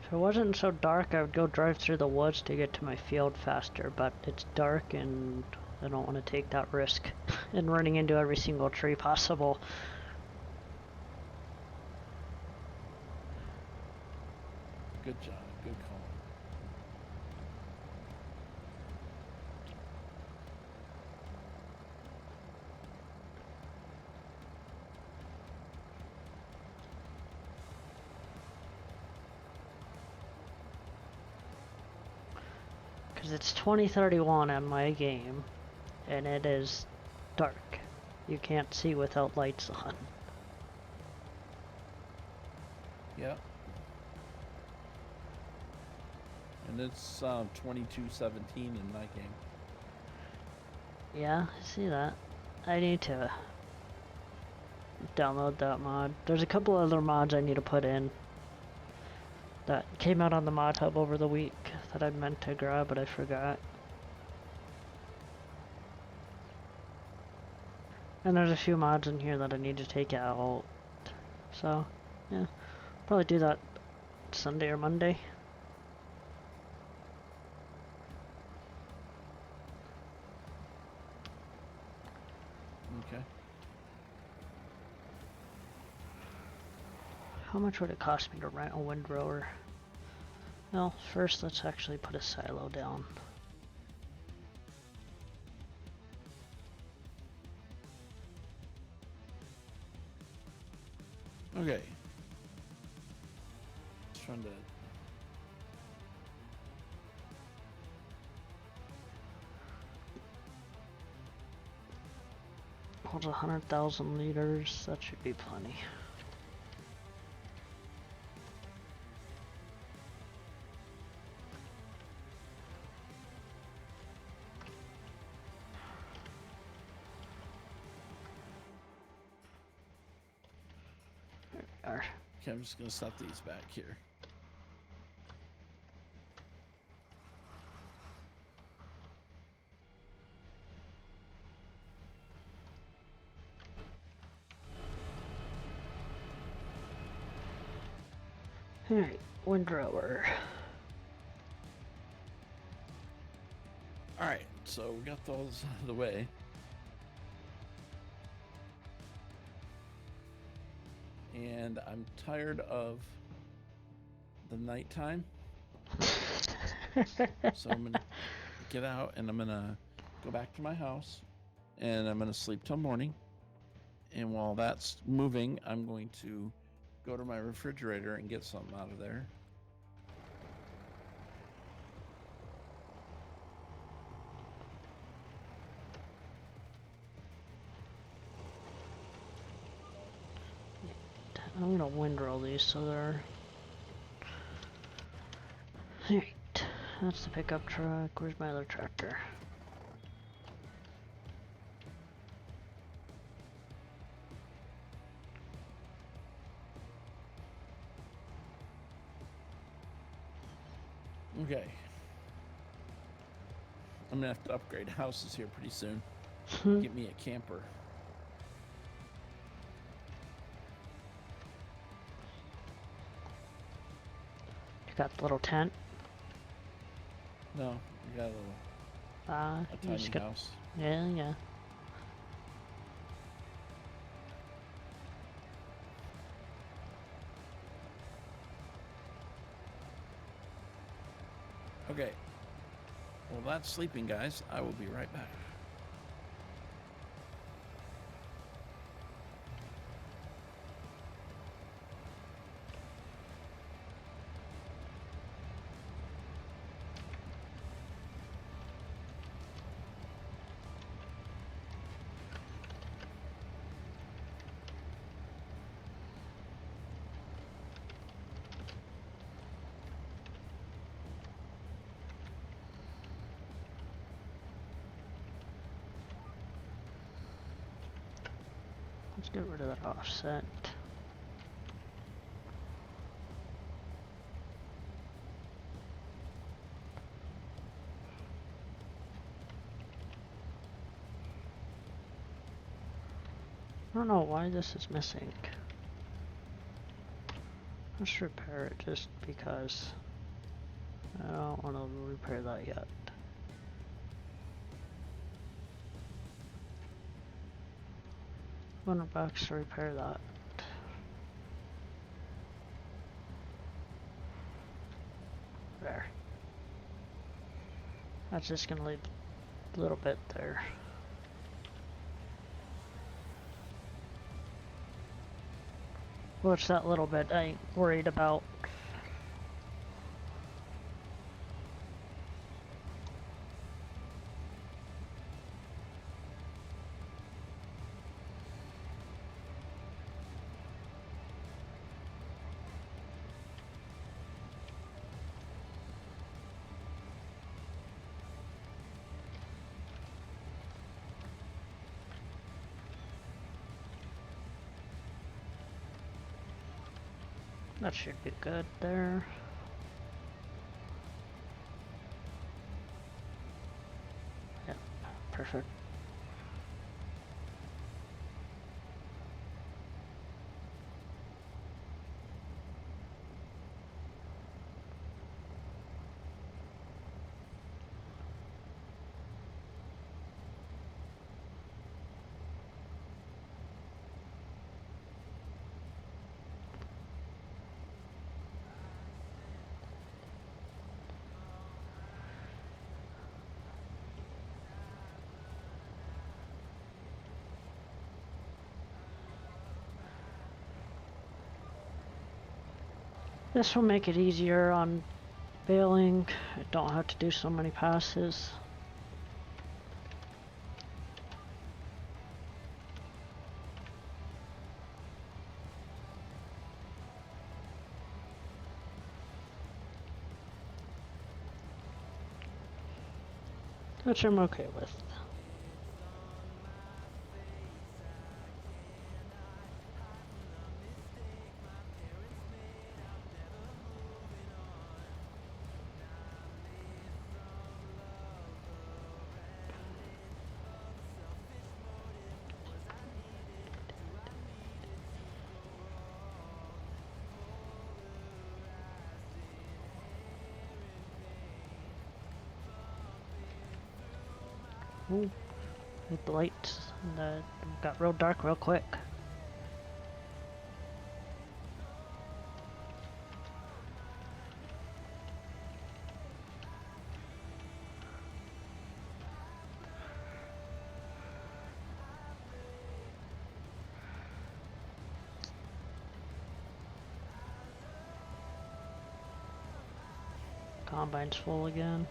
If it wasn't so dark, I would go drive through the woods to get to my field faster, but it's dark and I don't want to take that risk in running into every single tree possible. Good job. Good call. Because it's 2031 on my game, and it is dark. You can't see without lights on. Yep. And it's 2217 in my game. Yeah, I see that. I need to download that mod. There's a couple other mods I need to put in that came out on the mod hub over the week that I meant to grab, but I forgot. And there's a few mods in here that I need to take out. So, yeah, probably do that Sunday or Monday. Okay. How much would it cost me to rent a windrower? Well, first let's actually put a silo down. Okay. Just trying to. Holds 100,000 liters. That should be plenty. There we are. Okay, I'm just gonna set these back here. Alright, windrower. Alright, so we got those out of the way. And I'm tired of the nighttime. So I'm gonna get out and I'm gonna go back to my house and I'm gonna sleep till morning. And while that's moving, I'm going to go to my refrigerator and get something out of there. I'm gonna windrow these so they're... Alright, that's the pickup truck. Where's my other tractor? Okay. I'm gonna have to upgrade houses here pretty soon. Get me a camper. You got the little tent? No, we got a You tiny just got... house. Yeah, yeah. Okay. Well, that's sleeping, guys. I will be right back. Let's get rid of that offset. I don't know why this is missing. Let's repair it just because I don't want to repair that yet. $100 to repair that. There. That's just gonna leave a little bit there. What's that little bit I ain't worried about? That should be good there. Yep, perfect. This will make it easier on bailing. I don't have to do so many passes. Which I'm okay with. Ooh, the lights got real dark real quick. Combine's full again.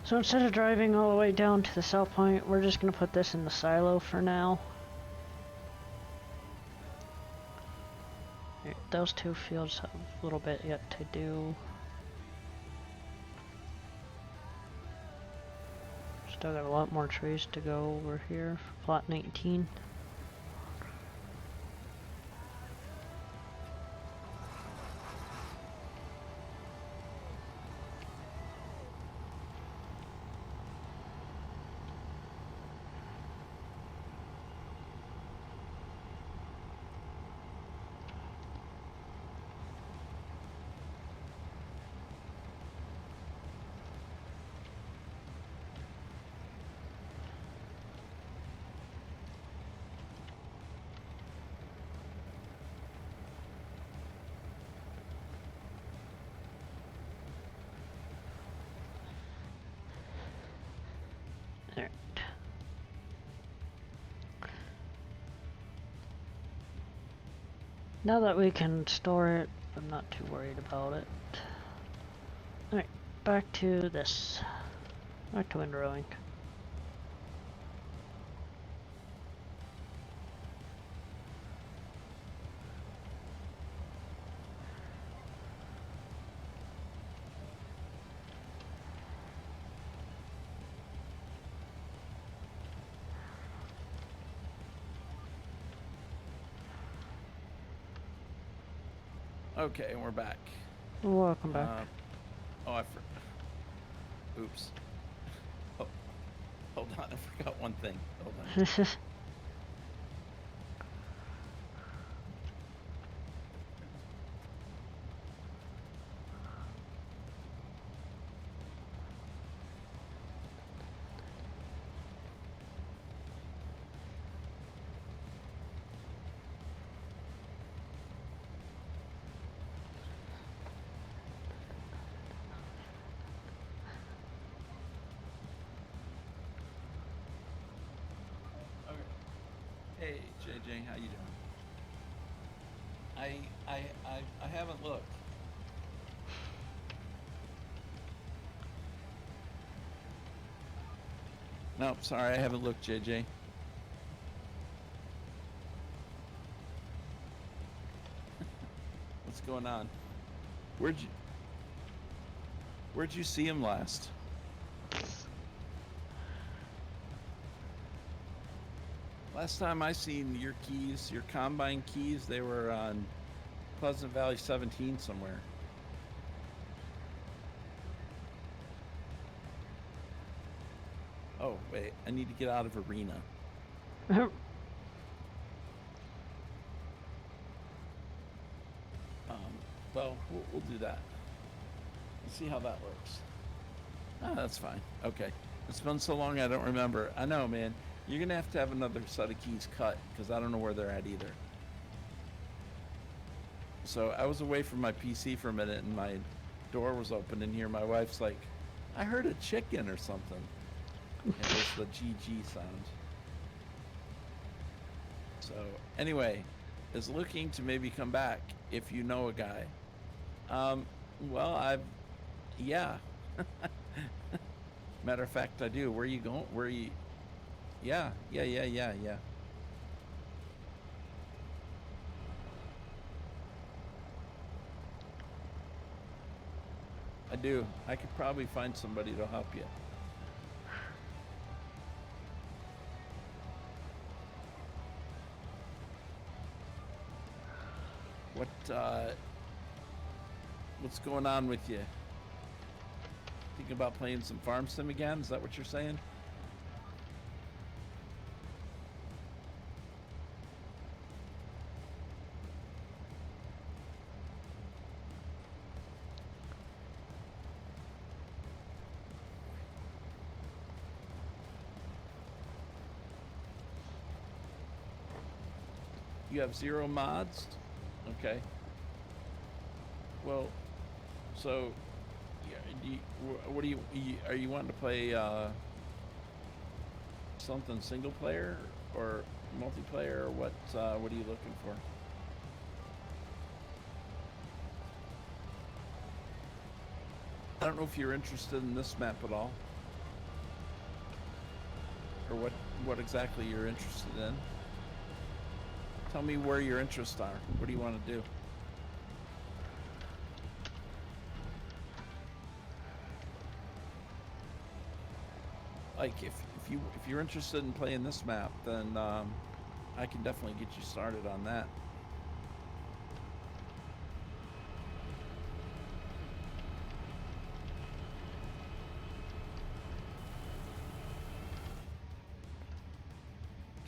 So instead of driving all the way down to the sell point, we're just going to put this in the silo for now. Those two fields have a little bit yet to do. Still got a lot more trees to go over here for plot 19. Alright. Now that we can store it, I'm not too worried about it. Alright, back to this. Back to windrowing. Okay, and we're back. Welcome back. Oops. Oh, hold on, I forgot one thing. Hold on. Hey, JJ, how you doing? I haven't looked. Nope, sorry, I haven't looked, JJ. What's going on? Where'd you see him last? Last time I seen your keys, your combine keys, they were on Pleasant Valley 17 somewhere. Oh, wait, I need to get out of arena. Well, we'll do that. Let's see how that works. Ah, that's fine. Okay. It's been so long I don't remember. I know, man. You're going to have another set of keys cut because I don't know where they're at either. So I was away from my PC for a minute and my door was open in here. My wife's like, I heard a chicken or something. And it was the GG sound. So anyway, is looking to maybe come back if you know a guy. Well, yeah. Matter of fact, I do. Where are you going? Where are you? Yeah. I do. I could probably find somebody to help you. What's going on with you? Thinking about playing some Farm Sim again? Is that what you're saying? You have 0 mods? Okay. Well, so, what do you are you wanting to play something single player or multiplayer, or what are you looking for? I don't know if you're interested in this map at all, or what exactly you're interested in. Tell me where your interests are. What do you want to do? Like if you're interested in playing this map, then I can definitely get you started on that.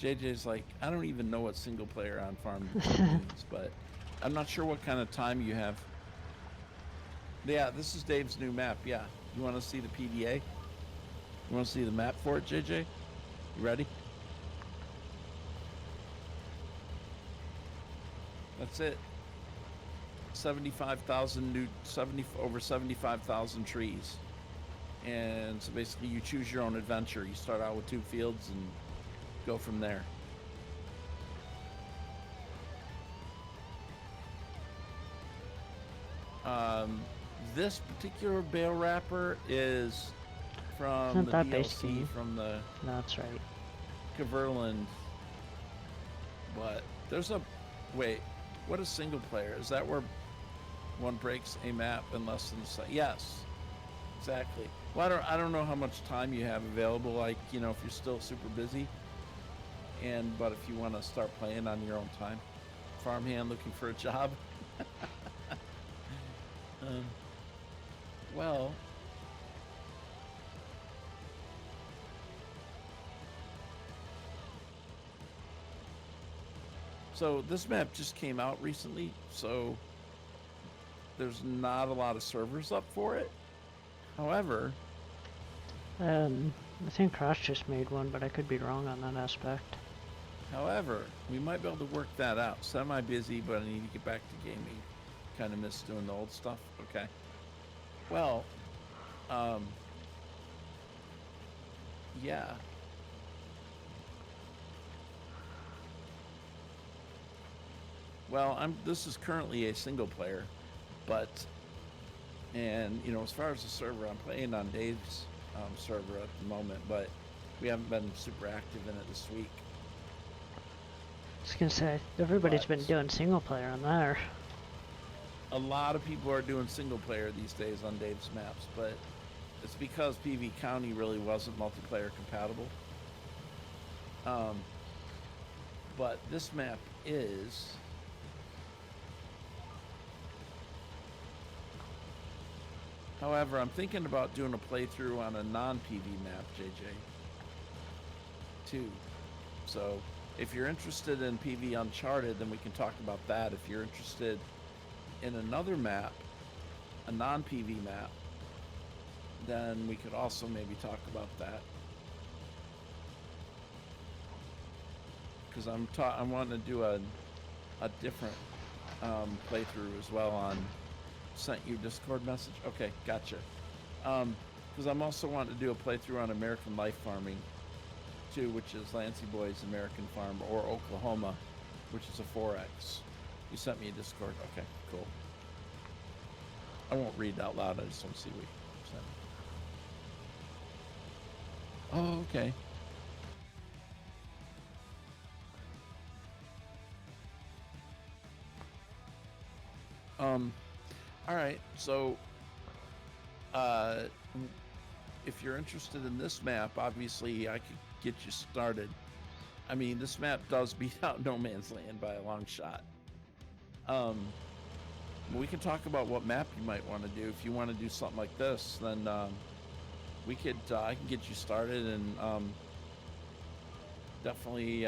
JJ's like, I don't even know what single player on Farm means, but I'm not sure what kind of time you have. Yeah, this is Dave's new map. Yeah, you want to see the PDA? You want to see the map for it, JJ? You ready? That's it. 75,000 over 75,000 trees. And so basically you choose your own adventure. You start out with 2 fields and go from there. This particular bale wrapper is from the DLC from the That's right. Caverland. But there's a wait. What is single player? Is that where one breaks a map in less than a second? Yes, exactly. Well, I don't know how much time you have available. Like, you know, if you're still super busy, but if you want to start playing on your own time, farmhand looking for a job. Well. So this map just came out recently, so there's not a lot of servers up for it. However, I think Crash just made one, but I could be wrong on that aspect. However, we might be able to work that out. Semi-busy, but I need to get back to gaming. Kind of miss doing the old stuff. Okay. Well, yeah. Well, this is currently a single player, but, and you know, as far as the server, I'm playing on Dave's server at the moment, but we haven't been super active in it this week. I was gonna say, everybody's been doing single player on there. A lot of people are doing single player these days on Dave's maps, but it's because PV County really wasn't multiplayer compatible. But this map is. However, I'm thinking about doing a playthrough on a non-PV map, JJ, too. So, if you're interested in PV Uncharted, then we can talk about that. If you're interested in another map, a non-PV map, then we could also maybe talk about that. Because I'm wanting to do a different playthrough as well on. Sent you Discord message. Okay, gotcha. Because I'm also wanting to do a playthrough on American Life Farming, too, which is Lancy Boy's American Farm, or Oklahoma, which is a 4X. You sent me a Discord. Okay, cool. I won't read out loud. I just want to see what you sent. Oh, okay. All right, so if you're interested in this map, obviously I could get you started. I mean, this map does beat out No Man's Land by a long shot. We can talk about what map you might want to do. If you want to do something like this, then we could. I can get you started and definitely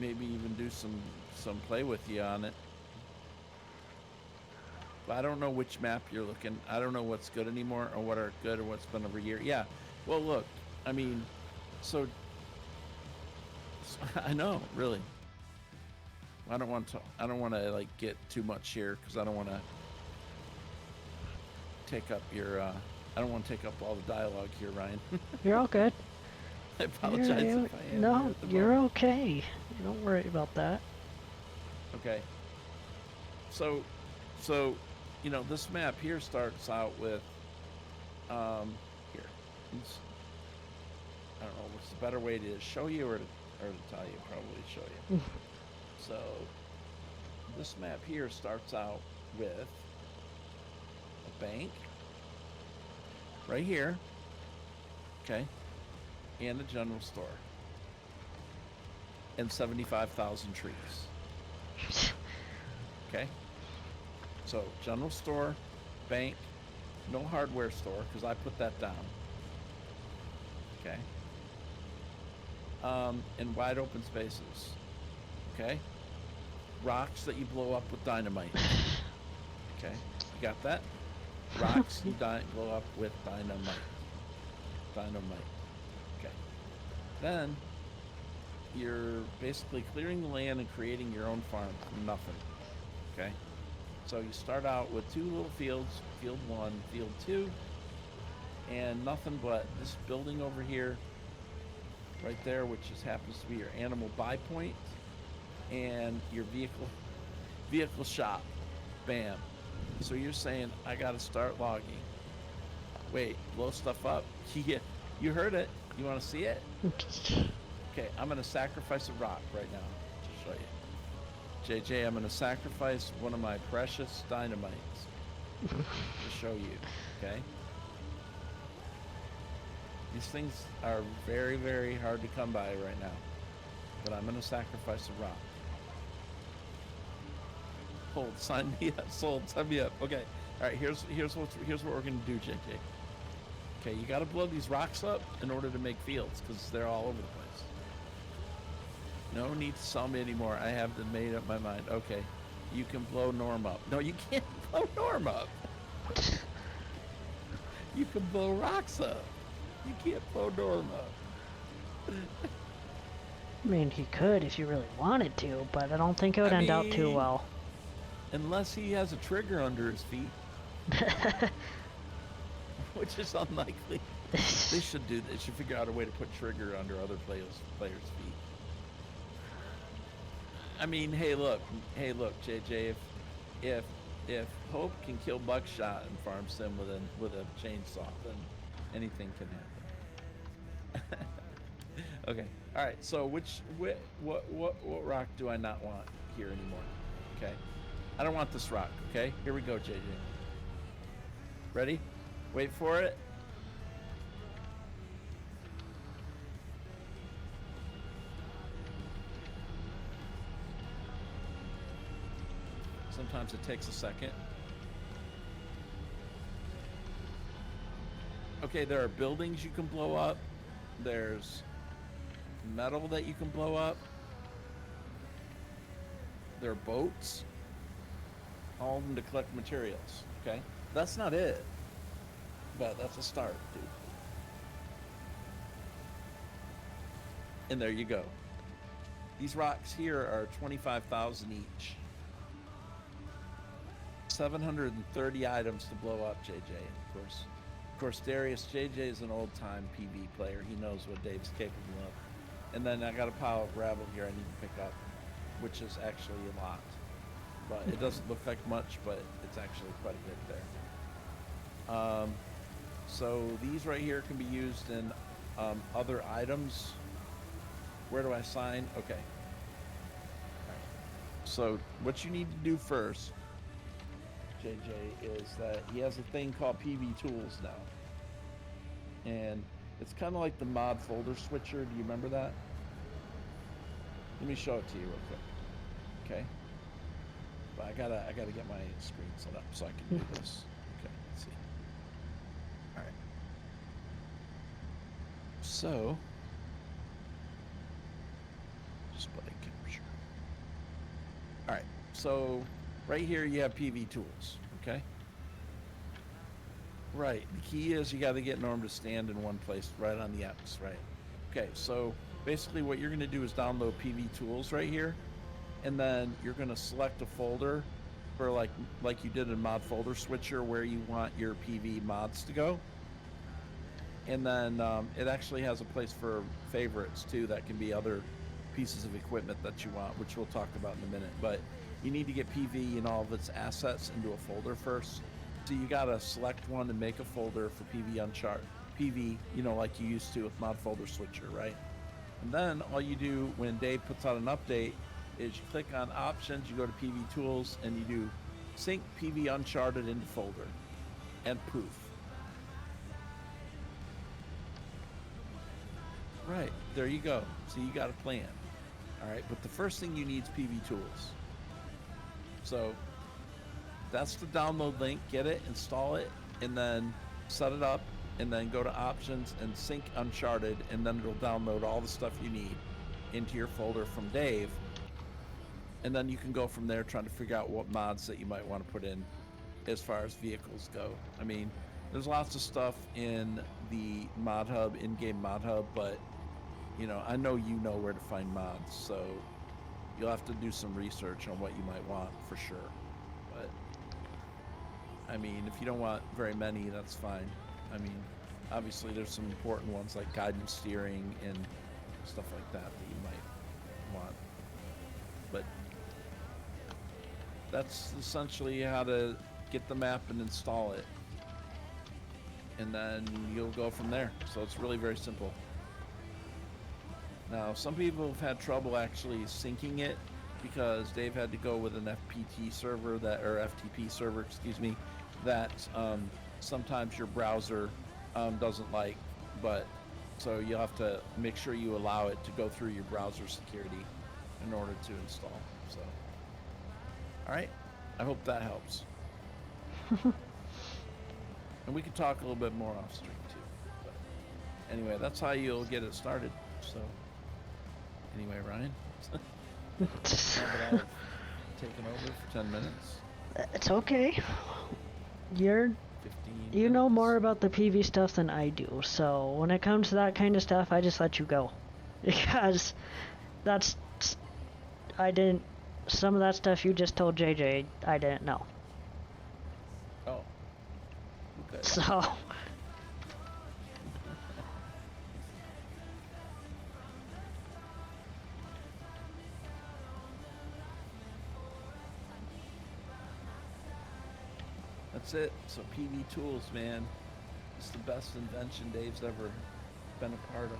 maybe even do some play with you on it. But I don't know which map you're looking. I don't know what's good anymore, or what are good, or what's been over year. Yeah. Well, look. I mean, so I know, really. I don't want to like get too much here because I don't want to take up your. I don't want to take up all the dialogue here, Ryan. You're all good. I apologize if I am. No, you're okay. Don't worry about that. Okay. So, you know, this map here starts out with, here. I don't know, what's the better way to show you or to tell you? Probably show you. So, this map here starts out with a bank right here, okay, and a general store, and 75,000 trees. Okay, so general store, bank, no hardware store because I put that down. Okay, and wide open spaces. Okay, rocks that you blow up with dynamite. Okay, you got that? Rocks you blow up with dynamite. Dynamite. Okay, then you're basically clearing the land and creating your own farm from nothing. Okay, so you start out with 2 little fields, field 1, field 2, and nothing but this building over here, right there, which just happens to be your animal buy point, and your vehicle shop. Bam. So you're saying, I gotta start logging. Wait, blow stuff up? Yeah, you heard it. You want to see it? Okay, I'm gonna sacrifice a rock right now to show you. JJ, I'm going to sacrifice one of my precious dynamites to show you, okay? These things are very, very hard to come by right now, but I'm going to sacrifice a rock. Hold, sign me up, sold, sign me up. Okay, all right, here's what we're going to do, JJ. Okay, you got to blow these rocks up in order to make fields because they're all over the place. No need to sell me anymore. I have made up my mind. Okay, you can blow Norm up. No, you can't blow Norm up. You can blow rocks up. You can't blow Norm up. I mean, he could if you really wanted to, but I don't think it would end out too well. Unless he has a trigger under his feet. Which is unlikely. They should figure out a way to put trigger under other players' feet. I mean, hey, look, JJ. If Hope can kill Buckshot in Farm Sim with a chainsaw, then anything can happen. Okay. All right. So what rock do I not want here anymore? Okay. I don't want this rock. Okay. Here we go, JJ. Ready? Wait for it. Sometimes it takes a second. Okay, there are buildings you can blow up. There's metal that you can blow up. There are boats. All of them to collect materials. Okay? That's not it. But that's a start, dude. And there you go. These rocks here are 25,000 each. 730 items to blow up, JJ. Of course, Darius, JJ is an old-time PV player. He knows what Dave's capable of. And then I got a pile of gravel here I need to pick up, which is actually a lot. But it doesn't look like much, but it's actually quite a bit there. So these right here can be used in other items. Where do I sign? Okay. All right. So what you need to do first, JJ, is that he has a thing called PV Tools now. And it's kind of like the mod folder switcher. Do you remember that? Let me show it to you real quick. Okay. But I gotta get my screen set up so I can do this. Okay, let's see. All right. So, display capture. All right. So, right here you have PV Tools. Okay. Right. The key is you got to get Norm to stand in one place, right on the X. Right. Okay. So basically, what you're going to do is download PV Tools right here, and then you're going to select a folder for like you did in Mod Folder Switcher where you want your PV mods to go. And then it actually has a place for favorites too. That can be other pieces of equipment that you want, which we'll talk about in a minute. But you need to get PV and all of its assets into a folder first. So you gotta select one and make a folder for PV Uncharted. PV, like you used to with Mod Folder Switcher, right? And then all you do when Dave puts out an update is you click on Options, you go to PV Tools, and you do Sync PV Uncharted into folder, and poof. Right, there you go. So you got a plan. All right, but the first thing you need is PV Tools. So that's the download link. Get it, install it, and then set it up, and then go to Options and Sync Uncharted, and then it'll download all the stuff you need into your folder from Dave. And then you can go from there trying to figure out what mods that you might want to put in as far as vehicles go. I mean, there's lots of stuff in the mod hub, in-game mod hub, but I know you know where to find mods, so you'll have to do some research on what you might want for sure. But I mean, if you don't want very many, that's fine. I mean, obviously there's some important ones like guidance steering and stuff like that you might want. But that's essentially how to get the map and install it. And then you'll go from there. So it's really very simple. Now, some people have had trouble actually syncing it because Dave had to go with an FTP server that sometimes your browser doesn't like, but so you'll have to make sure you allow it to go through your browser security in order to install. So, all right, I hope that helps. And we can talk a little bit more off stream too. But anyway, that's how you'll get it started. So anyway, Ryan, now that I've taken over for 10 minutes. It's okay. You 15 know minutes. more about the PV stuff than I do, so when it comes to that kind of stuff, I just let you go. Because some of that stuff you just told JJ, I didn't know. Oh. Okay. So. that's it. So PV Tools, man, it's the best invention Dave's ever been a part of.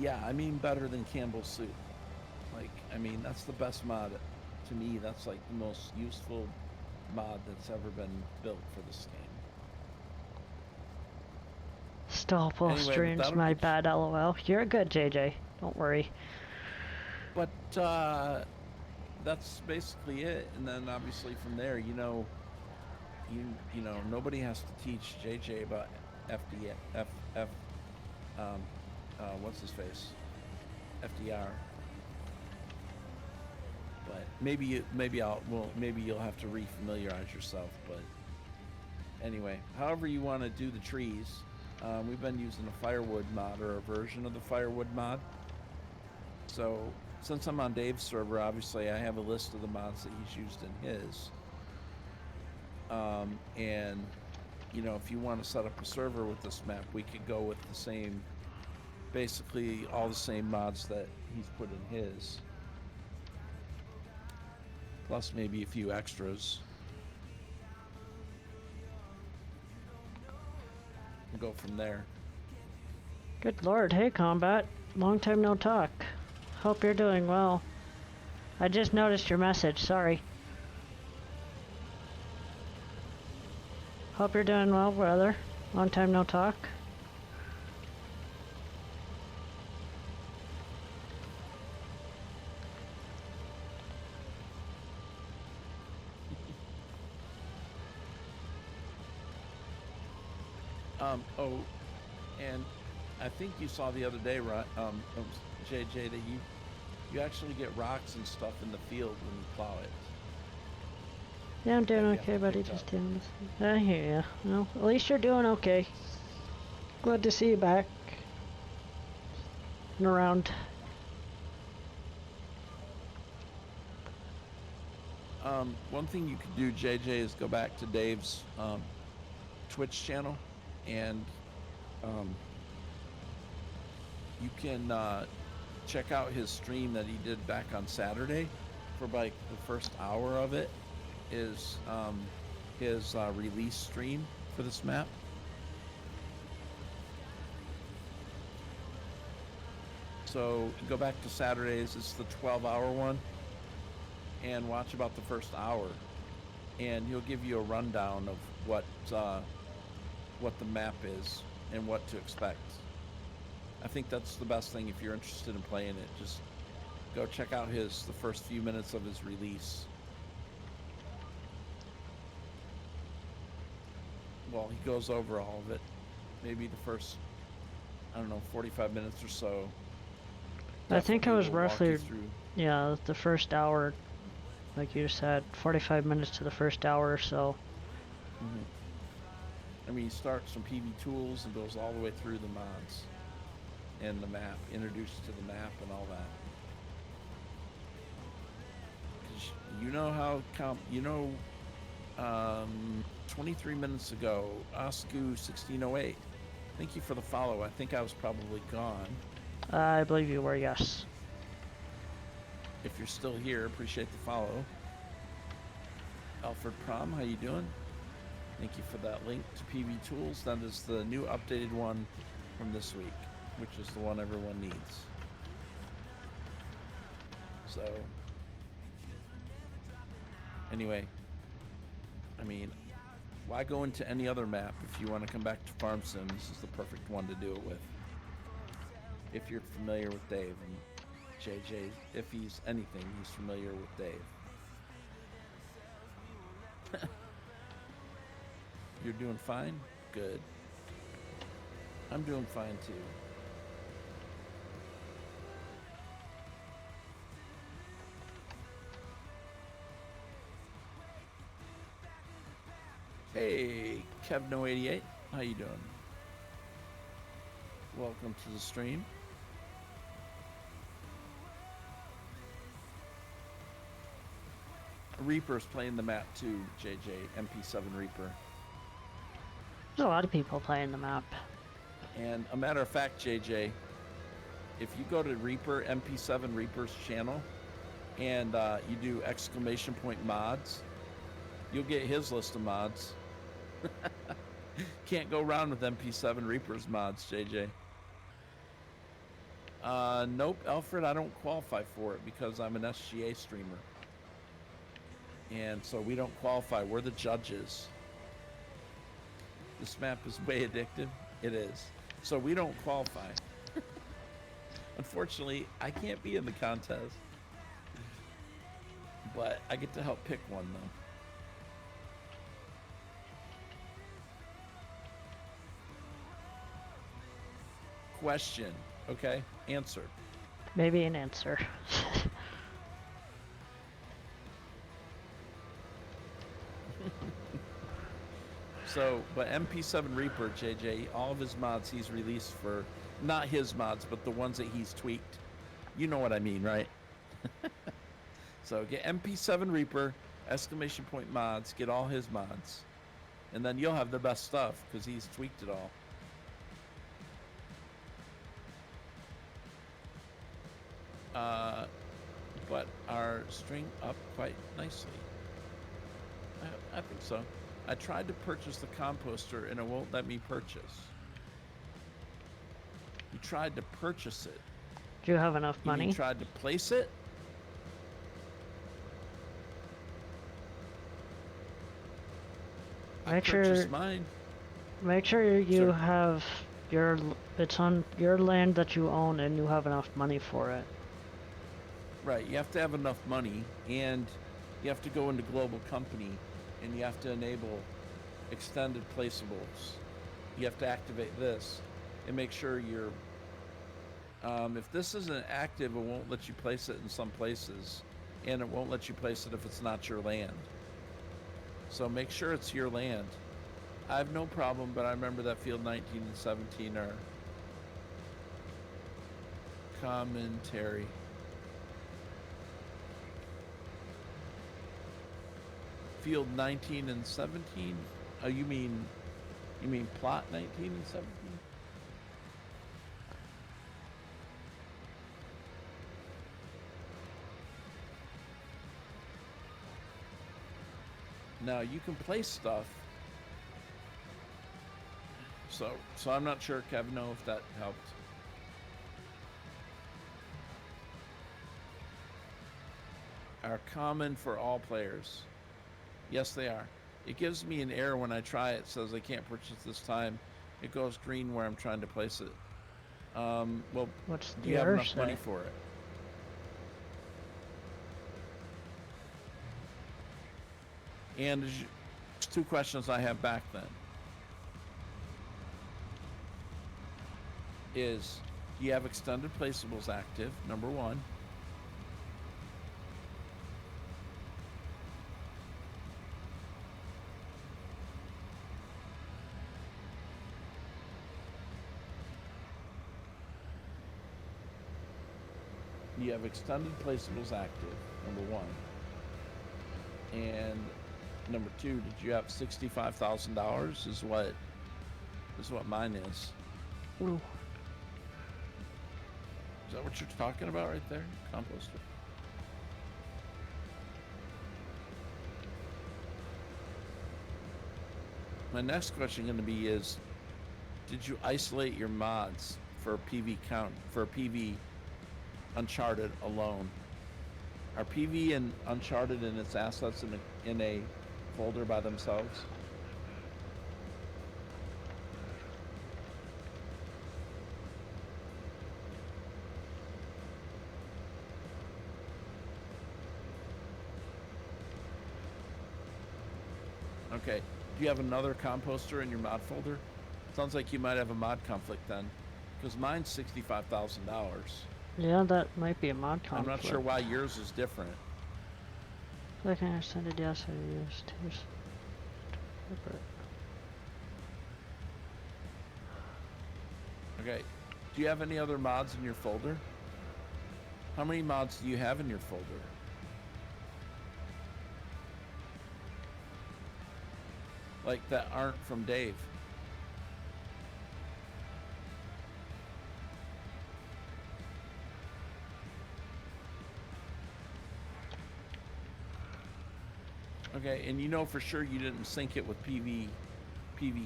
Yeah, I mean better than Campbell's soup. Like, I mean, that's the best mod. To me, that's like the most useful mod that's ever been built for this game. Stop all Anyway, but streams, that'll my get bad, lol. You're good, JJ. Don't worry. But that's basically it. And then obviously from there, you know, nobody has to teach JJ about what's his face, FDR. But maybe you'll have to refamiliarize yourself. But anyway, however you want to do the trees, we've been using a firewood mod or a version of the firewood mod. So since I'm on Dave's server, obviously I have a list of the mods that he's used in his. And you know, if you want to set up a server with this map, we could go with the same, basically all the same mods that he's put in his. Plus maybe a few extras. We'll go from there. Good lord, hey Combat. Long time no talk. Hope you're doing well. I just noticed your message, sorry. Hope you're doing well, brother. Long time no talk. Oh, and I think you saw the other day, right, JJ, that you actually get rocks and stuff in the field when you plow it. Yeah, I'm doing That you have okay, to buddy. pick Just up. doing this. I hear ya. Well, at least you're doing okay. Glad to see you back. And around. One thing you could do, JJ, is go back to Dave's Twitch channel, and you can check out his stream that he did back on Saturday. For like the first hour of it is his release stream for this map. So go back to Saturdays. It's the 12-hour one, and watch about the first hour, and he'll give you a rundown of what the map is and what to expect. I think that's the best thing if you're interested in playing it. Just go check out the first few minutes of his release. Well, he goes over all of it. Maybe the first, I don't know, 45 minutes or so. I think it was Definitely will walk you roughly, through. yeah, the first hour, like you said, 45 minutes to the first hour or so. Mm-hmm. I mean, he starts from PV Tools and goes all the way through the mods and the map, introduced to the map and all that. 'Cause you know how 23 minutes ago, Oscu1608. Thank you for the follow. I think I was probably gone. I believe you were, yes. If you're still here, appreciate the follow. Alfred Prom, how you doing? Thank you for that link to PV Tools. That is the new updated one from this week, which is the one everyone needs. So, anyway, I mean, why go into any other map if you want to come back to Farm Sim? This is the perfect one to do it with. If you're familiar with Dave, and JJ, if he's anything, he's familiar with Dave. You're doing fine? Good. I'm doing fine too. Hey, Kevno88, how you doing? Welcome to the stream. Reaper's playing the map too, JJ, MP7 Reaper. There's a lot of people playing the map. And a matter of fact, JJ, if you go to Reaper, MP7 Reaper's channel, and you do !mods, You'll get his list of mods. Can't go wrong with MP7 Reaper's mods, JJ. Nope, Alfred, I don't qualify for it because I'm an SGA streamer. And so we don't qualify. We're the judges. This map is way addictive. It is. So we don't qualify. Unfortunately, I can't be in the contest. But I get to help pick one, though. Question. Okay, answer. Maybe an answer. So, but MP7 Reaper, JJ, all of his mods he's released for, not his mods, but the ones that he's tweaked. You know what I mean, right? So get MP7 Reaper, exclamation point mods, get all his mods. And then you'll have the best stuff because he's tweaked it all. But our string up quite nicely. I think so. I tried to purchase the composter and it won't let me purchase. You tried to purchase it. Do you have enough You money? mean tried to place it? I Make sure- purchased mine. Make sure you Sure. have it's on your land that you own and you have enough money for it. Right, you have to have enough money and you have to go into global company and you have to enable extended placeables. You have to activate this and make sure you're if this isn't active, it won't let you place it in some places and it won't let you place it if it's not your land. So make sure it's your land. I have no problem, but I remember that field 19 and 17 are commentary. Field 19 and 17? Oh, you mean plot 19 and 17? Now you can place stuff. So I'm not sure, Kevin, know if that helped. Are common for all players. Yes, they are. It gives me an error when I try it. It says I can't purchase this time. It goes green where I'm trying to place it. Well, What's do the you have error enough money say? for it? And there's two questions I have back then. Is, do you have extended placeables active? Number one. You have extended placeables active, number one. And number two, did you have $65,000 is what mine is. Ooh. Is that what you're talking about right there? Composter. My next question going to be is, did you isolate your mods for PV Uncharted alone? Are PV and Uncharted and its assets in a folder by themselves? Okay. Do you have another composter in your mod folder? Sounds like you might have a mod conflict then, because mine's $65,000. Yeah, that might be a mod conflict. I'm not sure why yours is different. Like I understand it, yes, I used to separate. Okay. Do you have any other mods in your folder? How many mods do you have in your folder? Like that aren't from Dave. Okay, and you know for sure you didn't sync it with PV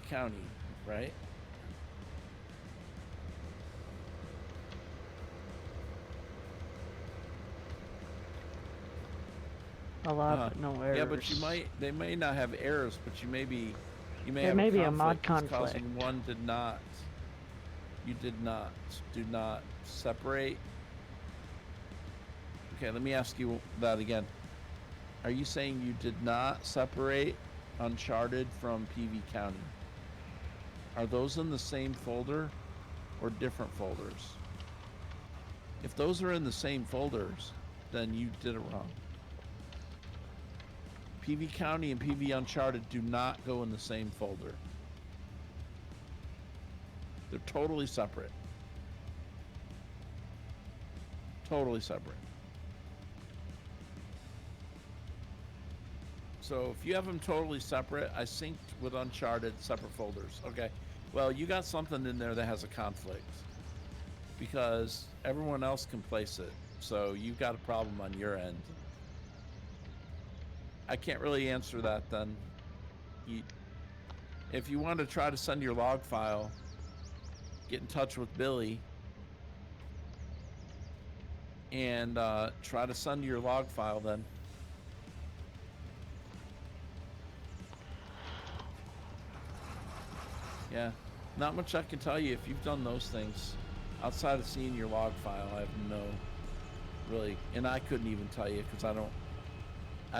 County, right? A lot, but no errors. Yeah, but they may not have errors, but you may There have may a be a conflict mod that's conflict. causing one did not. You do not separate. Okay, let me ask you that again. Are you saying you did not separate Uncharted from PV County? Are those in the same folder or different folders? If those are in the same folders, then you did it wrong. PV County and PV Uncharted do not go in the same folder. They're totally separate. Totally separate. So if you have them totally separate, I synced with Uncharted separate folders. Okay. Well, you got something in there that has a conflict because everyone else can place it. So you've got a problem on your end. I can't really answer that then. If you want to try to send your log file, get in touch with Billy and try to send your log file then. Yeah, not much I can tell you if you've done those things. Outside of seeing your log file, I have no really, and I couldn't even tell you because I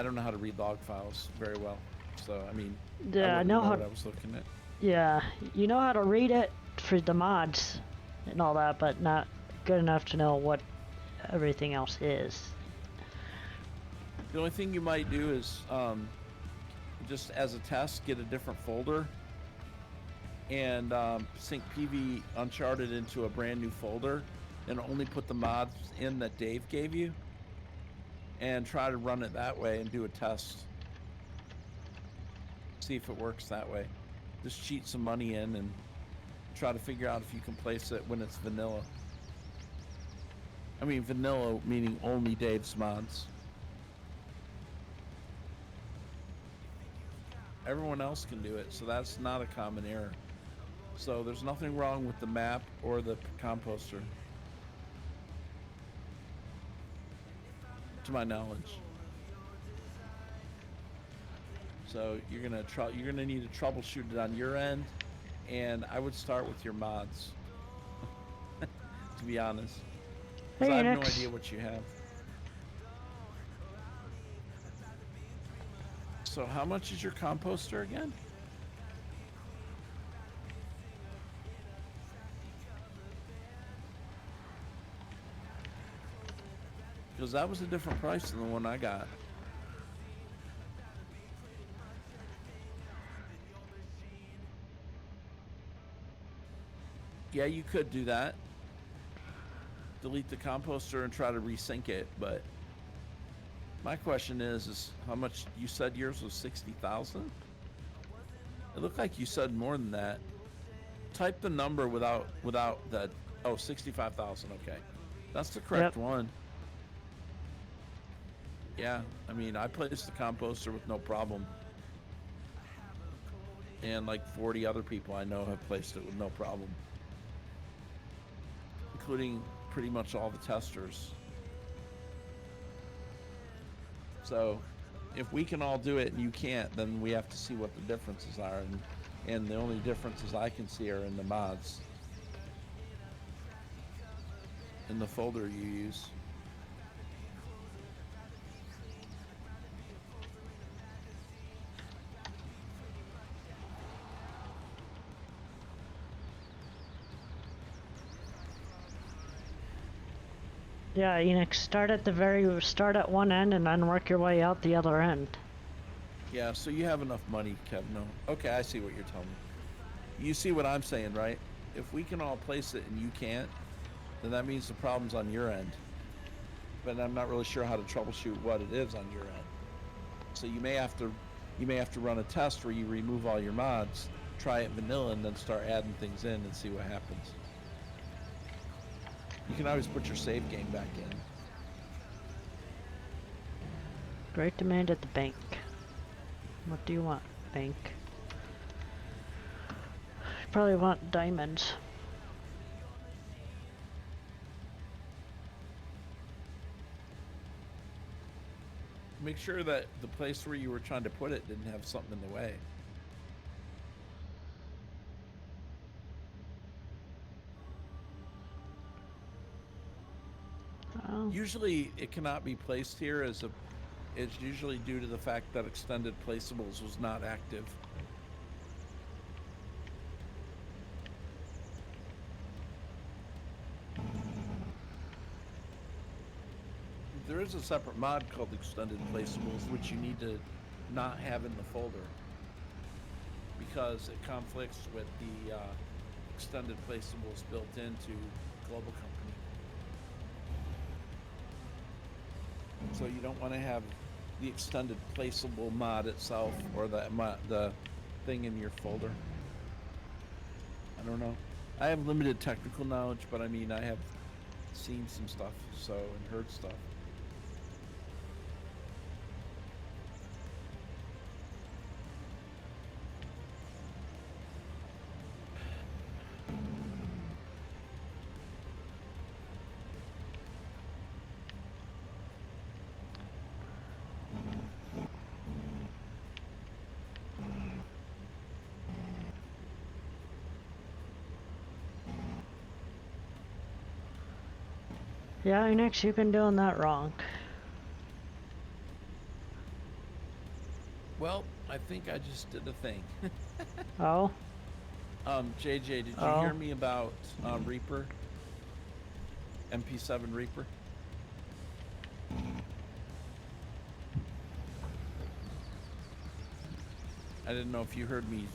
don't know how to read log files very well. So I mean, Yeah, I know how. what I was looking at. Yeah, you know how to read it for the mods and all that, but not good enough to know what everything else is. The only thing you might do is just as a test, get a different folder and sync PV Uncharted into a brand new folder and only put the mods in that Dave gave you and try to run it that way and do a test. See if it works that way. Just cheat some money in and try to figure out if you can place it when it's vanilla. I mean vanilla meaning only Dave's mods. Everyone else can do it, so that's not a common error. So there's nothing wrong with the map or the composter, to my knowledge. So you're gonna need to troubleshoot it on your end, and I would start with your mods. To be honest, because I have no idea what you have. So how much is your composter again? Because that was a different price than the one I got. Yeah, you could do that. Delete the composter and try to resync it, but my question is how much you said yours was 60,000? It looked like you said more than that. Type the number without that. Oh, 65,000. Okay, that's the correct one. Yeah, I mean, I placed the composter with no problem. And like 40 other people I know have placed it with no problem. Including pretty much all the testers. So, if we can all do it and you can't, then we have to see what the differences are. And the only differences I can see are in the mods. In the folder you use. Yeah, Enix, start at one end and then work your way out the other end. Yeah, so you have enough money, Kev. No. Okay, I see what you're telling me. You see what I'm saying, right? If we can all place it and you can't, then that means the problem's on your end. But I'm not really sure how to troubleshoot what it is on your end. So you may have to run a test where you remove all your mods, try it vanilla, and then start adding things in and see what happens. You can always put your save game back in. Great demand at the bank. What do you want, Bank? You probably want diamonds. Make sure that the place where you were trying to put it didn't have something in the way. Oh. Usually it cannot be placed here it's usually due to the fact that extended placeables was not active. There is a separate mod called extended placeables, which you need to not have in the folder because it conflicts with the extended placeables built into Global Company. So you don't want to have the extended placeable mod itself or the thing in your folder. I don't know. I have limited technical knowledge, but I mean I have seen some stuff and heard stuff. Yeah, Inex, you've been doing that wrong. Well, I think I just did a thing. Oh? JJ, did you hear me about Reaper? MP7 Reaper? I didn't know if you heard me.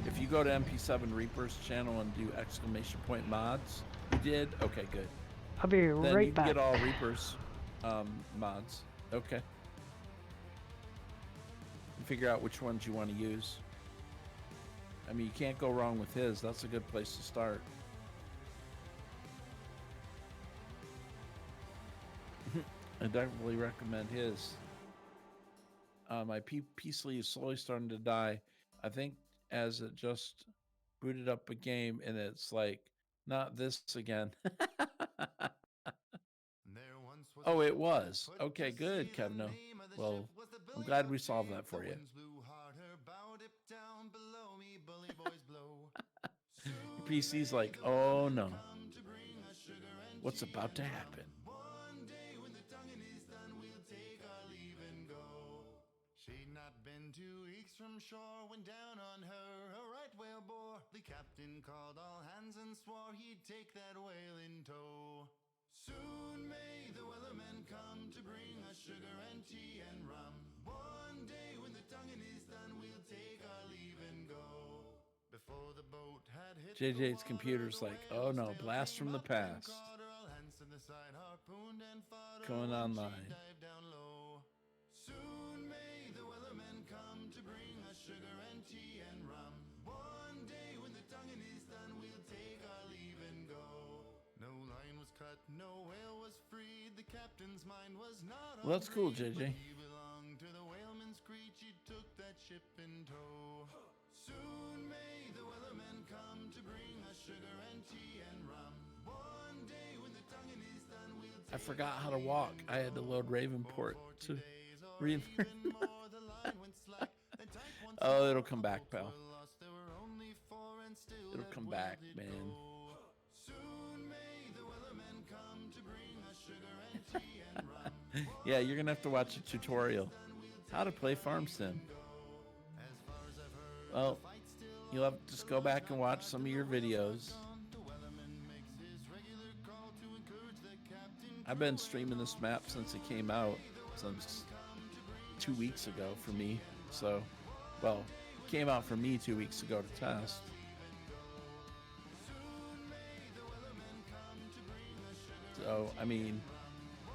If you go to MP7 Reaper's channel and do ! mods, you did? Okay, good. I'll be Then right you back. can get all Reaper's mods. Okay. And figure out which ones you want to use. I mean, you can't go wrong with his. That's a good place to start. I definitely recommend his. My PC is slowly starting to die. I think as it just booted up a game and it's like, not this again. Oh, it was. Okay, good, Kevno. Well, I'm glad we solved that for you. Your PC's like, oh no. What's about to happen? She'd not been 2 weeks from shore when down on her a right whale bore. The captain called all hands and swore he'd take that whale in tow. Soon may the wellerman come to bring us sugar and tea and rum. One day when the tonguing is done, we'll take our leave and go. Before the boat had hit JJ's computer's like, oh no, blast from the past. Going online. Soon may the wellerman come to bring us sugar and tea and rum. One day when the tonguing is done, we'll take our leave and go. No line was cut, no whale was freed. The captain's mind was not on Well, that's cool, greed, JJ. but he belonged to the whaleman's creed. He took that ship in tow. Soon may the wellerman come to bring us sugar and tea and rum. One day when the tonguing is done, we'll I forgot how to walk. I had to load Ravenport to relearn. Oh, it'll come back, pal. It'll come back, man. Soon may the wellerman come to bring us sugar and tea and rum. Yeah, you're gonna have to watch a tutorial. How to play Farm Sim. Well, you'll have to just go back and watch some of your videos. I've been streaming this map since it came out, since 2 weeks ago for me. So, well, it came out for me 2 weeks ago to test. So, I mean,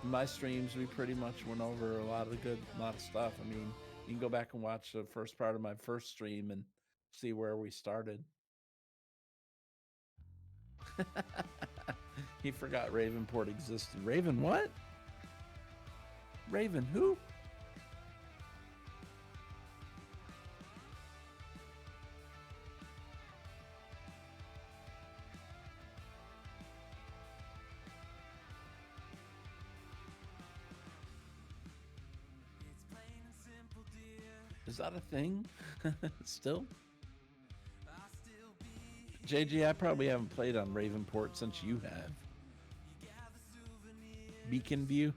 in my streams, we pretty much went over a lot of stuff. I mean, you can go back and watch the first part of my first stream and see where we started. He forgot Ravenport existed. Raven what? Raven who? Is that a thing? Still? JJ, I probably haven't played on Ravenport since you have. Beacon View?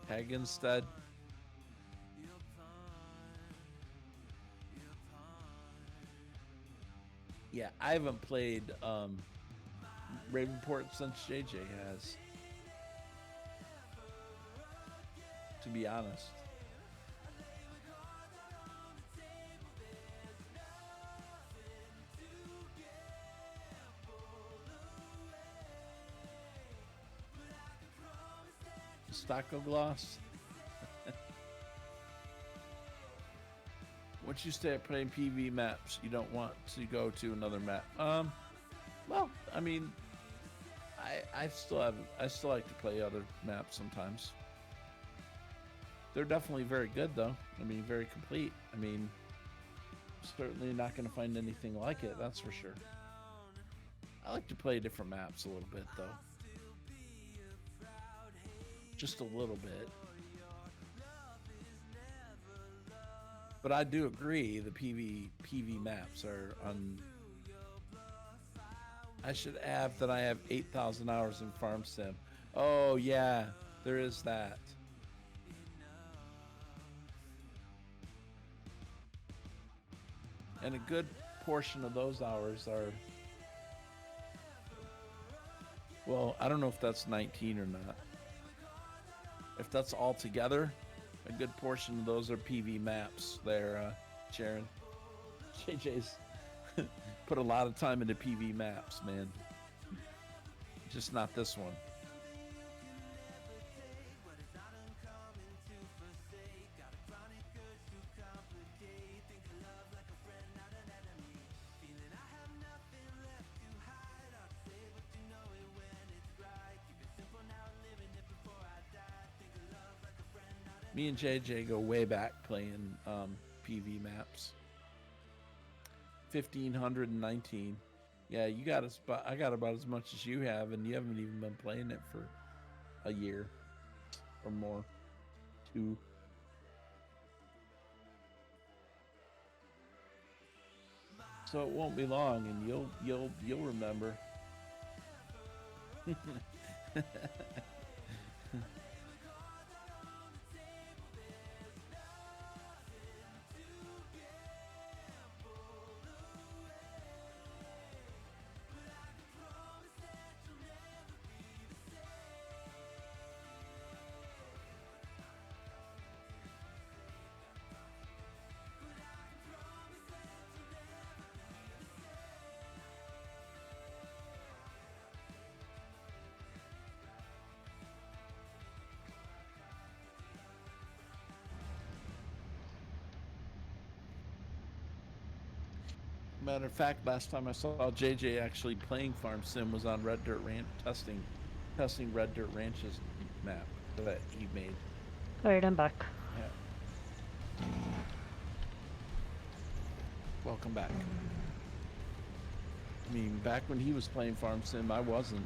Hagenstead? Yeah, I haven't played Ravenport since JJ has. To be honest. Stocko Gloss. Once you start playing PV maps, you don't want to go to another map. Well, I mean, I still like to play other maps sometimes. They're definitely very good, though. I mean, very complete. I mean, certainly not going to find anything like it, that's for sure. I like to play different maps a little bit, though. Just a little bit. But I do agree the PV maps are I should add that I have 8,000 hours in Farm Sim. Oh yeah, there is that. And a good portion of those hours are, well, I don't know if that's 19 or not. If that's all together, a good portion of those are PV maps there, Sharon. JJ's put a lot of time into PV maps, man. Just not this one. Me and JJ go way back playing PV maps. 1519. Yeah, you got I got about as much as you have, and you haven't even been playing it for a year or more. 2. So it won't be long, and you'll remember. Matter of fact, last time I saw JJ actually playing Farm Sim was on Red Dirt Ranch, testing Red Dirt Ranch's map that he made. Alright, I'm back. Yeah. Welcome back. I mean, back when he was playing Farm Sim, I wasn't.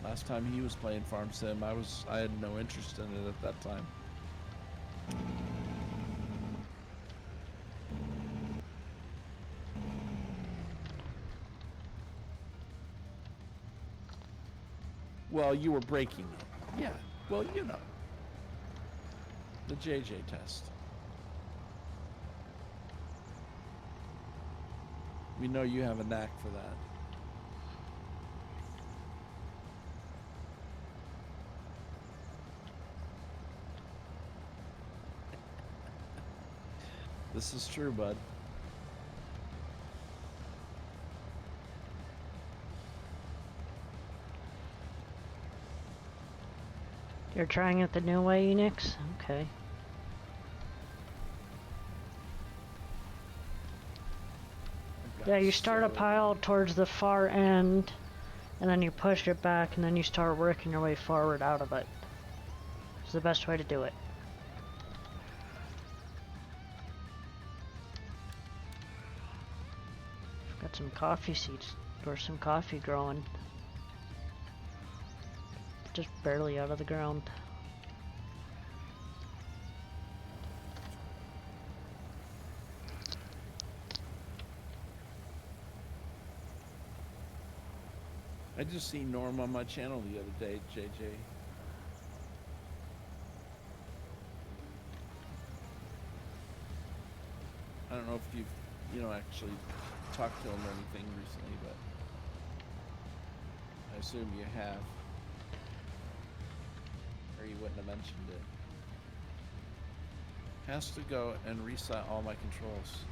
Last time he was playing Farm Sim, I had no interest in it at that time. Well, you were breaking it. Yeah. Well, you know. The JJ test. We know you have a knack for that. This is true, bud. You're trying it the new way, Enix? Okay. Yeah, you start a pile towards the far end, and then you push it back, and then you start working your way forward out of it. It's the best way to do it. Got some coffee seeds, or some coffee growing. just barely out of the ground. I just seen Norm on my channel the other day, JJ. I don't know if you've, actually talked to him or anything recently, but I assume you have. Or you wouldn't have mentioned it. Has to go and reset all my controls.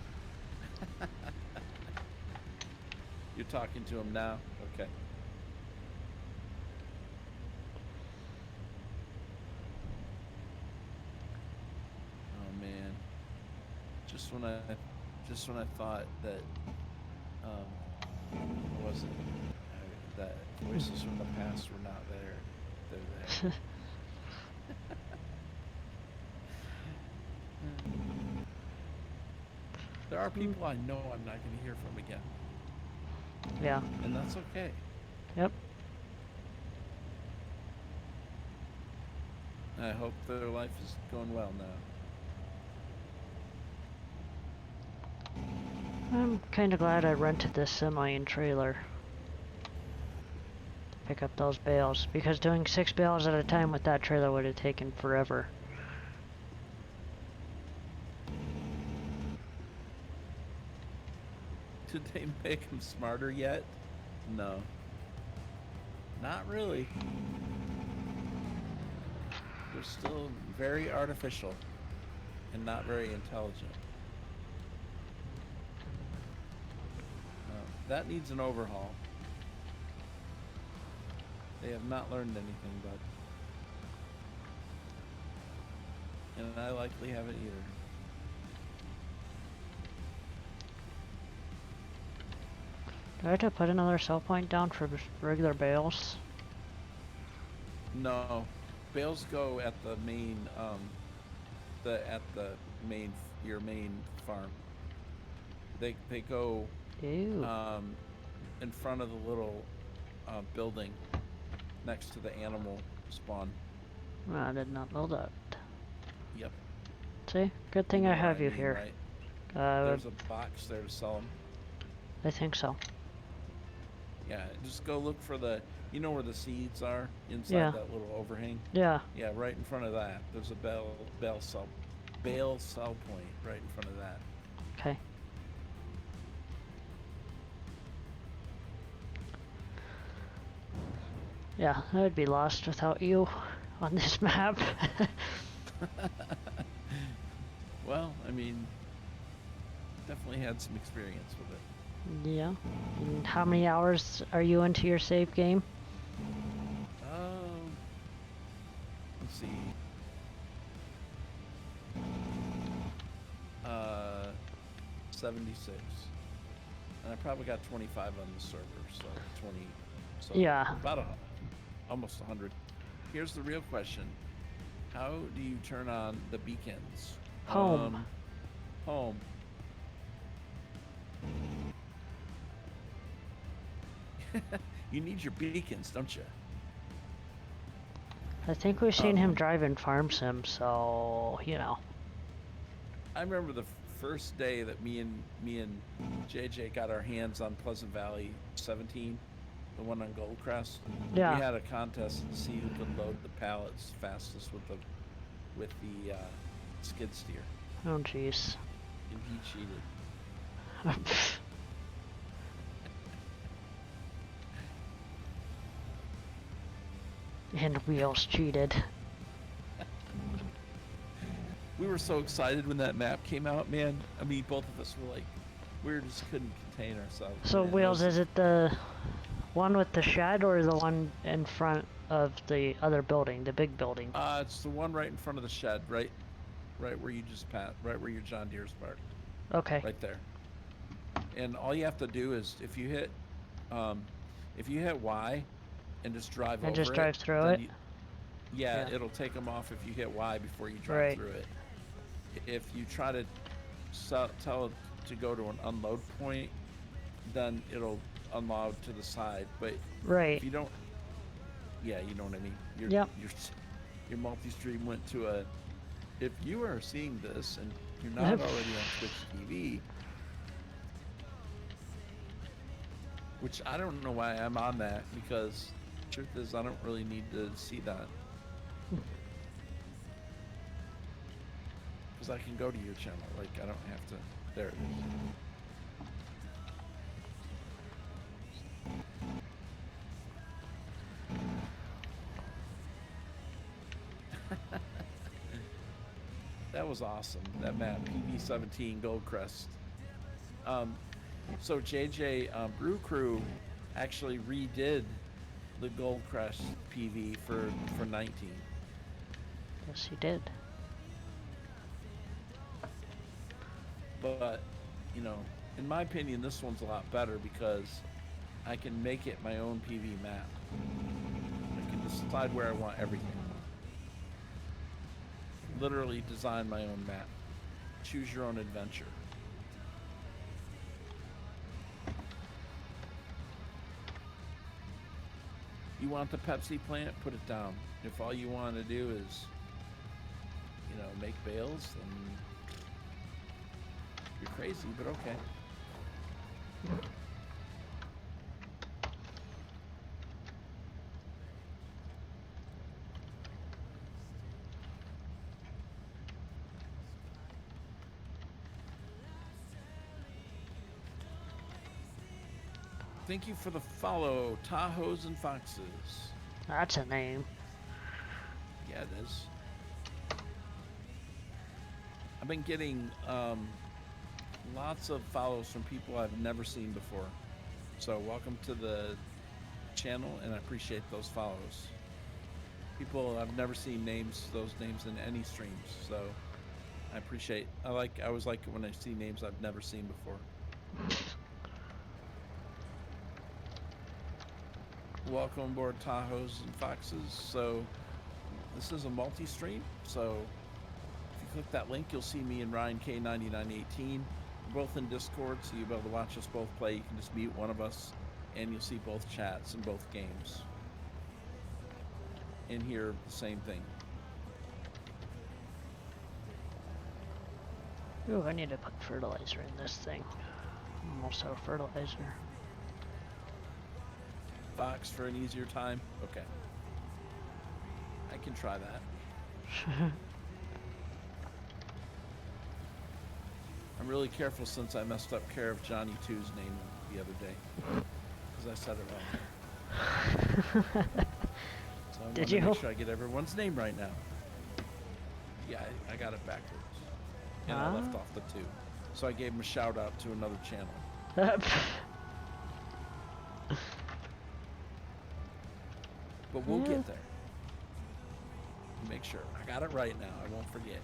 You're talking to him now? Okay. Oh man. Just when I thought that wasn't that voices from the past were not there, they're there. There are people I know I'm not going to hear from again, Yeah. and that's okay. Yep. I hope their life is going well now. I'm kind of glad I rented this semi and trailer to pick up those bales, because doing 6 bales at a time with that trailer would have taken forever. Did they make them smarter yet? No. Not really. They're still very artificial and not very intelligent. That needs an overhaul. They have not learned anything, but... And I likely haven't either. Do I have to put another sell point down for regular bales? No. Bales go at the main, your main farm. They go Ew. in front of the little building next to the animal spawn. I did not know that. Yep. See? Good thing You I know what have you mean, here. right? Uh, There's a box there to sell them. I think so. Yeah, just go look for the, you know where the seeds are inside Yeah. that little overhang? Yeah. Yeah, right in front of that. There's a bale sell point right in front of that. Okay. Yeah, I would be lost without you on this map. Well, I mean, definitely had some experience with it. Yeah. And how many hours are you into your save game? Let's see. 76. And I probably got 25 on the server, so 20. So Yeah. about almost 100. Here's the real question. How do you turn on the beacons? Home. Home. You need your beacons, don't you? I think we've seen him driving farm sim, so, you know. I remember the first day that me and JJ got our hands on Pleasant Valley 17, the one on Goldcrest. Yeah. We had a contest to see who could load the pallets fastest with the skid steer, Oh, jeez. and he cheated. And wheels cheated. We were so excited when that map came out, man. I mean, both of us were like, we just couldn't contain ourselves. So, man. Wheels, is it the one with the shed or the one in front of the other building, the big building? It's the one right in front of the shed, right where you just passed, right where your John Deere's parked. Okay. Right there. And all you have to do is if you hit Y and just drive over And just it, drive through then it? yeah, Yeah. it'll take them off if you hit Y before you drive Right. through it. If you try to tell it to go to an unload point, then it'll unload to the side. But Right. if you don't, Yeah, you know what I mean. Yep. Your multi-stream went to a. If you are seeing this and you're not already on Twitch TV, which I don't know why I'm on that, because truth is I don't really need to see that. Because I can go to your channel, like I don't have to. There it is. That was awesome. That map, PV-17 Goldcrest. So JJ Brew Crew actually redid the Goldcrest PV for 19. Yes, he did. But you know, in my opinion, this one's a lot better because I can make it my own PV map. I can decide where I want everything. Literally design my own map. Choose your own adventure. You want the Pepsi plant? Put it down. If all you want to do is, you know, make bales, then you're crazy, but okay. Thank you for the follow, Tahoes and Foxes. That's a name. Yeah, it is. I've been getting lots of follows from people I've never seen before. So welcome to the channel, and I appreciate those follows. People I've never seen those names in any streams. So I appreciate. I always like it when I see names I've never seen before. Welcome aboard, Tahoes and Foxes. So this is a multi-stream, so if you click that link, you'll see me and Ryan K9918. We're both in Discord, so you'll be able to watch us both play. You can just mute one of us, and you'll see both chats in both games. And hear the same thing. Ooh, I need to put fertilizer in this thing. Almost out of fertilizer. Fox for an easier time? Okay. I can try that. I'm really careful since I messed up Care of Johnny 2's name the other day. Because I said it wrong. So I Did you? make sure I get everyone's name right now. Yeah, I got it backwards. And I left off the 2. So I gave him a shout out to another channel. But we'll get there. Make sure. I got it right now. I won't forget.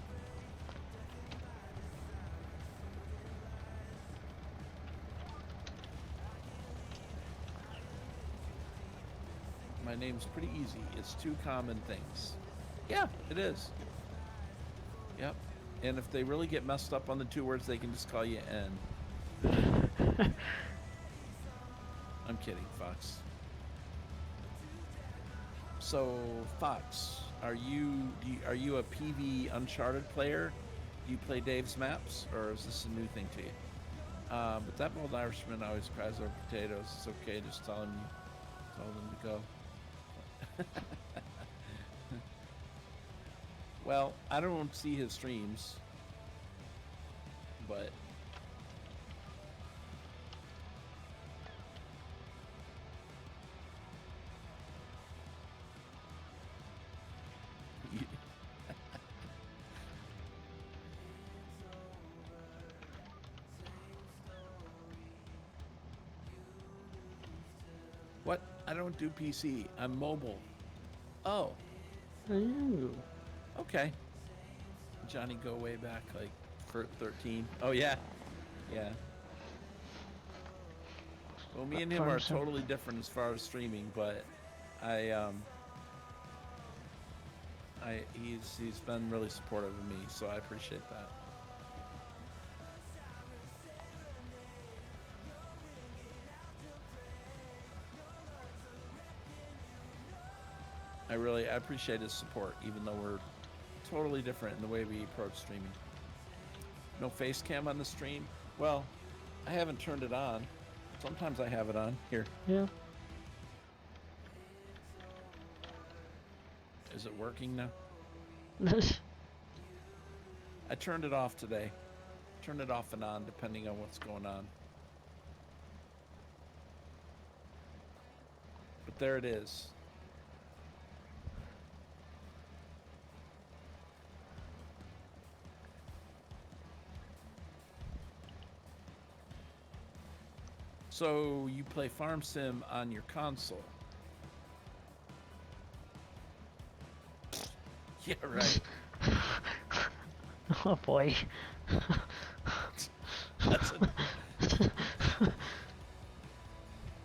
My name's pretty easy. It's 2 common things. Yeah, it is. Yep. And if they really get messed up on the 2 words, they can just call you N. I'm kidding, Fox. So, Fox, are you a PV Uncharted player? Do you play Dave's maps, or is this a new thing to you? But that bold Irishman always cries over potatoes. It's okay, just tell them to go. Well, I don't see his streams, but what? I don't do PC. I'm mobile. Oh. Ooh. Okay. Johnny go way back, like, for 13. Oh, yeah. Yeah. Well, me and him are totally different as far as streaming, but he's been really supportive of me, so I appreciate that. I appreciate his support, even though we're totally different in the way we approach streaming. No face cam on the stream. Well, I haven't turned it on. Sometimes I have it on. Here. Yeah. Is it working now? I turned it off today. Turn it off and on depending on what's going on. But there it is. So you play Farm Sim on your console? Yeah, right. Oh boy.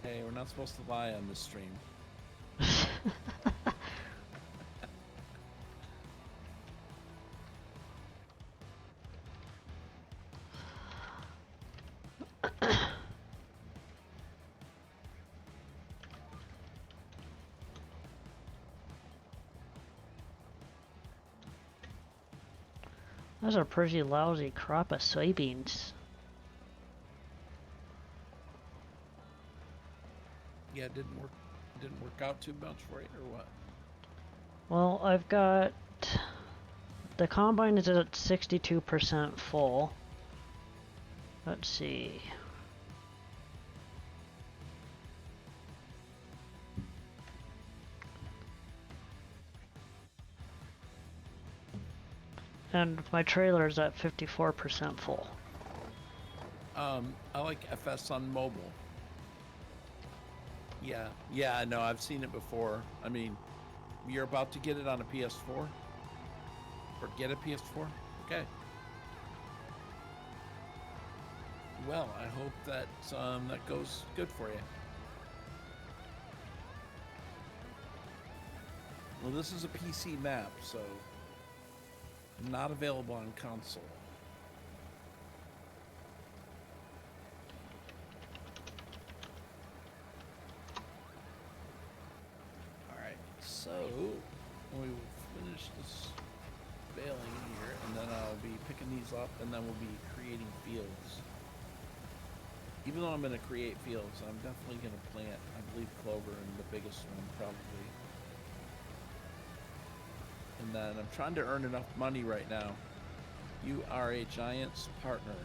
Hey, we're not supposed to lie on this stream. Those are pretty lousy crop of soybeans. Yeah, it didn't work out too much for you, or what? Well, I've got the combine is at 62% full. Let's see. And my trailer is at 54% full. I like FS on mobile. Yeah, no, I've seen it before. I mean, you're about to get it on a PS4? Or get a PS4? Okay. Well, I hope that that goes good for you. Well, this is a PC map, so not available on console. Alright, so we'll finish this baling here, and then I'll be picking these up, and then we'll be creating fields. Even though I'm going to create fields, I'm definitely going to plant, I believe, clover in the biggest one, probably. And then I'm trying to earn enough money right now. You are a Giants partner.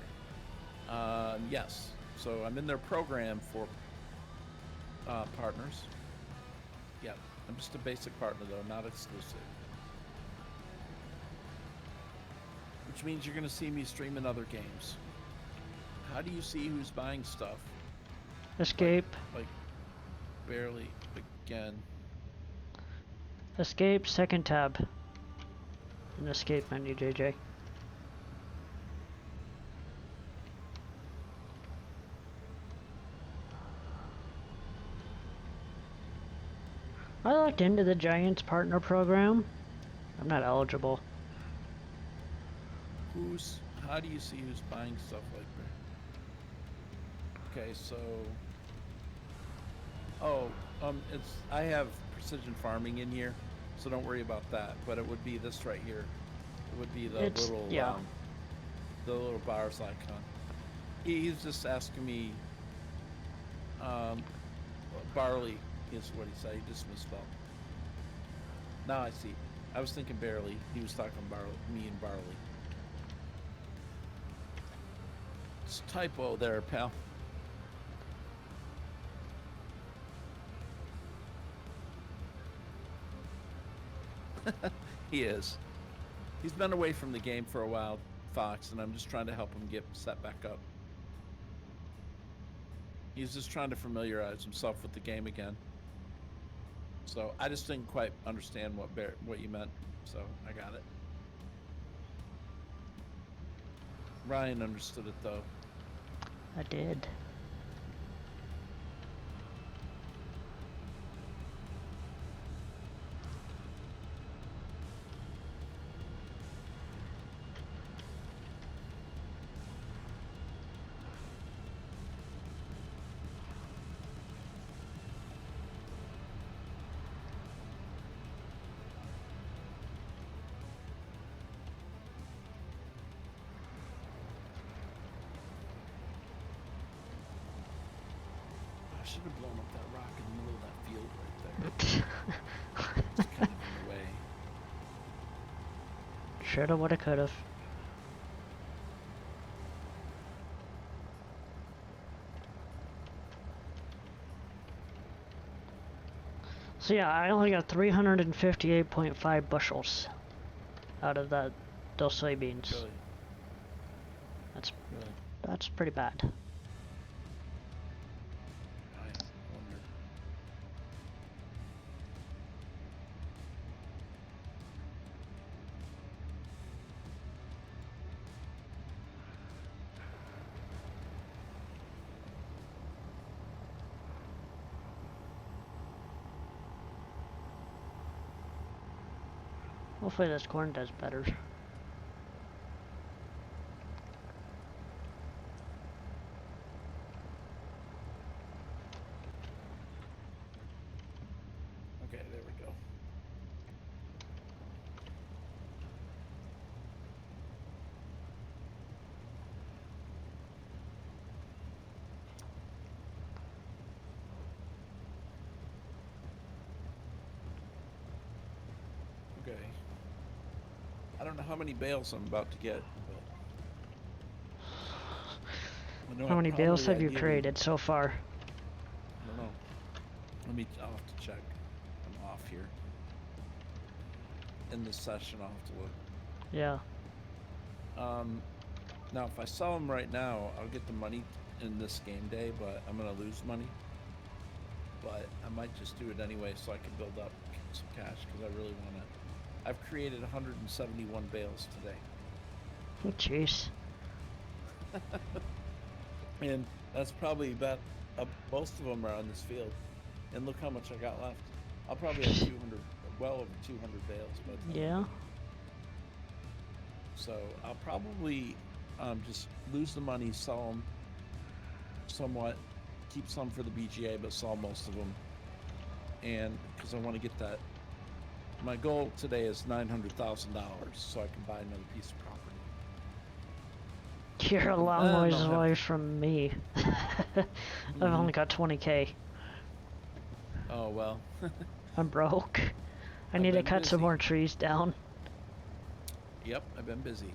Yes. So I'm in their program for partners. Yep. I'm just a basic partner, though, not exclusive. Which means you're going to see me stream in other games. How do you see who's buying stuff? Escape. Like barely again. Escape, second tab. An escape menu, JJ. I looked into the Giants partner program. I'm not eligible. How do you see who's buying stuff like that? Okay, so I have precision farming in here, so don't worry about that. But it would be this right here. It would be the little bars icon. He's just asking me. Barley is what he said. He just misspelled. Now I see. I was thinking barley. He was talking me and barley. It's a typo there, pal. He is. He's been away from the game for a while, Fox, and I'm just trying to help him get set back up. He's just trying to familiarize himself with the game again. So I just didn't quite understand what you meant, so I got it. Ryan understood it though. I did. should have blown up that rock in the middle of that field right there. It's kind of in the way. Shoulda, woulda, coulda. So yeah, I only got 358.5 bushels out of those soybeans. Really, That's really. that's pretty bad. I wonder. Hopefully this corn does better. Okay, there we go. Okay. I don't know how many bales I'm about to get, but I know How I many bales probably have you ideally- created so far? I don't know. I'll have to check. I'm off here. In this session, I'll have to look. Yeah. Now, if I sell them right now, I'll get the money in this game day, but I'm going to lose money. But I might just do it anyway so I can build up some cash because I really want to. I've created 171 bales today. Oh, jeez. And that's probably about, most of them are on this field. And look how much I got left. I'll probably have 200, well over 200 bales. By the time. Yeah. So I'll probably just lose the money, sell them somewhat, keep some for the BGA, but sell most of them. And because I want to get that, my goal today is $900,000 so I can buy another piece of property. You're a long ways no, away from me. I've only got 20K. Oh, well. I'm broke. I I've need to been cut some busy. more trees down. Yep, I've been busy.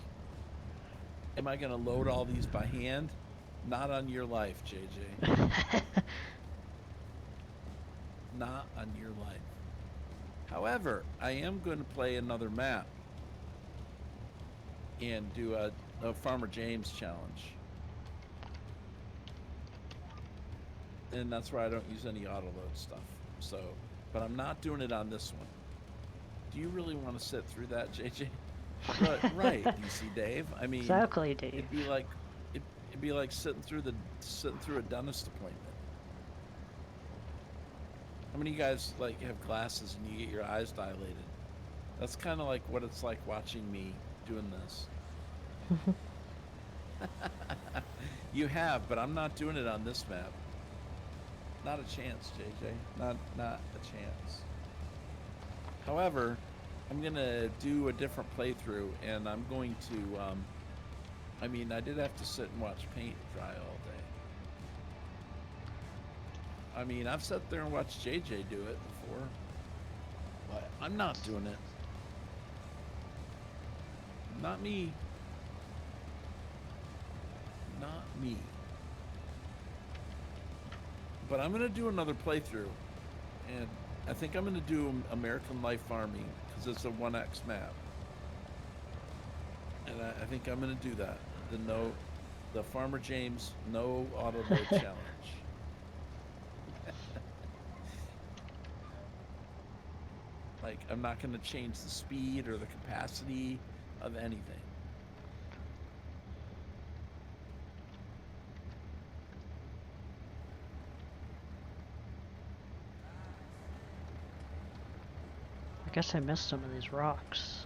Am I going to load all these by hand? Not on your life, JJ. Not on your life. However, I am going to play another map and do a Farmer James challenge. And that's where I don't use any auto load stuff. So, but I'm not doing it on this one. Do you really want to sit through that, JJ? Right, DC Dave. I mean, Exactly, Dave. it'd be like sitting through a dentist appointment. How many of you guys like have glasses and you get your eyes dilated? That's kind of like what it's like watching me doing this. You have, but I'm not doing it on this map. Not a chance, JJ. Not a chance. However, I'm gonna do a different playthrough, and I'm going to. I mean, I did have to sit and watch paint dry all day. I mean, I've sat there and watched JJ do it before, but I'm not doing it. Not me. Not me. But I'm gonna do another playthrough, and I think I'm gonna do American Life Farming because it's a 1x map, and I think I'm gonna do that. The Farmer James no auto load challenge. Like, I'm not gonna change the speed or the capacity of anything. I guess I missed some of these rocks.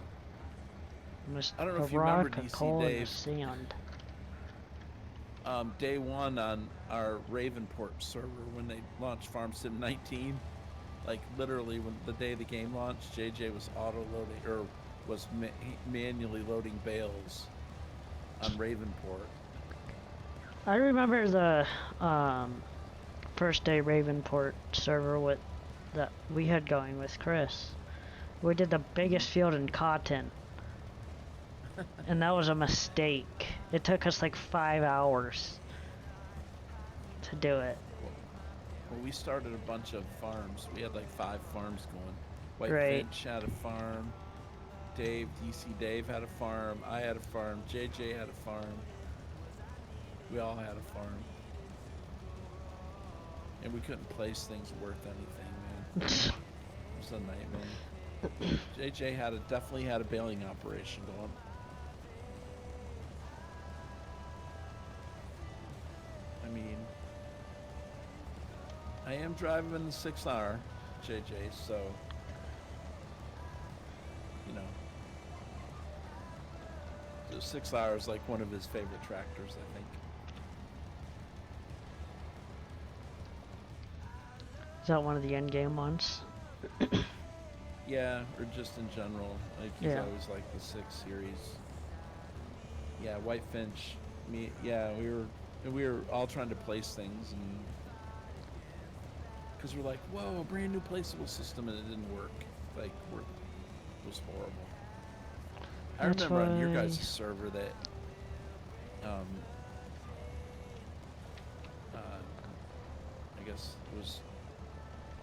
I missed I don't know a if you remember, rock, a DC coal, and a Dave. sand. Day one on our Ravenport server when they launched Farm Sim 19, like literally when the day the game launched, JJ was auto loading or was manually loading bales on Ravenport. I remember the first day Ravenport server with that we had going with Chris. We did the biggest field in cotton. And that was a mistake. It took us like 5 hours to do it. Well, we started a bunch of farms. We had like 5 farms going. White Right. Finch had a farm. Dave, DC Dave had a farm. I had a farm. JJ had a farm. We all had a farm. And we couldn't place things worth anything, man. It was a nightmare. JJ definitely had a baling operation going. I mean, I am driving in the 6R, JJ, so, you know, the 6R is like one of his favorite tractors, I think. Is that one of the end game ones? Yeah, or just in general. Like, he's Yeah. always like the 6 series. Yeah, White Finch, me, yeah, we were all trying to place things, and because we're like, whoa, a brand new placeable system, and it didn't work. Like, it was horrible. I That's remember on your why- guys' server that, I guess it was,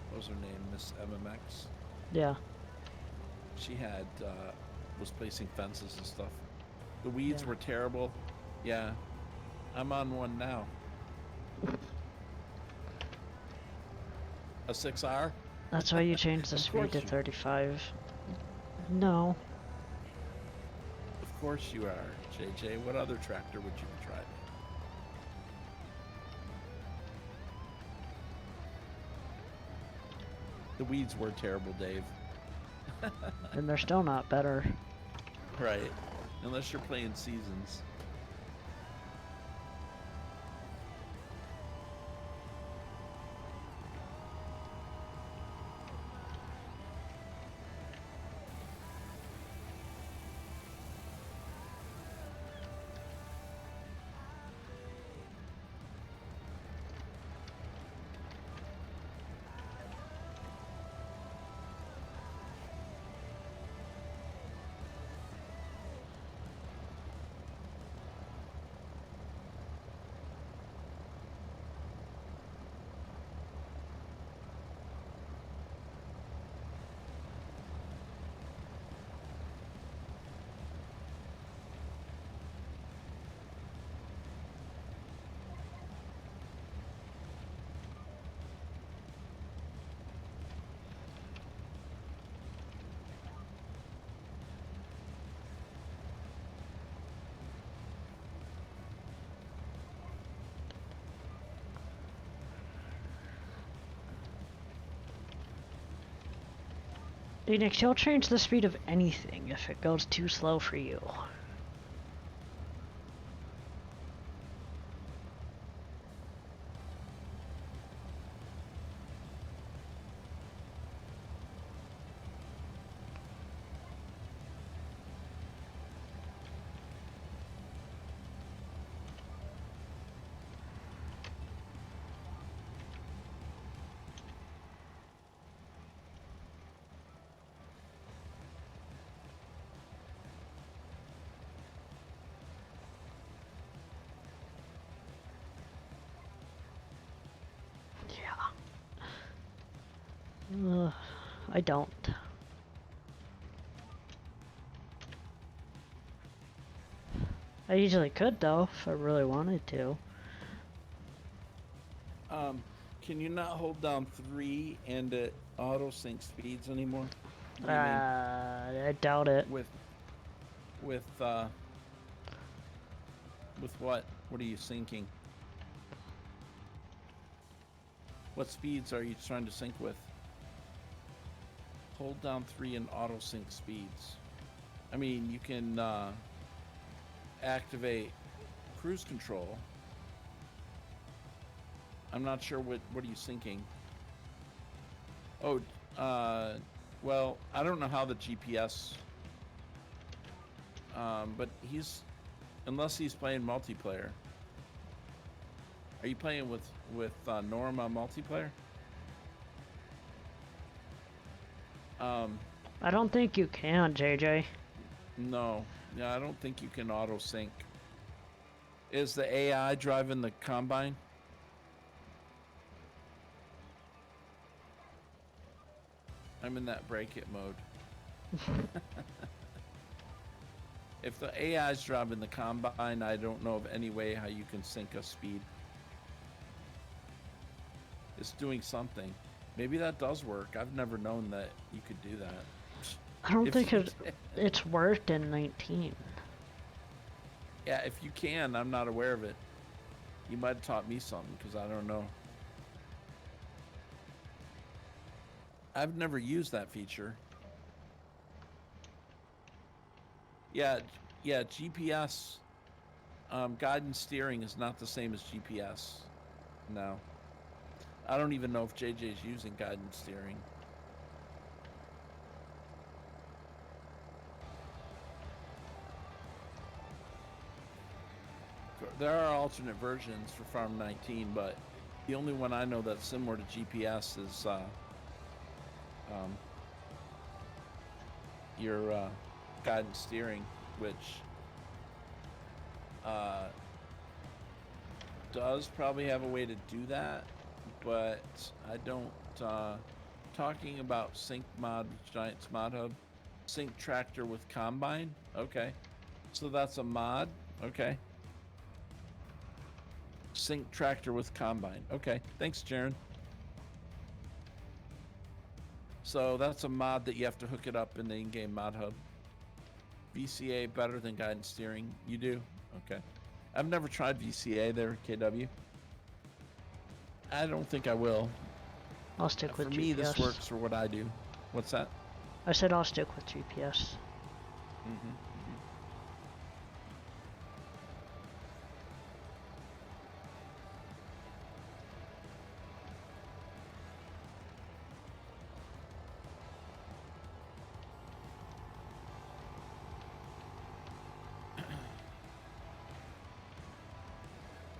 what was her name, Miss MMX? Yeah. She had, was placing fences and stuff. The weeds Yeah. were terrible. Yeah. I'm on one now. A 6R? That's why you changed the Of speed course to you- 35. No. Of course you are, JJ. What other tractor would you try? The weeds were terrible, Dave. And they're still not better. Right. Unless you're playing seasons. Phoenix, you'll change the speed of anything if it goes too slow for you. I don't. I usually could though, if I really wanted to. Can you not hold down 3 and auto sync speeds anymore? What do you I doubt it. mean? With what? What are you syncing? What speeds are you trying to sync with? Hold down 3 and auto sync speeds. I mean, you can activate cruise control. I'm not sure what are you syncing. Oh, well, I don't know how the GPS. But unless he's playing multiplayer. Are you playing with Norm on multiplayer? I don't think you can, JJ. No. Yeah, I don't think you can auto sync. Is the AI driving the combine? I'm in that break it mode. If the AI is driving the combine, I don't know of any way how you can sync a speed. It's doing something. Maybe that does work. I've never known that you could do that. I don't If think you it's worked in 19. Yeah, if you can, I'm not aware of it. You might have taught me something because I don't know. I've never used that feature. Yeah, GPS guidance steering is not the same as GPS. No. I don't even know if JJ's using guidance steering. There are alternate versions for Farm 19, but the only one I know that's similar to GPS is your guidance steering, which does probably have a way to do that, but I don't. Talking about sync mod with Giants Mod Hub, sync tractor with combine. Okay, so that's a mod. Okay. Sync tractor with combine. Okay, thanks, Jaron. So that's a mod that you have to hook it up in the in-game mod hub. VCA better than guidance steering. You do? Okay. I've never tried VCA there, KW. I don't think I will. I'll stick with For GPS. me, this works for what I do. What's that? I said I'll stick with GPS. Mm-hmm.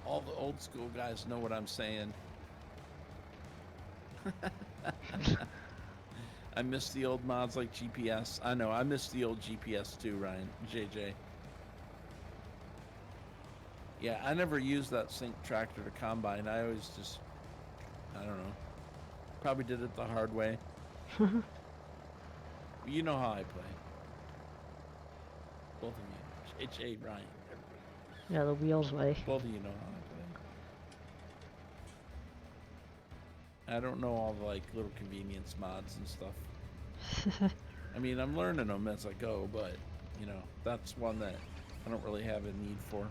All the old school guys know what I'm saying. I miss the old mods like GPS. I know, I miss the old GPS too, Ryan. JJ. Yeah, I never used that sync tractor to combine. I always just, I don't know. Probably did it the hard way. You know how I play. Both of you. JJ, Ryan, everybody. Yeah, the wheels way. Both of you know how I play. I don't know all the like little convenience mods and stuff. I mean, I'm learning them as I go, but you know, that's one that I don't really have a need for.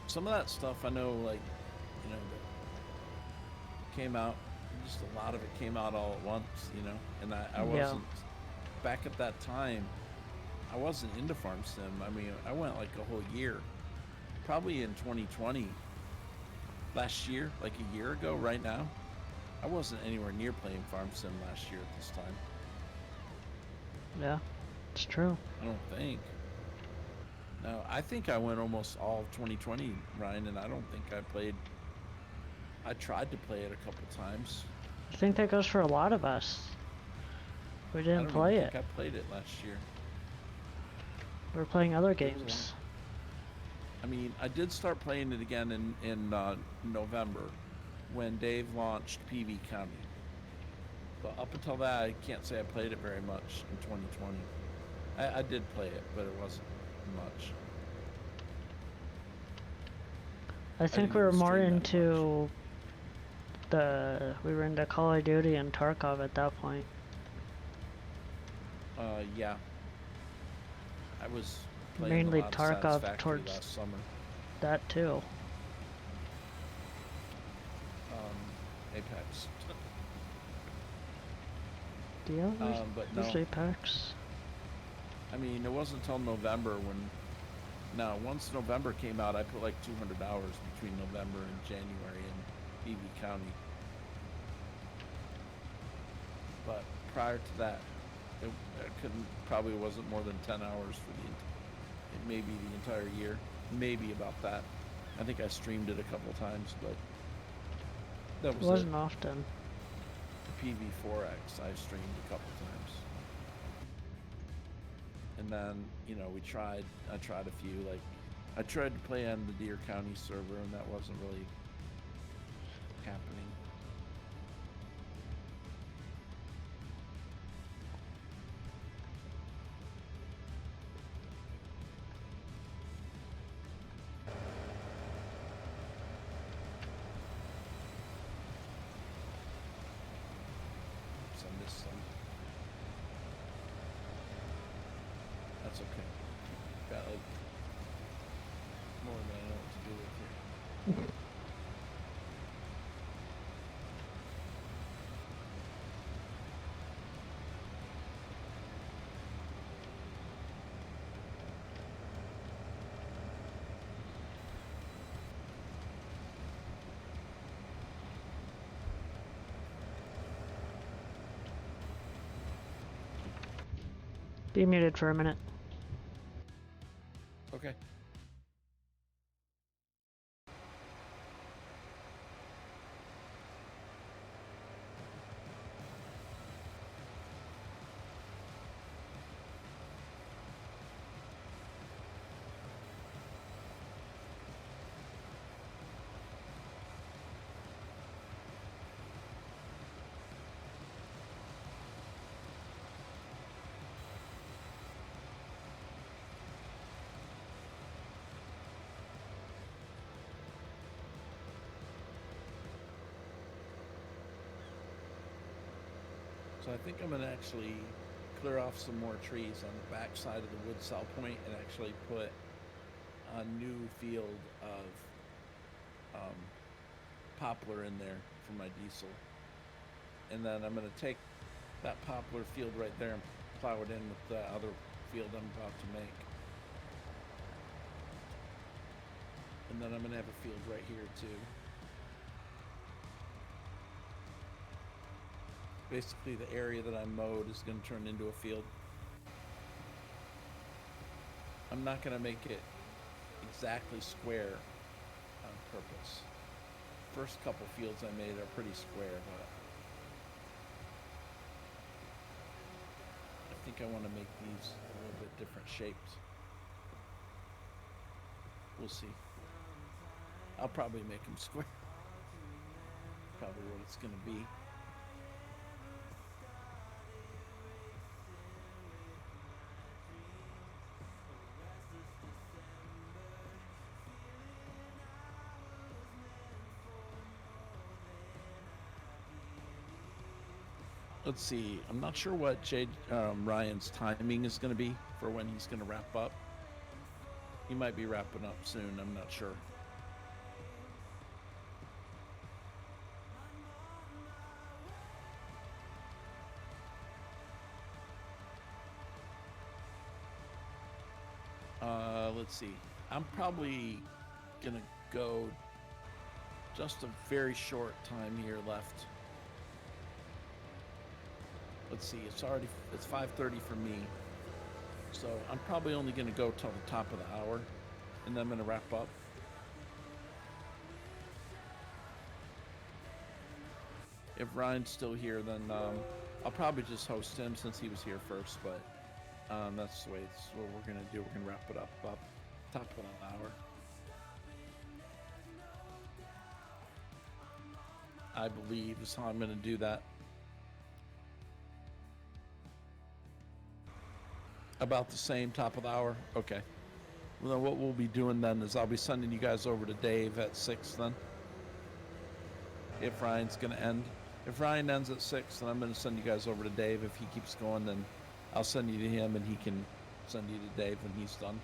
Some of that stuff I know, like, you know, came out, just a lot of it came out all at once, you know, and I wasn't, back at that time, I wasn't into Farm Sim. I mean, I went like a whole year, probably in 2020, last year, like a year ago right now, I wasn't anywhere near playing Farm Sim last year at this time. Yeah, it's true. I don't think. No, I think I went almost all of 2020, Ryan, and I don't think I tried to play it a couple times. I think that goes for a lot of us. We I didn't don't play even it. think I played it last year. We were playing other games. I mean, I did start playing it again in November when Dave launched PV County. But up until that, I can't say I played it very much in 2020. I did play it, but it wasn't much. I think didn't we were even more stream that into we were into Call of Duty and Tarkov at that point. Yeah. I was playing Mainly a lot of Tarkov Satisfactory towards last summer. that too. Apex. Yeah, But no, there's Apex. I mean, it wasn't until November when. Now, once November came out, I put like 200 hours between November and January in PV County. But prior to that, it probably wasn't more than 10 hours for maybe the entire year, maybe about that. I think I streamed it a couple times, but that was Wasn't often. The PV4X I streamed a couple times. And then, you know, I tried a few, like, I tried to play on the Deer County server, and that wasn't really happening. So I missed some. That's okay. Got like more than I know what to do with here. Be muted for a minute. Okay. So I think I'm gonna actually clear off some more trees on the back side of the wood cell point and actually put a new field of poplar in there for my diesel. And then I'm gonna take that poplar field right there and plow it in with the other field I'm about to make. And then I'm gonna have a field right here too. Basically, the area that I mowed is going to turn into a field. I'm not going to make it exactly square on purpose. First couple fields I made are pretty square, but I think I want to make these a little bit different shaped. We'll see. I'll probably make them square. Probably what it's going to be. Let's see. I'm not sure what Ryan's timing is going to be for when he's going to wrap up. He might be wrapping up soon. I'm not sure. Let's see. I'm probably going to go just a very short time here left. Let's see, it's 5:30 for me. So I'm probably only going to go till the top of the hour, and then I'm going to wrap up. If Ryan's still here, then I'll probably just host him since he was here first, but that's the way it's what we're going to do. We're going to wrap it up top of the hour. I believe is how I'm going to do that. About the same top of the hour? Okay. Well, then what we'll be doing then is I'll be sending you guys over to Dave at 6 then. If Ryan's going to end. If Ryan ends at 6, then I'm going to send you guys over to Dave. If he keeps going, then I'll send you to him and he can send you to Dave when he's done.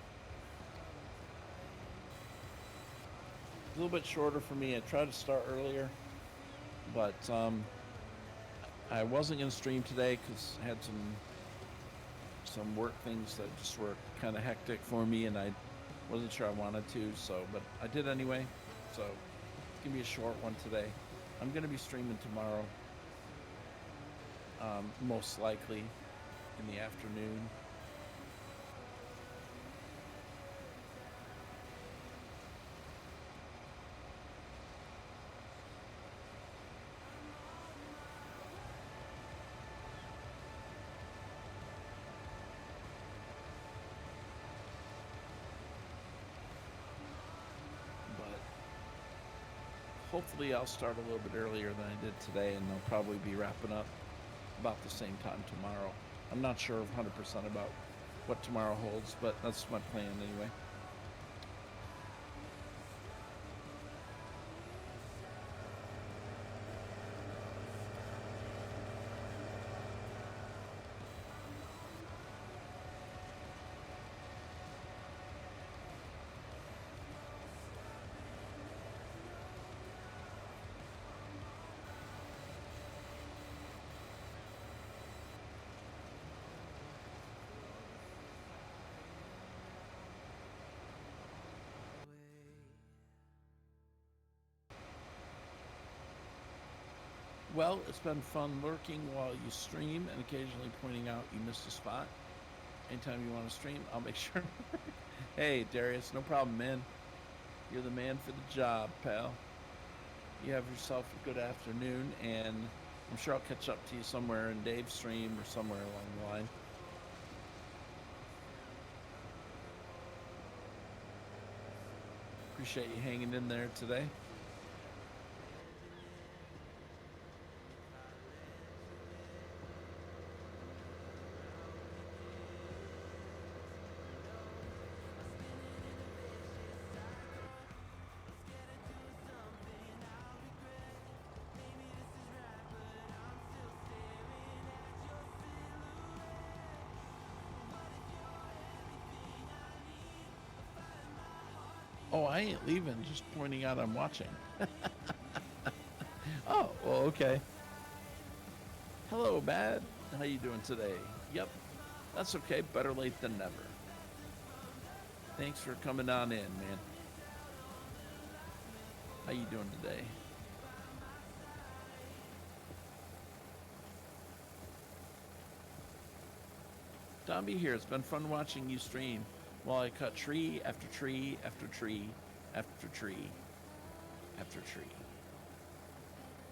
A little bit shorter for me. I tried to start earlier, but I wasn't gonna stream today because I had some work things that just were kind of hectic for me, and I wasn't sure I wanted to. So, but I did anyway. So, it's gonna be a short one today. I'm gonna be streaming tomorrow, most likely in the afternoon. Hopefully I'll start a little bit earlier than I did today, and they'll probably be wrapping up about the same time tomorrow. I'm not sure 100% about what tomorrow holds, but that's my plan anyway. Well, it's been fun lurking while you stream and occasionally pointing out you missed a spot. Anytime you want to stream, I'll make sure. Hey, Darius, no problem, man. You're the man for the job, pal. You have yourself a good afternoon, and I'm sure I'll catch up to you somewhere in Dave's stream or somewhere along the line. Appreciate you hanging in there today. Oh, I ain't leaving, just pointing out I'm watching. Oh, well, okay. Hello, Bad. How you doing today? Yep, that's okay. Better late than never. Thanks for coming on in, man. How you doing today? Dombey here. It's been fun watching you stream while I cut tree after tree after tree after tree after tree.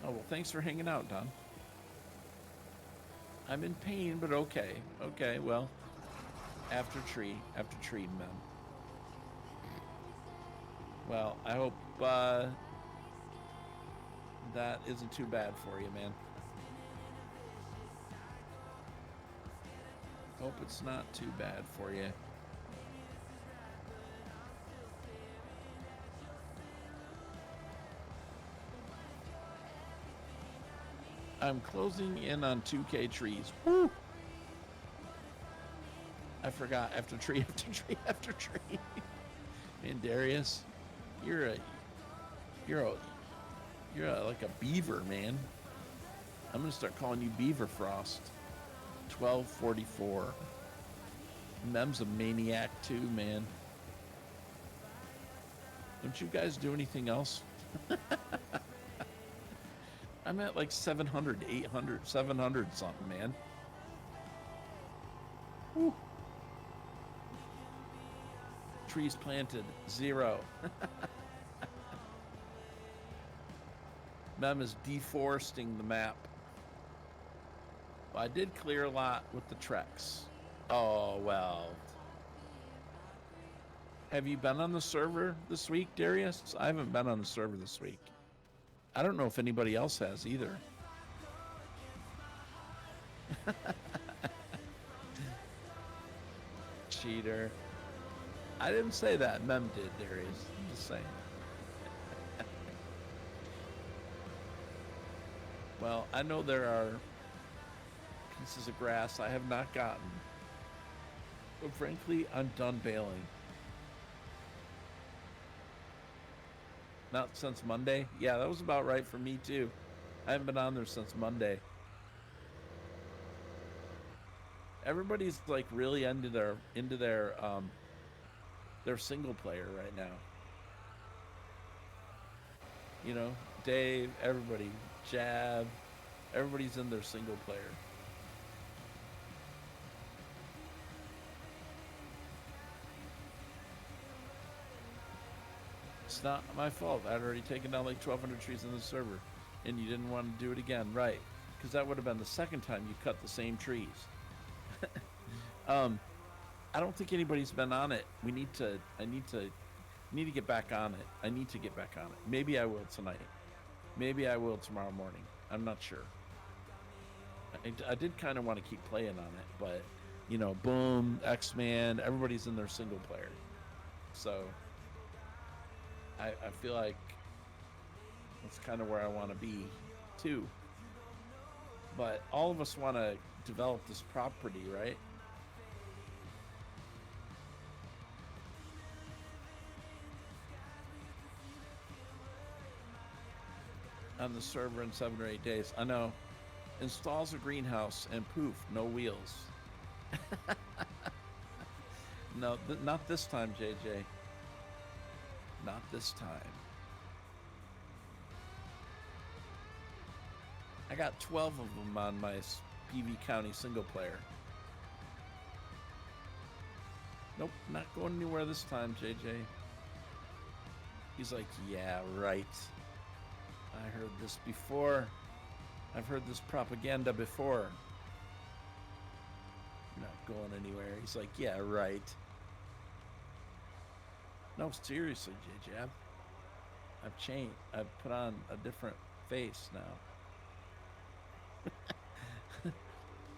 Oh, well, thanks for hanging out, Don. I'm in pain, but okay. Okay, well, after tree, mem. Well, I hope that isn't too bad for you, man. Hope it's not too bad for you. I'm closing in on 2K trees. Woo! I forgot. After tree after tree after tree. Man, Darius, you're like a beaver, man. I'm gonna start calling you Beaver Frost. 1244. Mem's a maniac too, man. Don't you guys do anything else? I'm at like 700, 800, 700 something, man. Whew. Trees planted, 0. Mem is deforesting the map. Well, I did clear a lot with the treks. Oh, well. Have you been on the server this week, Darius? I haven't been on the server this week. I don't know if anybody else has either. Cheater. I didn't say that. Mem did, Darius. I'm just saying. Well, I know there are pieces of grass I have not gotten. But frankly, I'm done bailing. Not since Monday? Yeah, that was about right for me too. I haven't been on there since Monday. everybody's like really into their single player right now. You know, Dave, everybody, Jab, everybody's in their single player. It's not my fault. I'd already taken down like 1,200 trees in the server, and you didn't want to do it again, right? Because that would have been the second time you cut the same trees. I don't think anybody's been on it. I need to get back on it. I need to get back on it. Maybe I will tonight. Maybe I will tomorrow morning. I'm not sure. I did kind of want to keep playing on it, but you know, Boom, X-Man, everybody's in their single player. So I feel like that's kind of where I want to be too. But all of us want to develop this property, right? On the server in 7 or 8 days. I know. Installs a greenhouse and poof, no wheels. No, not this time, JJ. Not this time. I got 12 of them on my PV County single player. Nope, not going anywhere this time, JJ. He's like, yeah, right. I heard this before. I've heard this propaganda before. Not going anywhere. He's like, yeah, right. No, seriously, JJ. I've changed. I've put on a different face now.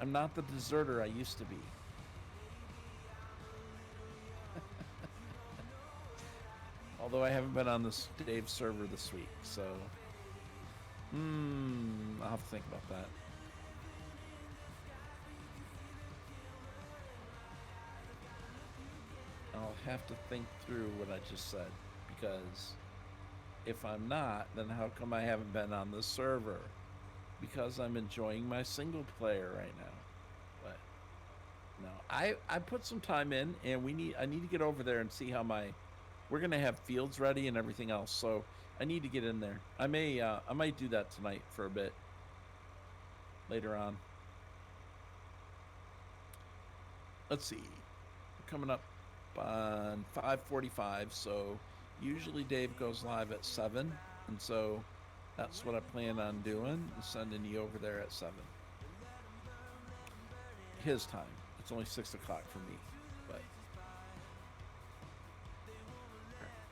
I'm not the deserter I used to be. Although I haven't been on this Dave server this week, so I'll have to think about that. I'll have to think through what I just said, because if I'm not, then how come I haven't been on the server? Because I'm enjoying my single player right now. But no, I put some time in, and I need to get over there and see how we're gonna have fields ready and everything else. So I need to get in there. I might do that tonight for a bit later on. Let's see. We're coming up on 5:45, so usually Dave goes live at 7, and so that's what I plan on doing, sending you over there at 7. His time. It's only 6 o'clock for me, but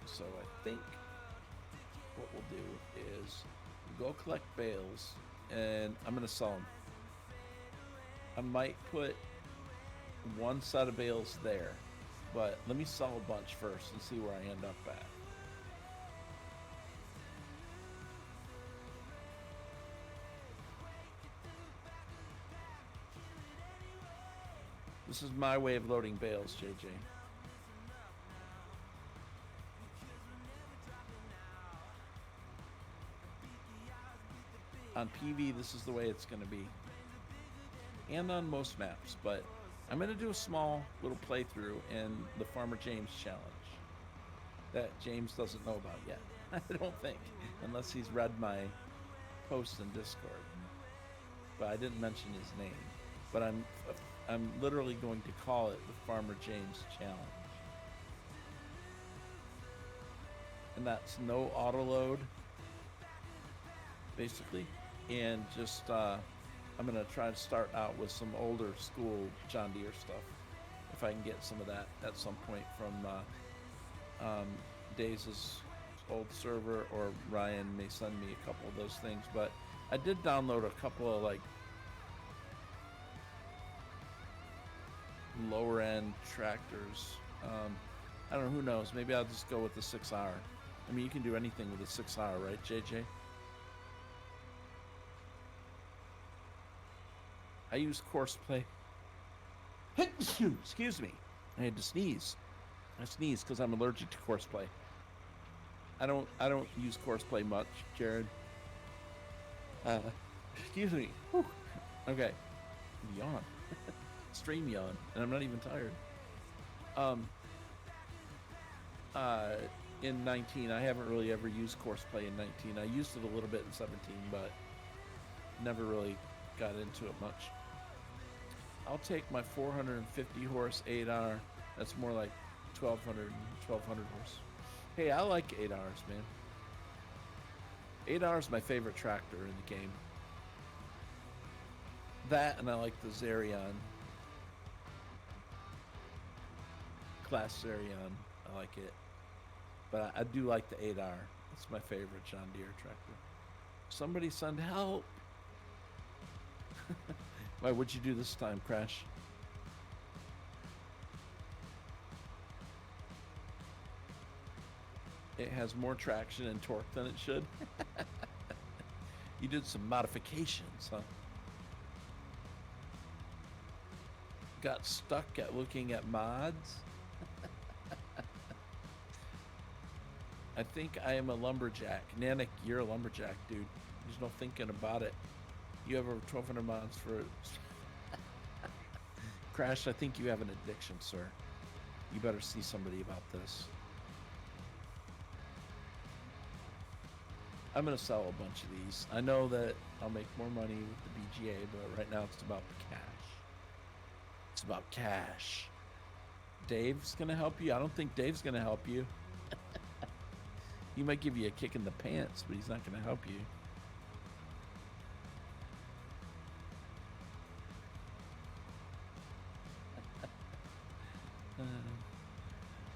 so I think what we'll do is go collect bales, and I'm gonna sell them. I might put one set of bales there, but let me sell a bunch first and see where I end up at. This is my way of loading bales, JJ. On PV, this is the way it's going to be. And on most maps, but I'm going to do a small little playthrough in the Farmer James challenge that James doesn't know about yet. I don't think, unless he's read my post in Discord. But I didn't mention his name. But I'm literally going to call it the Farmer James challenge. And that's no auto load, basically. And just I'm gonna try to start out with some older school John Deere stuff, if I can get some of that at some point from Daze's old server, or Ryan may send me a couple of those things. But I did download a couple of like lower end tractors. I don't know, who knows, maybe I'll just go with the 6R. I mean, you can do anything with a 6R, right, JJ? I use Courseplay. Excuse me. I had to sneeze. I sneezed because I'm allergic to Courseplay. I don't use Courseplay much, Jared. Excuse me. Whew. Okay. Yawn. extreme yawn, and I'm not even tired. In 19, I haven't really ever used Courseplay in 19. I used it a little bit in 17, but never really got into it much. I'll take my 450 horse 8R. That's more like 1200 horse. Hey, I like 8Rs, man. 8R is my favorite tractor in the game. That, and I like the Zerion. Class Zerion. I like it. But I do like the 8R. It's my favorite John Deere tractor. Somebody send help. Why, what'd you do this time, Crash? It has more traction and torque than it should. You did some modifications, huh? Got stuck at looking at mods. I think I am a lumberjack. Nanik, you're a lumberjack, dude. There's no thinking about it. You have over 1,200 mods for Crash, I think you have an addiction, sir. You better see somebody about this. I'm gonna sell a bunch of these. I know that I'll make more money with the BGA, but right now it's about cash. It's about cash. Dave's gonna help you? I don't think Dave's gonna help you. He might give you a kick in the pants, but he's not gonna help you.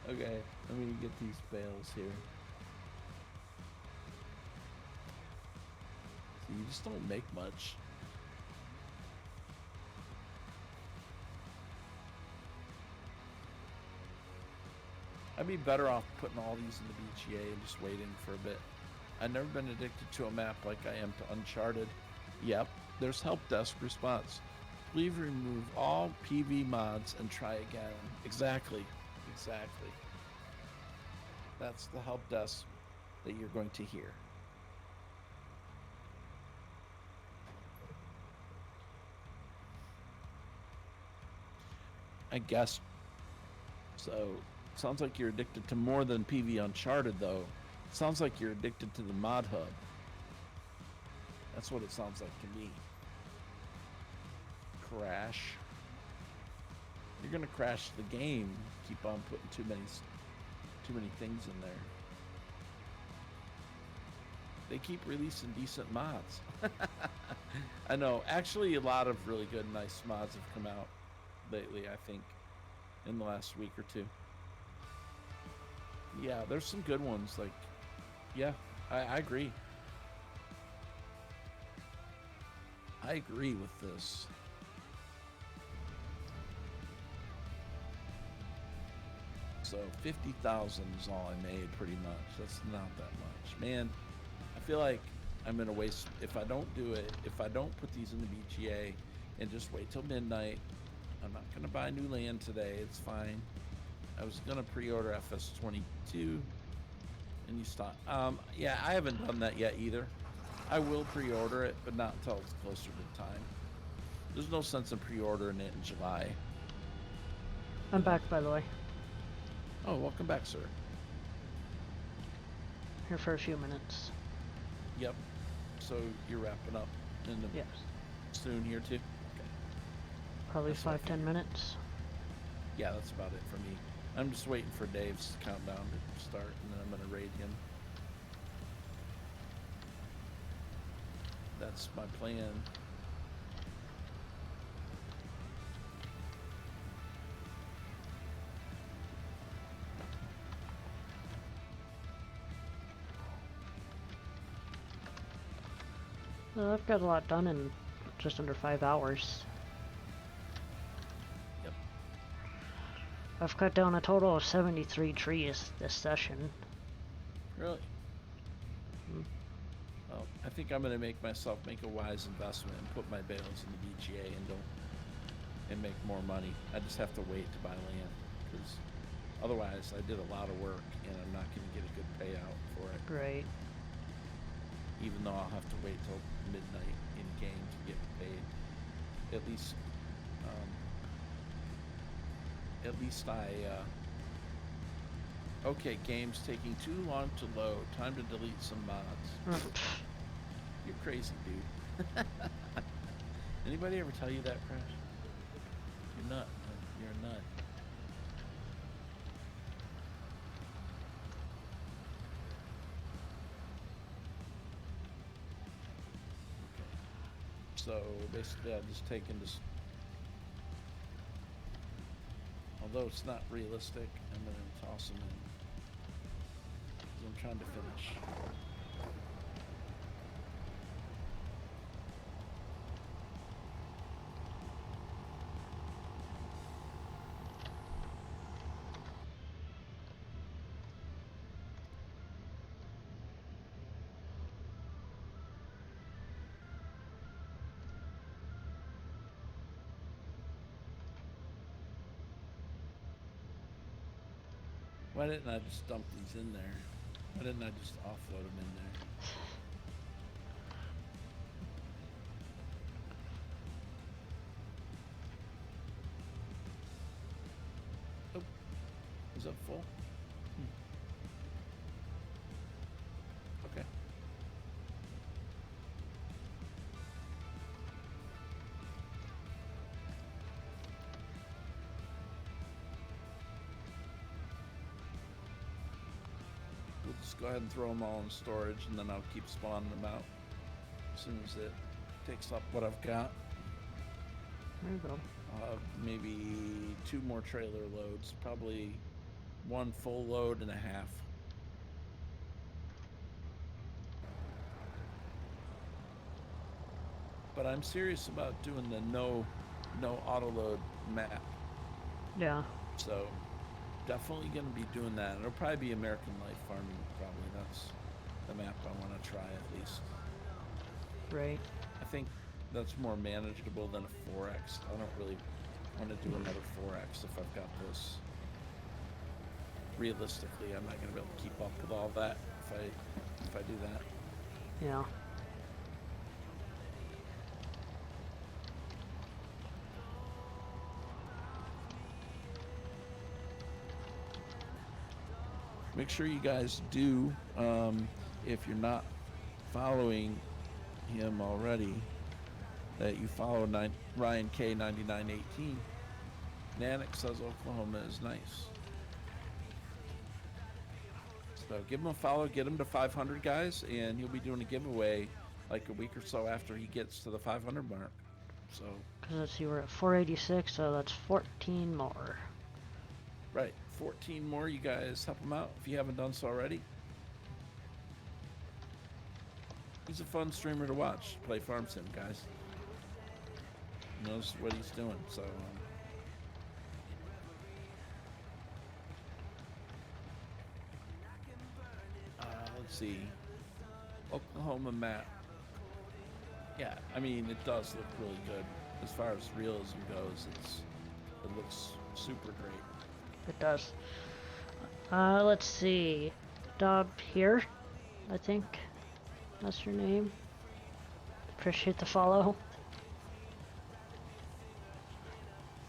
Okay, let me get these bales here. So you just don't make much. I'd be better off putting all these in the BGA and just waiting for a bit. I've never been addicted to a map like I am to Uncharted. Yep, there's help desk response. Please remove all PV mods and try again. Exactly. That's the help desk that you're going to hear. I guess so. Sounds like you're addicted to more than PV Uncharted, though. Sounds like you're addicted to the mod hub. That's what it sounds like to me. Crash. You're gonna crash the game. Keep on putting too many things in there. They keep releasing decent mods. I know. Actually, a lot of really good, nice mods have come out lately, I think, in the last week or two. Yeah, there's some good ones. Like, yeah, I agree. I agree with this. So 50,000 is all I made, pretty much. That's not that much, man. I feel like I'm gonna waste if I don't do it. If I don't put these in the BGA and just wait till midnight. I'm not gonna buy new land today. It's fine. I was gonna pre-order FS22, and you stop. Yeah, I haven't done that yet either. I will pre-order it, but not until it's closer to time. There's no sense in pre-ordering it in July. I'm back, by the way. Oh, welcome back, sir. Here for a few minutes. Yep. So you're wrapping up in the Yes. soon here too. Okay. Probably That's what I 5-10 minutes. Yeah, that's about it for me. I'm just waiting for Dave's countdown to start, and then I'm gonna raid him. That's my plan. Well, I've got a lot done in just under 5 hours. Yep. I've cut down a total of 73 trees this session. Really? Well, I think I'm gonna make a wise investment and put my bales in the BGA and make more money. I just have to wait to buy land, because otherwise I did a lot of work and I'm not gonna get a good payout for it. Right. Even though I'll have to wait till midnight in game to get paid. At least at least I. Okay, game's taking too long to load. Time to delete some mods. You're crazy, dude. Anybody ever tell you that, Crash? You're nut. You're a nut. So basically, I'll just take into. Although it's not realistic, I'm gonna toss them in. 'Cause I'm trying to finish. Why didn't I just dump these in there? Why didn't I just offload them in there? Oh, is that full? Okay. We'll just go ahead and throw them all in storage, and then I'll keep spawning them out as soon as it takes up what I've got. There you go. I'll have maybe 2 more trailer loads, probably 1 full load and a half. But I'm serious about doing the no auto load map. Yeah. So definitely going to be doing that. It'll probably be American Life Farming. Probably that's the map I want to try at least. Right. I think that's more manageable than a 4X. I don't really want to do another 4X if I've got this. Realistically, I'm not going to be able to keep up with all that if I do that. Yeah. Make sure you guys do, if you're not following him already, that you follow Ryan K 9918. Nanick says Oklahoma is nice. So give him a follow, get him to 500 guys, and he'll be doing a giveaway like a week or so after he gets to the 500 mark. So. Because let's see, we're at 486, so that's 14 more. Right, 14 more. You guys help him out if you haven't done so already. He's a fun streamer to watch. Play Farm Sim, guys. He knows what he's doing, so. Let's see. Oklahoma map. Yeah, I mean, it does look really good. As far as realism goes, it looks super great. It does. Let's see. Dob here, I think. That's your name. Appreciate the follow.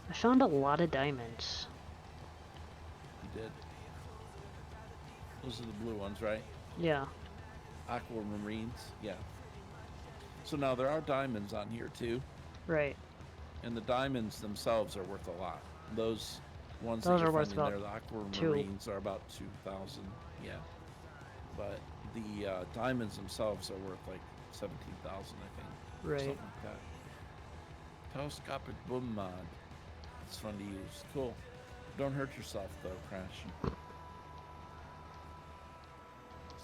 I found a lot of diamonds. You did. Those are the blue ones, right? Yeah. Aquamarines, yeah. So now there are diamonds on here too. Right. And the diamonds themselves are worth a lot. Those ones Those that are you're worth finding about there, the aquamarines are about 2,000. Yeah. But the diamonds themselves are worth like 17,000, I think. Right. Something like that. Telescopic boom mod. It's fun to use. Cool. Don't hurt yourself though, Crash.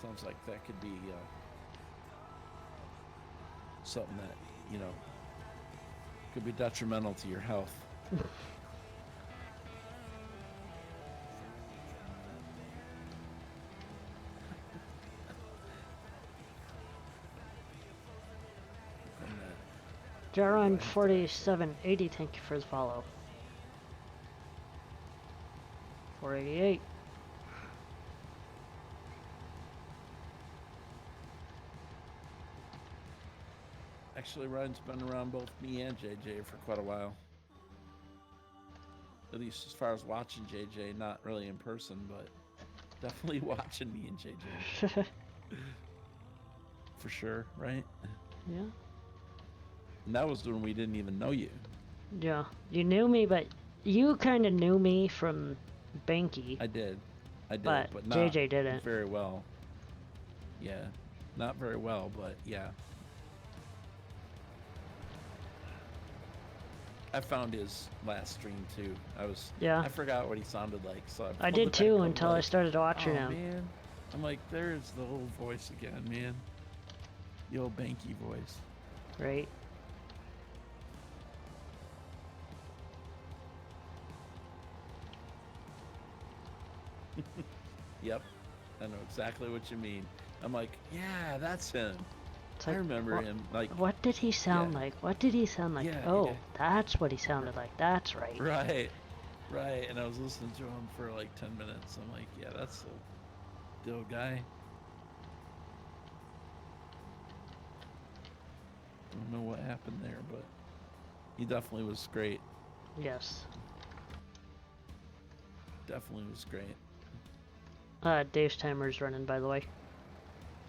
Sounds like that could be something that, you know, could be detrimental to your health. Jaron 4780, thank you for his follow. 488. Actually, Ryan's been around both me and JJ for quite a while. At least as far as watching JJ, not really in person, but definitely watching me and JJ. For sure, right? Yeah. And that was when we didn't even know you. Yeah. You knew me, but you kind of knew me from Banky. I did, but not JJ didn't. very well. Yeah, not very well, but yeah. I found his last stream too. I forgot what he sounded like, so I pulled did it too back up, until I like, started watching oh, him. Man. I'm like, there's the old voice again, man. The old Banky voice. Right. Yep, I know exactly what you mean. I'm like, yeah, that's him. It's I like, remember him. Like, what did he sound yeah. like? What did he sound like? Yeah, oh, yeah. that's what he sounded like. That's right. Right. And I was listening to him for like 10 minutes. I'm like, yeah, that's the old guy. Don't know what happened there, but he definitely was great. Yes. Definitely was great. Dave's timer's running, by the way.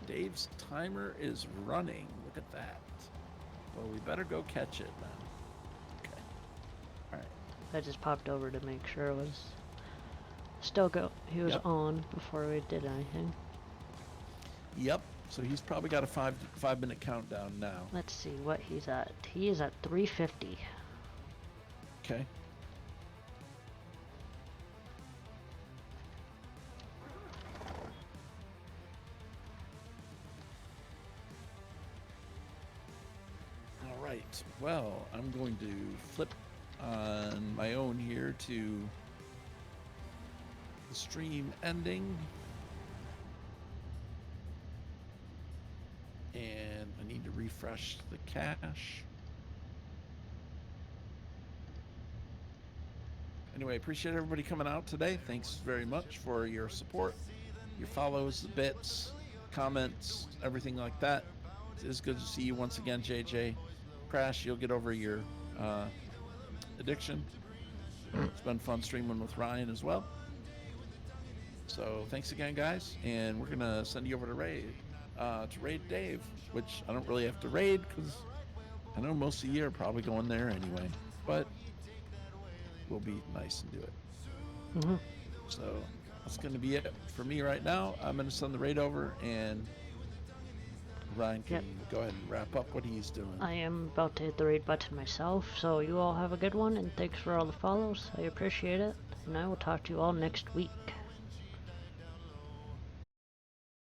Dave's timer is running. Look at that. Well, we better go catch it then. Okay. Alright. I just popped over to make sure it was still he was on before we did anything. Yep. So he's probably got a five-minute countdown now. Let's see what he's at. He is at 350. Okay. All right. Well, I'm going to flip on my own here to the stream ending. And I need to refresh the cache. Anyway, appreciate everybody coming out today. Thanks very much for your support, your follows, the bits, comments, everything like that. It's good to see you once again, JJ. Crash, you'll get over your addiction. It's been fun streaming with Ryan as well. So thanks again, guys. And we're going to send you over to raid Dave, which I don't really have to raid because I know most of you are probably going there anyway, but we'll be nice and do it. So that's going to be it for me right now. I'm going to send the raid over and Ryan can go ahead and wrap up what he's doing. I am about to hit the raid button myself, so you all have a good one, and thanks for all the follows. I appreciate it, and I will talk to you all next week.